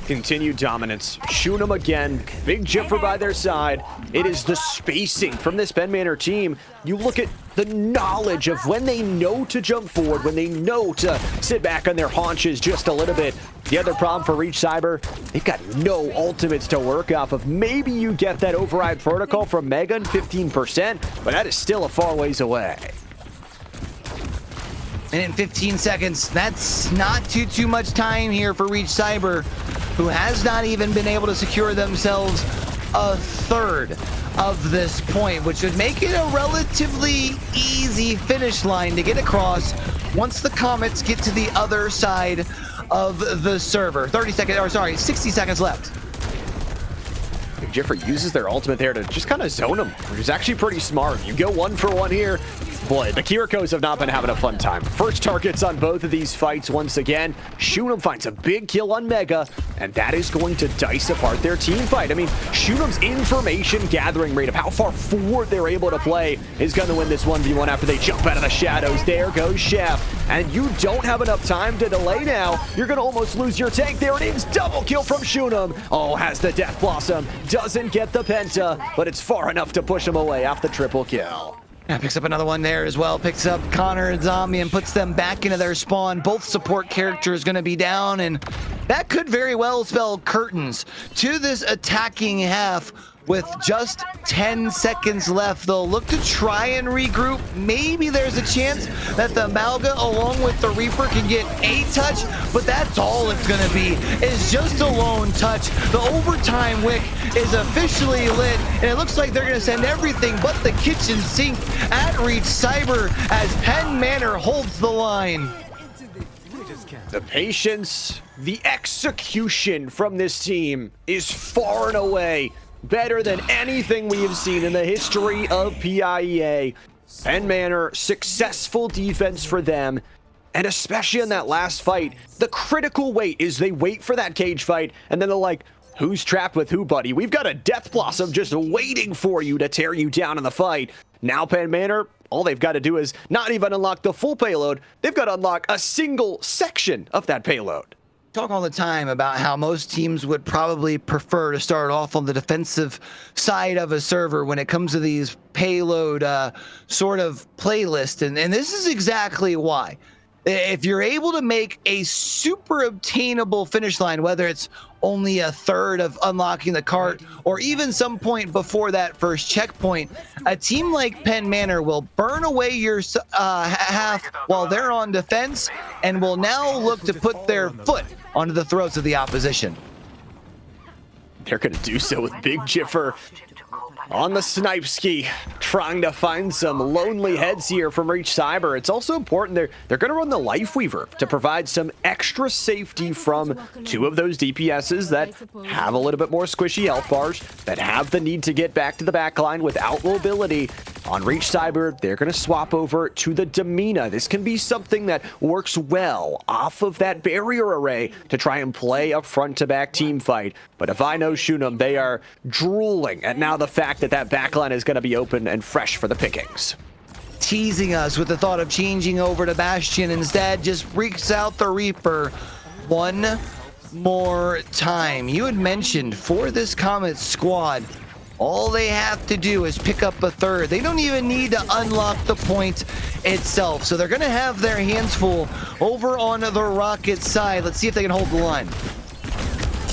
Continued dominance. Shoot 'em again. Big Jiffer by their side. It is the spacing from this Penn Manor team. You look at the knowledge of when they know to jump forward, when they know to sit back on their haunches just a little bit. The other problem for Reach Cyber, they've got no ultimates to work off of. Maybe you get that override protocol from Megan, 15%, but that is still a far ways away. Minute and 15 seconds. That's not too much time here for Reach Cyber, who has not even been able to secure themselves a third of this point, which would make it a relatively easy finish line to get across once the Comets get to the other side of the server. 60 seconds left. Big Jiffer uses their ultimate there to just kind of zone him, which is actually pretty smart. You go 1 for 1 here. Boy, the Kirikos have not been having a fun time. First targets on both of these fights once again. Shoot'em finds a big kill on Mega, and that is going to dice apart their team fight. I mean, Shoot'em's information gathering rate of how far forward they're able to play is going to win this 1v1 after they jump out of the shadows. There goes Chef, and you don't have enough time to delay now. You're going to almost lose your tank. There it is, double kill from Shoot'em. Oh, has the Death Blossom, doesn't get the Penta, but it's far enough to push him away off the triple kill. Yeah, picks up another one there as well. Picks up Connor and Zombie and puts them back into their spawn. Both support characters going to be down, and that could very well spell curtains to this attacking half. With just 10 seconds left, they'll look to try and regroup. Maybe there's a chance that the Malga along with the Reaper can get a touch, but that's all it's going to be, is just a lone touch. The overtime wick is officially lit, and it looks like they're going to send everything but the kitchen sink at Reach Cyber as Penn Manor holds the line. The patience, the execution from this team is far and away better than anything we have seen in the history of PIEA. Penn Manor, successful defense for them. And especially in that last fight, the critical wait is they wait for that cage fight, and then they're like, who's trapped with who, buddy? We've got a Death Blossom just waiting for you to tear you down in the fight. Now Penn Manor, all they've got to do is not even unlock the full payload. They've got to unlock a single section of that payload. Talk all the time about how most teams would probably prefer to start off on the defensive side of a server when it comes to these payload sort of playlist, and this is exactly why. If you're able to make a super obtainable finish line, whether it's only a third of unlocking the cart or even some point before that first checkpoint, a team like Penn Manor will burn away your half while they're on defense and will now look to put their foot onto the throats of the opposition. They're going to do so with Big Jiffer on the snipe ski, trying to find some lonely heads here from Reach Cyber. It's also important they're going to run the Life Weaver to provide some extra safety from two of those DPSs that have a little bit more squishy health bars, that have the need to get back to the backline without mobility. On Reach Cyber, they're going to swap over to the Domina. This can be something that works well off of that barrier array to try and play a front-to-back team fight. But if I know Shoot'em, they are drooling at now the fact that that backline is going to be open and fresh for the pickings. Teasing us with the thought of changing over to Bastion. Instead, just reeks out the Reaper one more time. You had mentioned for this Comet squad, all they have to do is pick up a third. They don't even need to unlock the point itself. So they're going to have their hands full over on the Rocket side. Let's see if they can hold the line.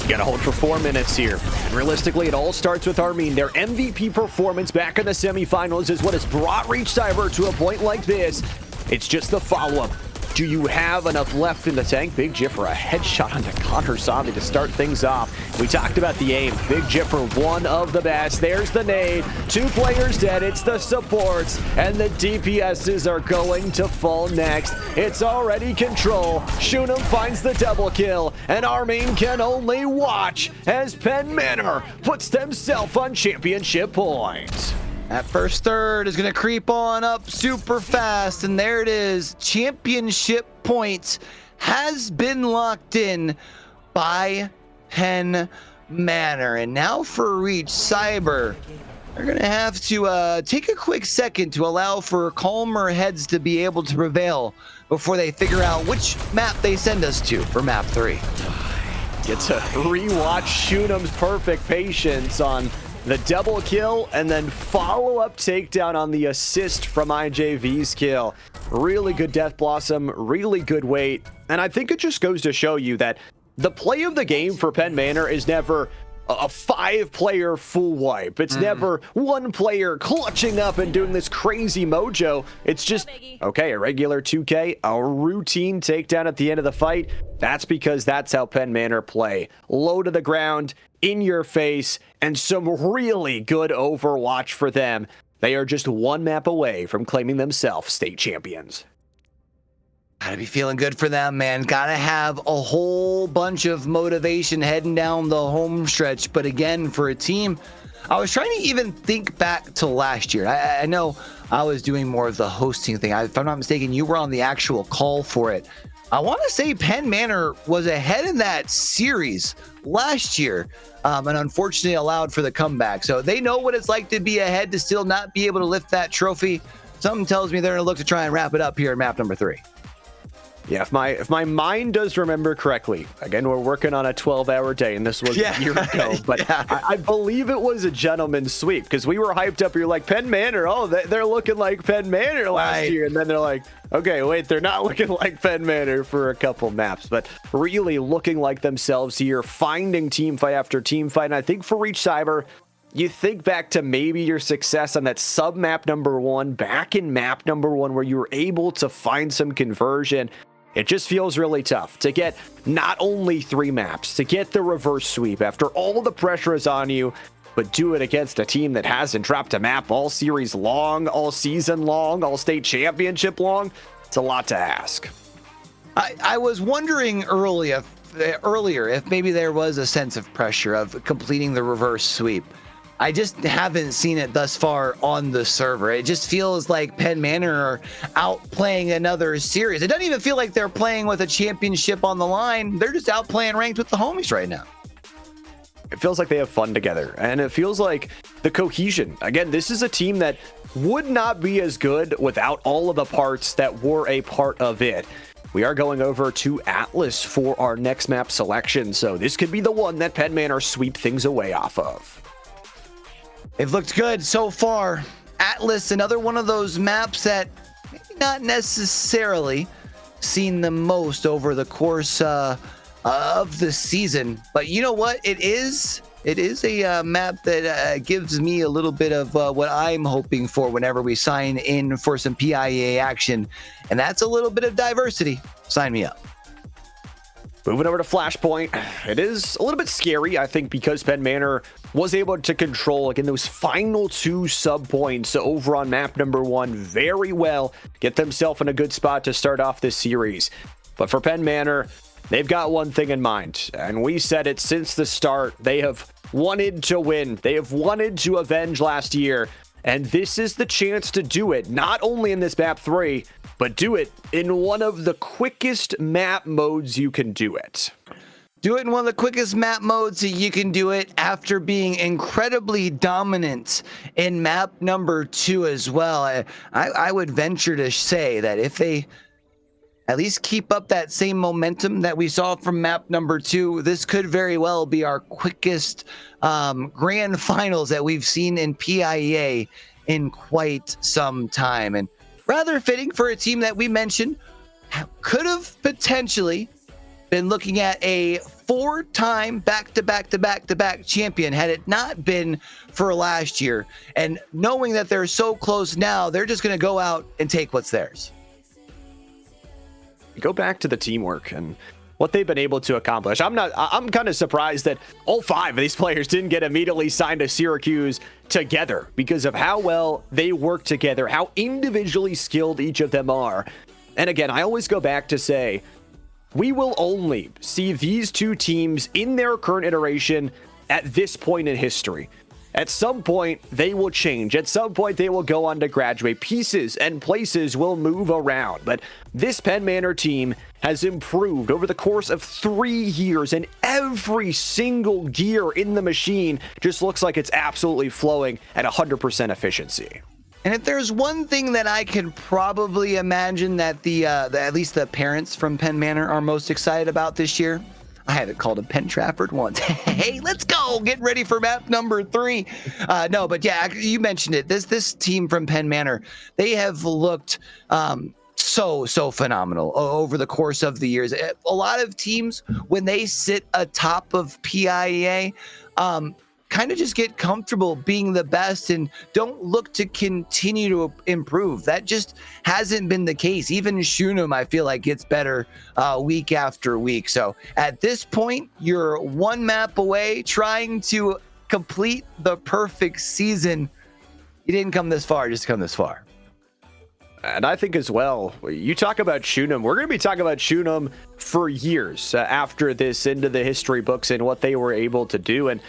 You gotta hold for 4 minutes here. And realistically, it all starts with Armin. Their MVP performance back in the semifinals is what has brought Reach Cyber to a point like this. It's just the follow-up. Do you have enough left in the tank? Big Jiffer, a headshot onto Connor Zombie to start things off. We talked about the aim. Big Jiffer, one of the best. There's the nade. 2 players dead. It's the supports. And the DPSs are going to fall next. It's already Control. Shoot'em finds the double kill. And Armin can only watch as Penn Manor puts themselves on championship points. That first third is going to creep on up super fast, and there it is. Championship points has been locked in by Penn Manor. And now for Reach Cyber, they're going to have to take a quick second to allow for calmer heads to be able to prevail before they figure out which map they send us to for map 3. Get to rewatch Shunem's perfect patience on the double kill and then follow-up takedown on the assist from IJV's kill. Really good Death Blossom, really good weight, and I think it just goes to show you that the play of the game for Penn Manor is never a 5-player full wipe. It's never one player clutching up and doing this crazy mojo. It's just, okay, a regular 2K, a routine takedown at the end of the fight. That's because that's how Penn Manor play. Low to the ground, in your face, and some really good Overwatch for them. They are just one map away from claiming themselves state champions. Gotta be feeling good for them, man. Gotta have a whole bunch of motivation heading down the home stretch. But again, for a team, I was trying to even think back to last year. I know I was doing more of the hosting thing. If I'm not mistaken, you were on the actual call for it. I want to say Penn Manor was ahead in that series last year, and unfortunately allowed for the comeback. So they know what it's like to be ahead, to still not be able to lift that trophy. Something tells me they're going to look to try and wrap it up here in map number 3. Yeah, if my mind does remember correctly, again, we're working on a 12-hour day, and this was a year ago, but I believe it was a gentleman's sweep, because we were hyped up. You're like, Penn Manor, oh, they're looking like Penn Manor last year, and then they're like, okay, wait, they're not looking like Penn Manor for a couple maps, but really looking like themselves here, finding team fight after team fight, and I think for Reach Cyber, you think back to maybe your success on that sub-map number 1, back in map number 1, where you were able to find some conversion. It just feels really tough to get not only 3 maps, to get the reverse sweep after all the pressure is on you, but do it against a team that hasn't dropped a map all series long, all season long, all state championship long. It's a lot to ask. I was wondering earlier if maybe there was a sense of pressure of completing the reverse sweep. I just haven't seen it thus far on the server. It just feels like Penn Manor are out playing another series. It doesn't even feel like they're playing with a championship on the line. They're just out playing ranked with the homies right now. It feels like they have fun together, and it feels like the cohesion. Again, this is a team that would not be as good without all of the parts that were a part of it. We are going over to Aatlis for our next map selection, so this could be the one that Penn Manor sweep things away off of. They've looked good so far. Aatlis, another one of those maps that maybe not necessarily seen the most over the course of the season. But you know what? It is a map that gives me a little bit of what I'm hoping for whenever we sign in for some PIEA action. And that's a little bit of diversity. Sign me up. Moving over to Flashpoint, it is a little bit scary, I think, because Penn Manor was able to control, again, those final 2 sub points over on map number 1 very well, get themselves in a good spot to start off this series. But for Penn Manor, they've got one thing in mind, and we said it since the start. They have wanted to win. They have wanted to avenge last year, and this is the chance to do it, not only in this map 3, but do it in one of the quickest map modes you can do it. Do it in one of the quickest map modes that you can do it after being incredibly dominant in map number 2 as well. I would venture to say that if they at least keep up that same momentum that we saw from map number 2, this could very well be our quickest grand finals that we've seen in PIEA in quite some time. And rather fitting for a team that we mentioned could have potentially been looking at a 4-time back-to-back champion had it not been for last year. And knowing that they're so close now, they're just going to go out and take what's theirs. Go back to the teamwork and what they've been able to accomplish. I'm kind of surprised that all 5 of these players didn't get immediately signed to Syracuse together because of how well they work together, how individually skilled each of them are. And again, I always go back to say, we will only see these 2 teams in their current iteration at this point in history. At some point, they will change. At some point, they will go on to graduate. Pieces and places will move around. But this Penn Manor team has improved over the course of 3 years, and every single gear in the machine just looks like it's absolutely flowing at 100% efficiency. And if there's one thing that I can probably imagine that at least the parents from Penn Manor are most excited about this year, I haven't called a Penn Trafford once. Hey, let's go. Get ready for map number 3. No, but yeah, you mentioned it. This team from Penn Manor, they have looked so phenomenal over the course of the years. A lot of teams, when they sit atop of PIEA, kind of just get comfortable being the best and don't look to continue to improve. That just hasn't been the case. Even Shunem, I feel like, gets better week after week. So at this point, you're one map away trying to complete the perfect season. You didn't come this far, just come this far. And I think as well, you talk about Shunem, we're going to be talking about Shunem for years after this into the history books and what they were able to do. And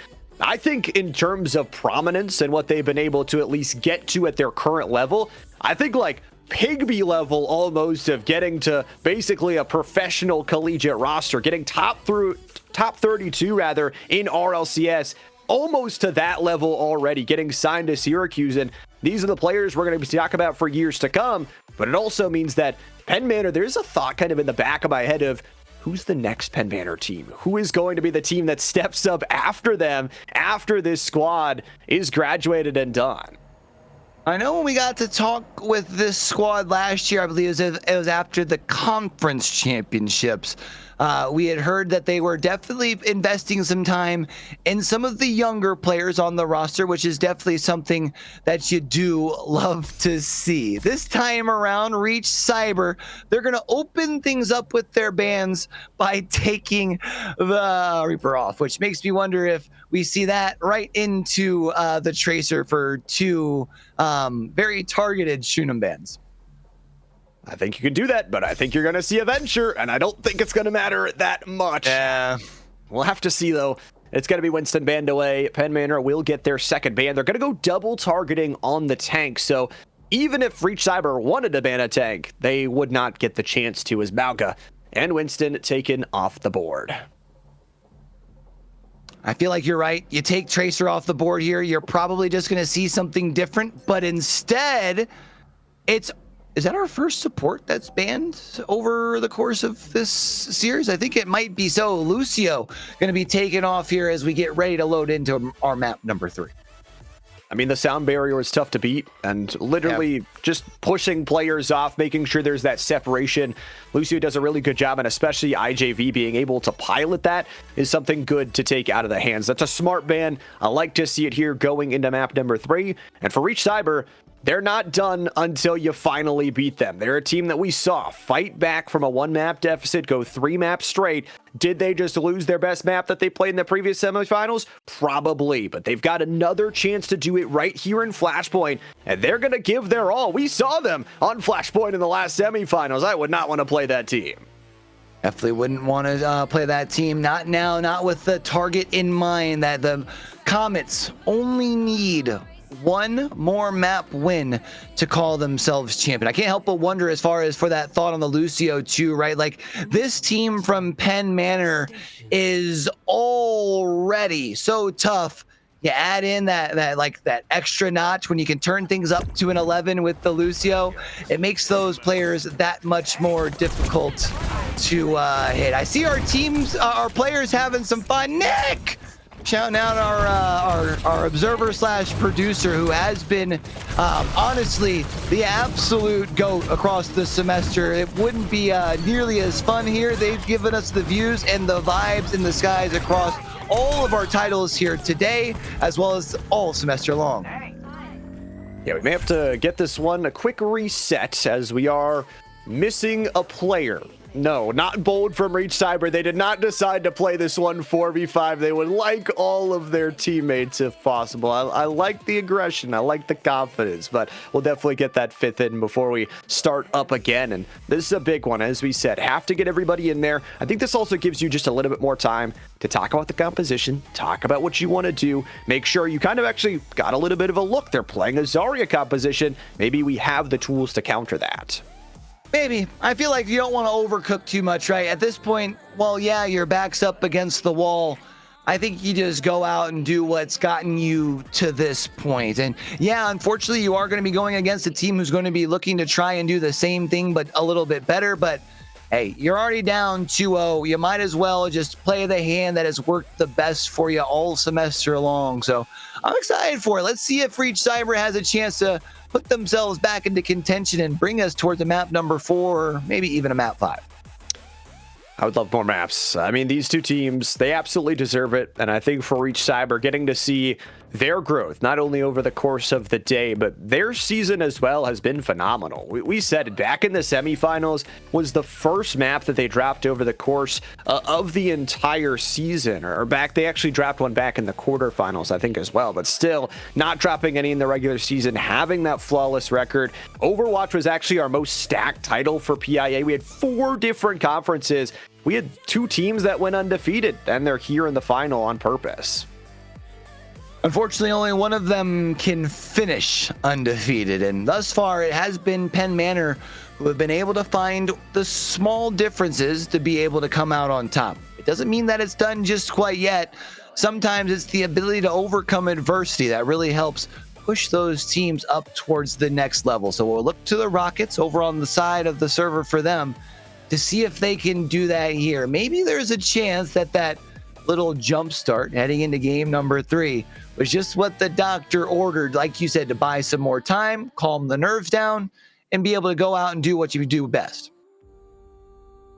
I think in terms of prominence and what they've been able to at least get to at their current level, I think like Pigby level almost of getting to basically a professional collegiate roster, getting top 32 rather in RLCS, almost to that level already, getting signed to Syracuse. And these are the players we're going to be talking about for years to come. But it also means that Penn Manor, there's a thought kind of in the back of my head of who's the next Penn Manor team? Who is going to be the team that steps up after them, after this squad is graduated and done? I know when we got to talk with this squad last year, I believe it was after the conference championships. We had heard that they were definitely investing some time in some of the younger players on the roster, which is definitely something that you do love to see. This time around, Reach Cyber, they're going to open things up with their bans by taking the Reaper off, which makes me wonder if we see that right into the Tracer for 2 very targeted Shunem bans. I think you can do that, but I think you're going to see a Venture, and I don't think it's going to matter that much. Yeah. We'll have to see, though. It's going to be Winston banned away. Penn Manor will get their second ban. They're going to go double targeting on the tank, so even if Reach Cyber wanted to ban a tank, they would not get the chance to, as Mauga and Winston taken off the board. I feel like you're right. You take Tracer off the board here, you're probably just going to see something different, but instead, is that our first support that's banned over the course of this series? I think it might be so. Lucio going to be taken off here as we get ready to load into our map number 3. I mean, the sound barrier is tough to beat, and literally just pushing players off, making sure there's that separation. Lucio does a really good job, and especially IJV being able to pilot that is something good to take out of the hands. That's a smart ban. I like to see it here going into map number 3. And for Reach Cyber, they're not done until you finally beat them. They're a team that we saw fight back from a 1-map deficit, go 3 maps straight. Did they just lose their best map that they played in the previous semifinals? Probably, but they've got another chance to do it right here in Flashpoint, and they're going to give their all. We saw them on Flashpoint in the last semifinals. I would not want to play that team. Definitely wouldn't want to play that team. Not now, not with the target in mind that the Comets only need 1 more map win to call themselves champion. I can't help but wonder as far as for that thought on the Lucio too, right? Like this team from Penn Manor is already so tough. You add in that extra notch when you can turn things up to an 11 with the Lucio. It makes those players that much more difficult to hit. I see our players having some fun. Nick! Shouting out our observer / producer who has been honestly the absolute GOAT across the semester. It wouldn't be nearly as fun here. They've given us the views and the vibes in the skies across all of our titles here today, as well as all semester long. Yeah, we may have to get this one a quick reset as we are missing a player No, not bold from Reach Cyber. They did not decide to play this one 4v5. They would like all of their teammates if possible. I like the aggression. I like the confidence, but we'll definitely get that 5th in before we start up again. And this is a big one, as we said. Have to get everybody in there. I think this also gives you just a little bit more time to talk about the composition, talk about what you want to do, make sure you kind of actually got a little bit of a look. They're playing a Zarya composition. Maybe we have the tools to counter that. Maybe. I feel like you don't want to overcook too much, right? At this point, well, yeah, your back's up against the wall. I think you just go out and do what's gotten you to this point. And yeah, unfortunately, you are going to be going against a team who's going to be looking to try and do the same thing, but a little bit better. But hey, you're already down 2-0. You might as well just play the hand that has worked the best for you all semester long. So I'm excited for it. Let's see if Reach Cyber has a chance to put themselves back into contention and bring us towards a map number 4, or maybe even a map 5. I would love more maps. I mean, these two teams, they absolutely deserve it. And I think for Reach Cyber, getting to see their growth, not only over the course of the day, but their season as well has been phenomenal. We said it back in the semifinals was the first map that they dropped over the course of the entire season, or back, they actually dropped one back in the quarterfinals, I think, as well, but still not dropping any in the regular season, having that flawless record. Overwatch was actually our most stacked title for PIEA. We had 4 different conferences. We had 2 teams that went undefeated, and they're here in the final on purpose. Unfortunately, only one of them can finish undefeated, and thus far it has been Penn Manor who have been able to find the small differences to be able to come out on top. It doesn't mean that it's done just quite yet. Sometimes it's the ability to overcome adversity that really helps push those teams up towards the next level. So we'll look to the Rockets over on the side of the server for them to see if they can do that here. Maybe there's a chance that that little jump start heading into game number 3 was just what the doctor ordered, like you said, to buy some more time, calm the nerves down, and be able to go out and do what you do best.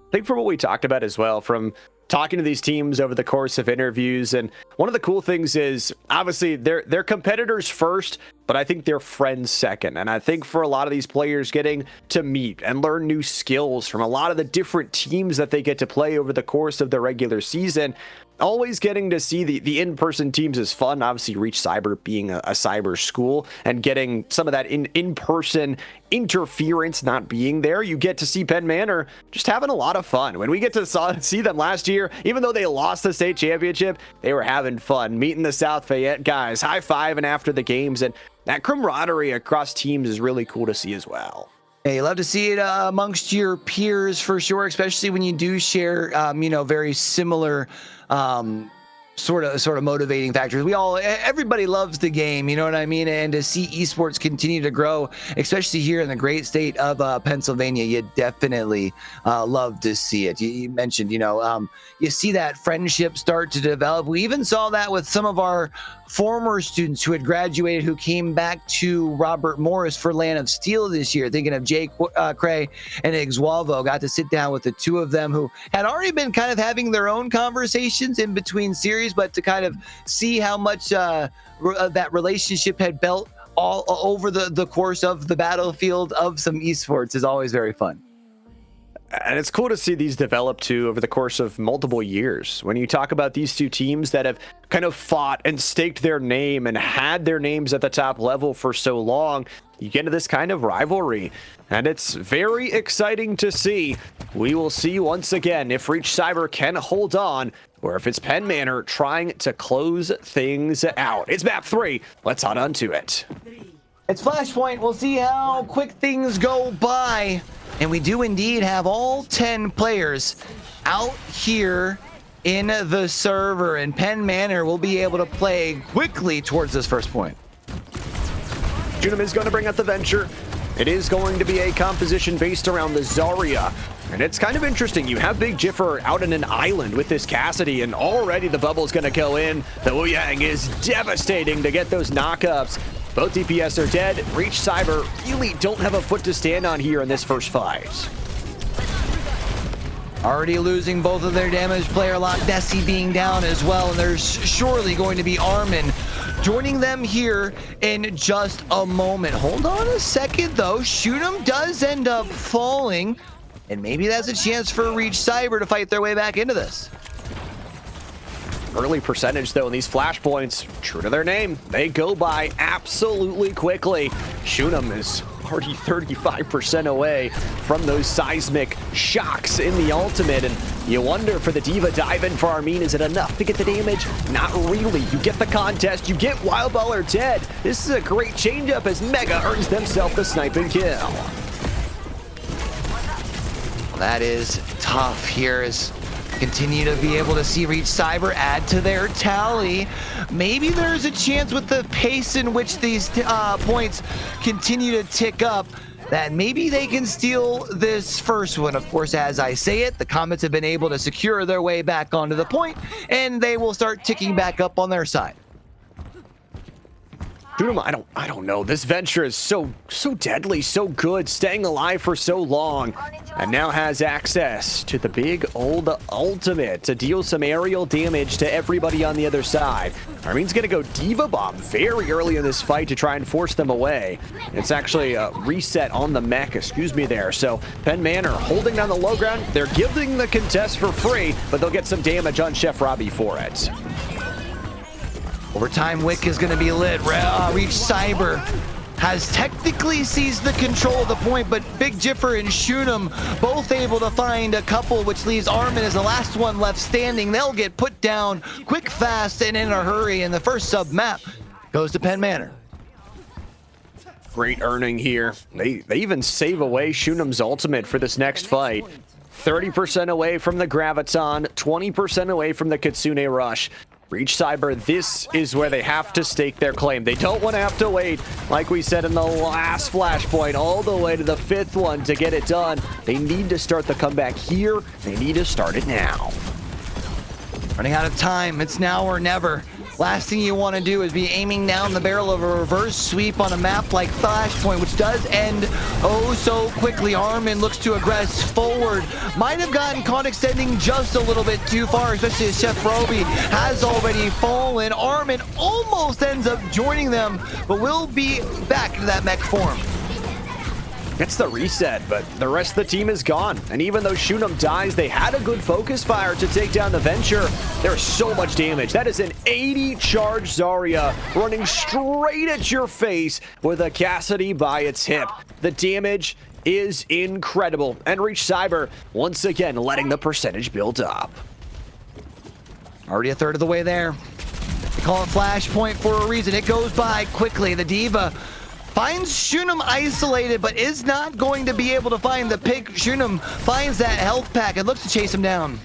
I think from what we talked about as well, from talking to these teams over the course of interviews, and one of the cool things is obviously they're competitors first, but I think they're friends second. And I think for a lot of these players, getting to meet and learn new skills from a lot of the different teams that they get to play over the course of the regular season, always getting to see the in-person teams is fun. Obviously, Reach Cyber being a cyber school and getting some of that in-person interference not being there, you get to see Penn Manor just having a lot of fun. When we get to see them last year, even though they lost the state championship, they were having fun, meeting the South Fayette guys, high-fiving after the games, and that camaraderie across teams is really cool to see as well. Yeah, you love to see it amongst your peers for sure, especially when you do share, very similar sort of motivating factors. Everybody loves the game, you know what I mean? And to see esports continue to grow, especially here in the great state of Pennsylvania, you definitely love to see it. You mentioned, you see that friendship start to develop. We even saw that with some of our former students who had graduated, who came back to Robert Morris for Land of Steel this year. Thinking of Jake Cray and Ixuavo, got to sit down with the 2 of them who had already been kind of having their own conversations in between series, but to kind of see how much that relationship had built all over the course of the battlefield of some esports is always very fun. And it's cool to see these develop too over the course of multiple years. When you talk about these 2 teams that have kind of fought and staked their name and had their names at the top level for so long, you get into this kind of rivalry. And it's very exciting to see. We will see once again if Reach Cyber can hold on, or if it's Penn Manor trying to close things out. It's map 3. Let's hop on to it. It's Flashpoint. We'll see how quick things go by. And we do indeed have all 10 players out here in the server, and Penn Manor will be able to play quickly towards this first point. Junum is going to bring out the Venture. It is going to be a composition based around the Zarya. And it's kind of interesting. You have Big Jiffer out in an island with this Cassidy, and already the bubble's going to go in. The Wu Yang is devastating to get those knockups. Both DPS are dead. Reach Cyber really don't have a foot to stand on here in this first fight. Already losing both of their damage player lot, Desi being down as well, and there's surely going to be Armin joining them here in just a moment. Hold on a second though, Shoot'em does end up falling, and maybe that's a chance for Reach Cyber to fight their way back into this. Early percentage, though, in these flashpoints, true to their name, they go by absolutely quickly. Shunem is already 35% away from those seismic shocks in the ultimate, and you wonder for the D.Va dive-in for Armin, is it enough to get the damage? Not really. You get the contest, you get Wild Baller dead. This is a great change-up as Mega earns themselves the sniping kill. That is tough here as continue to be able to see Reach Cyber add to their tally. Maybe there's a chance with the pace in which these points continue to tick up that maybe they can steal this first one. Of course, as I say it, the Comets have been able to secure their way back onto the point, and they will start ticking back up on their side. I don't know. This venture is so deadly, so good, staying alive for so long, and now has access to the big old ultimate to deal some aerial damage to everybody on the other side. Armin's gonna go D.Va Bomb very early in this fight to try and force them away. It's actually a reset on the mech, excuse me there. So Penn Manor holding down the low ground. They're giving the contest for free, but they'll get some damage on Chef Robbie for it. Overtime Wick is going to be lit. Reach Cyber has technically seized the control of the point, but Big Jiffer and Shunem both able to find a couple, which leaves Armin as the last one left standing. They'll get put down quick, fast, and in a hurry, and the first sub map goes to Penn Manor. Great earning here. They even save away Shunem's ultimate for this next fight. 30% away from the Graviton, 20% away from the Kitsune Rush. Reach Cyber, this is where they have to stake their claim. They don't want to have to wait, like we said in the last flashpoint, all the way to the 5th one to get it done. They need to start the comeback here. They need to start it now. Running out of time. It's now or never. Last thing you want to do is be aiming down the barrel of a reverse sweep on a map like Flashpoint, which does end oh so quickly. Armin looks to aggress forward. Might have gotten caught extending just a little bit too far, especially as Chef Roby has already fallen. Armin almost ends up joining them, but will be back into that mech form. Gets the reset, but the rest of the team is gone. And even though Shunem dies, they had a good focus fire to take down the Venture. There's so much damage. That is an 80 charge Zarya running straight at your face with a Cassidy by its hip. The damage is incredible. And Reach Cyber, once again, letting the percentage build up. Already a third of the way there. They call it Flashpoint for a reason. It goes by quickly. The D.Va finds Shunem isolated, but is not going to be able to find the pick. Shunem finds that health pack and looks to chase him down.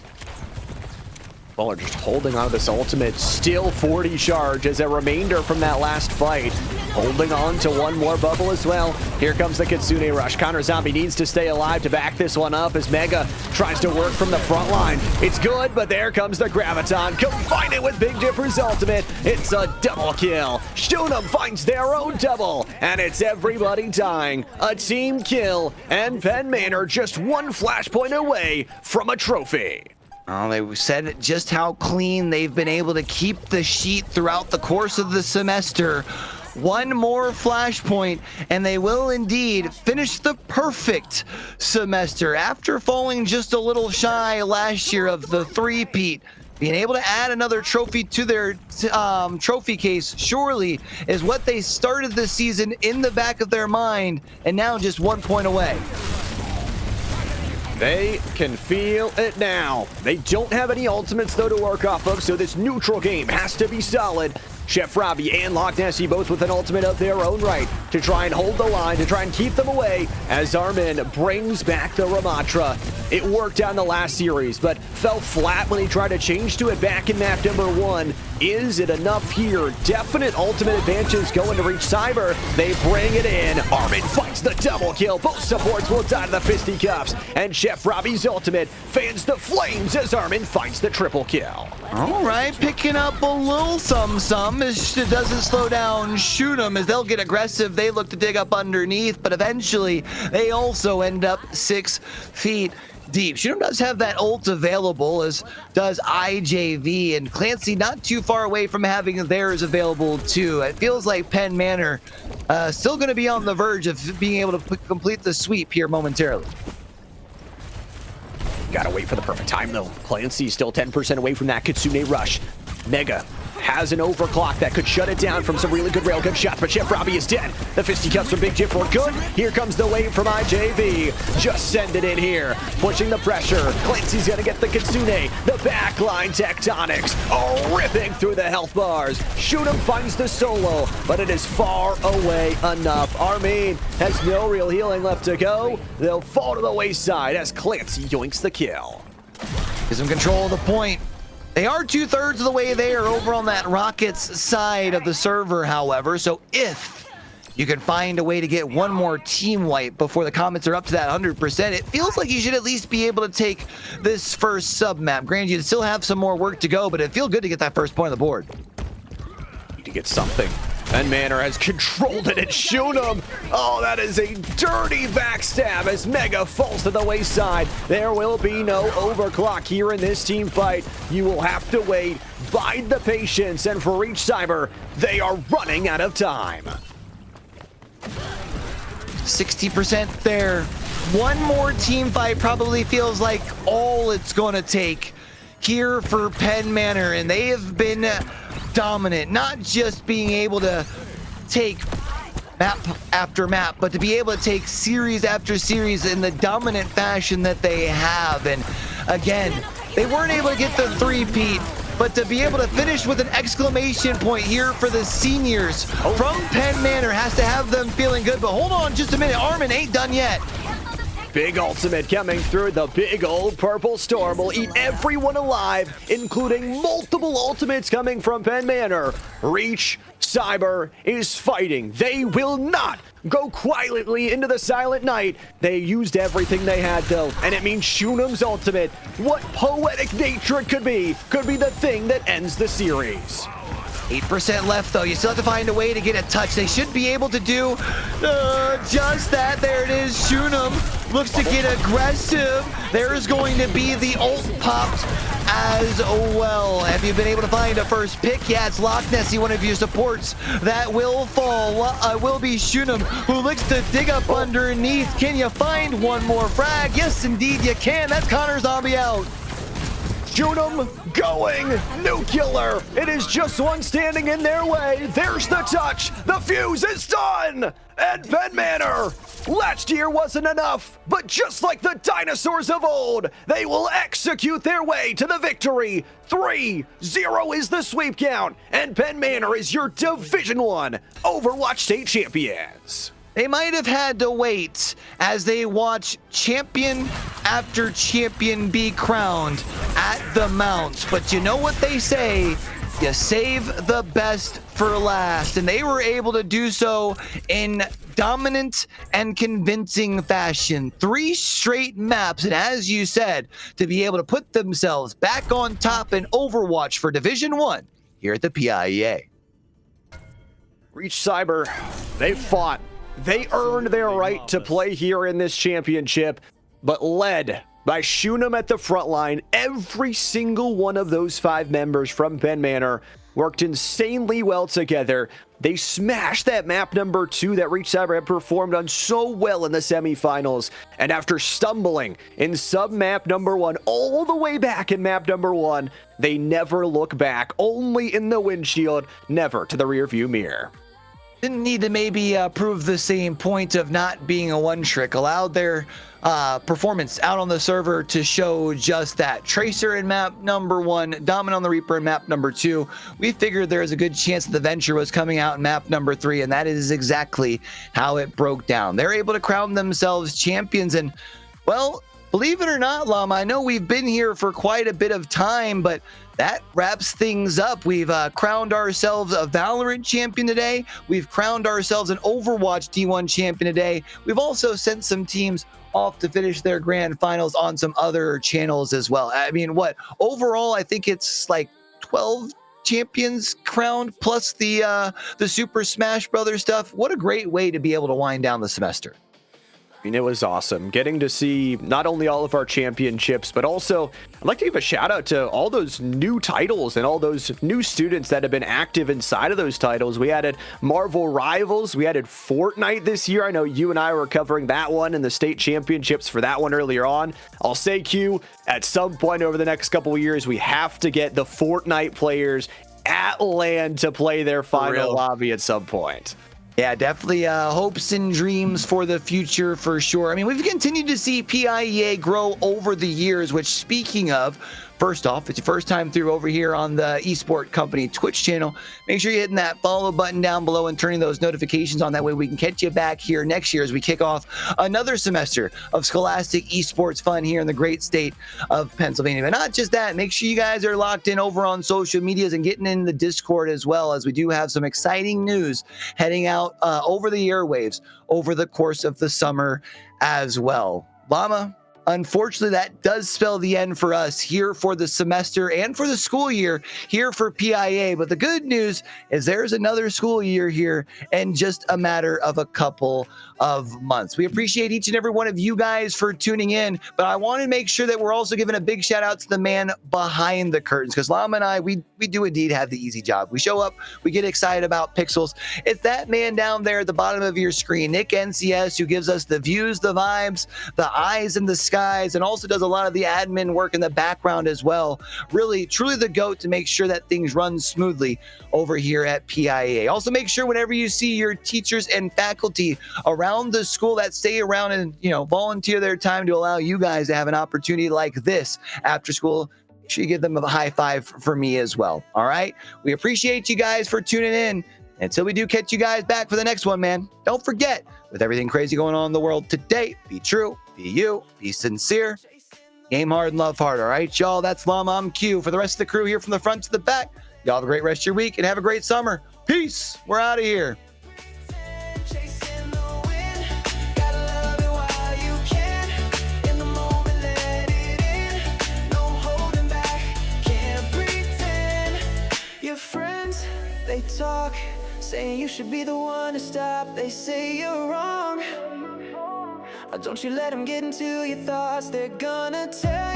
Baller just holding on to this ultimate, still 40 charge as a remainder from that last fight. Holding on to one more bubble as well. Here comes the Kitsune Rush. Connor Zombie needs to stay alive to back this one up as Mega tries to work from the front line. It's good, but there comes the Graviton. Combine it with Big Jiffer's ultimate. It's a double kill. Shunem finds their own double, and it's everybody dying. A team kill, and Penn Manor just one flashpoint away from a trophy. Oh, they said just how clean they've been able to keep the sheet throughout the course of the semester. One more flashpoint, and they will indeed finish the perfect semester after falling just a little shy last year of the three-peat. Being able to add another trophy to their trophy case surely is what they started the season in the back of their mind, and now just 1 point away. They can feel it now. They don't have any ultimates, though, to work off of, so this neutral game has to be solid. Chef Robbie and Loch Nessie both with an ultimate of their own right to try and hold the line, to try and keep them away as Armin brings back the Ramatra. It worked on the last series, but fell flat when he tried to change to it back in map number 1. Is it enough here? Definite ultimate advantages going to Reach Cyber. They bring it in. Armin fights the double kill. Both supports will die to the fisticuffs. And Chef Robbie's ultimate fans the flames as Armin fights the triple kill. All right, picking up a little some as it doesn't slow down Shunem as they'll get aggressive. They look to dig up underneath, but eventually they also end up 6 feet deep. Shunem does have that ult available, as does IJV, and Clancy not too far away from having theirs available too. It feels like Penn Manor still going to be on the verge of being able to complete the sweep here momentarily. Gotta wait for the perfect time, though. Clancy still 10% away from that Kitsune rush. Mega has an overclock that could shut it down from some really good railgun shots, but Chef Robbie is dead. The fisticuffs from Big Jif for good. Here comes the wave from IJV. Just send it in here, pushing the pressure. Clancy's gonna get the Kitsune. The backline tectonics, ripping through the health bars. Shoot him finds the solo, but it is far away enough. Armin has no real healing left to go. They'll fall to the wayside as Clancy yoinks the kill. Gives him control of the point. They are 2/3 of the way there over on that Rockets side of the server, however. So if you can find a way to get one more team wipe before the comments are up to that 100%, it feels like you should at least be able to take this first sub map. Granted, you still have some more work to go, but it feels good to get that first point on the board. Need to get something. And Manor has controlled it and shoot him. Oh, that is a dirty backstab as Mega falls to the wayside. There will be no overclock here in this team fight. You will have to wait, bide the patience, and for Reach Cyber, they are running out of time. 60% there. One more team fight probably feels like all it's going to take here for Penn Manor, and they have been dominant, not just being able to take map after map, but to be able to take series after series in the dominant fashion that they have. And again, they weren't able to get the three-peat, but to be able to finish with an exclamation point here for the seniors from Penn Manor has to have them feeling good. But hold on just a minute, Armin ain't done yet. Big ultimate coming through. The big old purple storm will eat everyone alive, including multiple ultimates coming from Penn Manor. Reach Cyber is fighting. They will not go quietly into the silent night. They used everything they had, though, and it means Shunam's ultimate, what poetic nature it could be the thing that ends the series. 8% left, though. You still have to find a way to get a touch. They should be able to do just that. There it is. Shunam looks to get aggressive. There is going to be the ult popped as well. Have you been able to find a first pick? Yeah, it's Loch Nessie, one of your supports that will fall. Will be Shunam, who looks to dig up underneath. Can you find one more frag? Yes, indeed you can. That's Connor Zombie out. Shunam going nuclear. It is just one standing in their way. There's the touch. The fuse is done. And Penn Manor, last year wasn't enough, but just like the dinosaurs of old, they will execute their way to the victory. 3-0 is the sweep count, and Penn Manor is your Division 1 Overwatch State Champions. They might have had to wait as they watch champion after champion be crowned at the mounts. But you know what they say, you save the best for last. And they were able to do so in dominant and convincing fashion. 3 straight maps, and as you said, to be able to put themselves back on top in Overwatch for Division 1 here at the PIEA. Reach Cyber, they fought. They earned their right to play here in this championship, but led by Shunam at the front line, every single one of those 5 members from Penn Manor worked insanely well together. They smashed that map number 2 that Reach Cyber had performed on so well in the semifinals. And after stumbling in sub map number 1 all the way back in map number 1, they never look back, only in the windshield, never to the rearview mirror. Didn't need to maybe prove the same point of not being a one-trick. Allowed their performance out on the server to show just that. Tracer in map number 1, Dominant on the Reaper in map number 2. We figured there was a good chance that the Venture was coming out in map number 3, and that is exactly how it broke down. They're able to crown themselves champions, and, well, believe it or not, Llama, I know we've been here for quite a bit of time, but that wraps things up. We've crowned ourselves a Valorant champion today. We've crowned ourselves an Overwatch D1 champion today. We've also sent some teams off to finish their grand finals on some other channels as well. I mean, what? Overall, I think it's like 12 champions crowned plus the Super Smash Brothers stuff. What a great way to be able to wind down the semester. mean, it was awesome getting to see not only all of our championships, but also I'd like to give a shout out to all those new titles and all those new students that have been active inside of those titles. We added Marvel Rivals. We added Fortnite this year. I know you and I were covering that one and the state championships for that one earlier on. I'll say, Q, at some point over the next couple of years, we have to get the Fortnite players at LAN to play their final lobby at some point. Yeah, definitely hopes and dreams for the future for sure. I mean, we've continued to see PIEA grow over the years, which, speaking of, first off, it's your first time through over here on the Esport Company Twitch channel. Make sure you're hitting that follow button down below and turning those notifications on. That way we can catch you back here next year as we kick off another semester of scholastic esports fun here in the great state of Pennsylvania. But not just that, make sure you guys are locked in over on social medias and getting in the Discord as well, as we do have some exciting news heading out over the airwaves over the course of the summer as well. Llama, unfortunately, that does spell the end for us here for the semester and for the school year here for PIEA. But the good news is there's another school year here in just a matter of a couple of months. We appreciate each and every one of you guys for tuning in, but I want to make sure that we're also giving a big shout out to the man behind the curtains, because Llama and I, we do indeed have the easy job. We show up, we get excited about pixels. It's that man down there at the bottom of your screen, Nick NCS, who gives us the views, the vibes, the eyes in the skies, and also does a lot of the admin work in the background as well. Really, truly the GOAT to make sure that things run smoothly over here at PIEA. Also, make sure whenever you see your teachers and faculty around the school that stay around and, volunteer their time to allow you guys to have an opportunity like this after school, make sure you give them a high five for me as well. All right. We appreciate you guys for tuning in. Until we do catch you guys back for the next one, man, don't forget, with everything crazy going on in the world today, be true, be you, be sincere, game hard and love hard. All right, y'all. That's Llama. I'm Q. For the rest of the crew here from the front to the back, y'all have a great rest of your week and have a great summer. Peace. We're out of here. Chasing the wind, gotta love it while you can. In the moment, let it in. No holding back, can't pretend. Your friends, they talk, saying you should be the one to stop. They say you're wrong. Don't you let them get into your thoughts. They're gonna tell you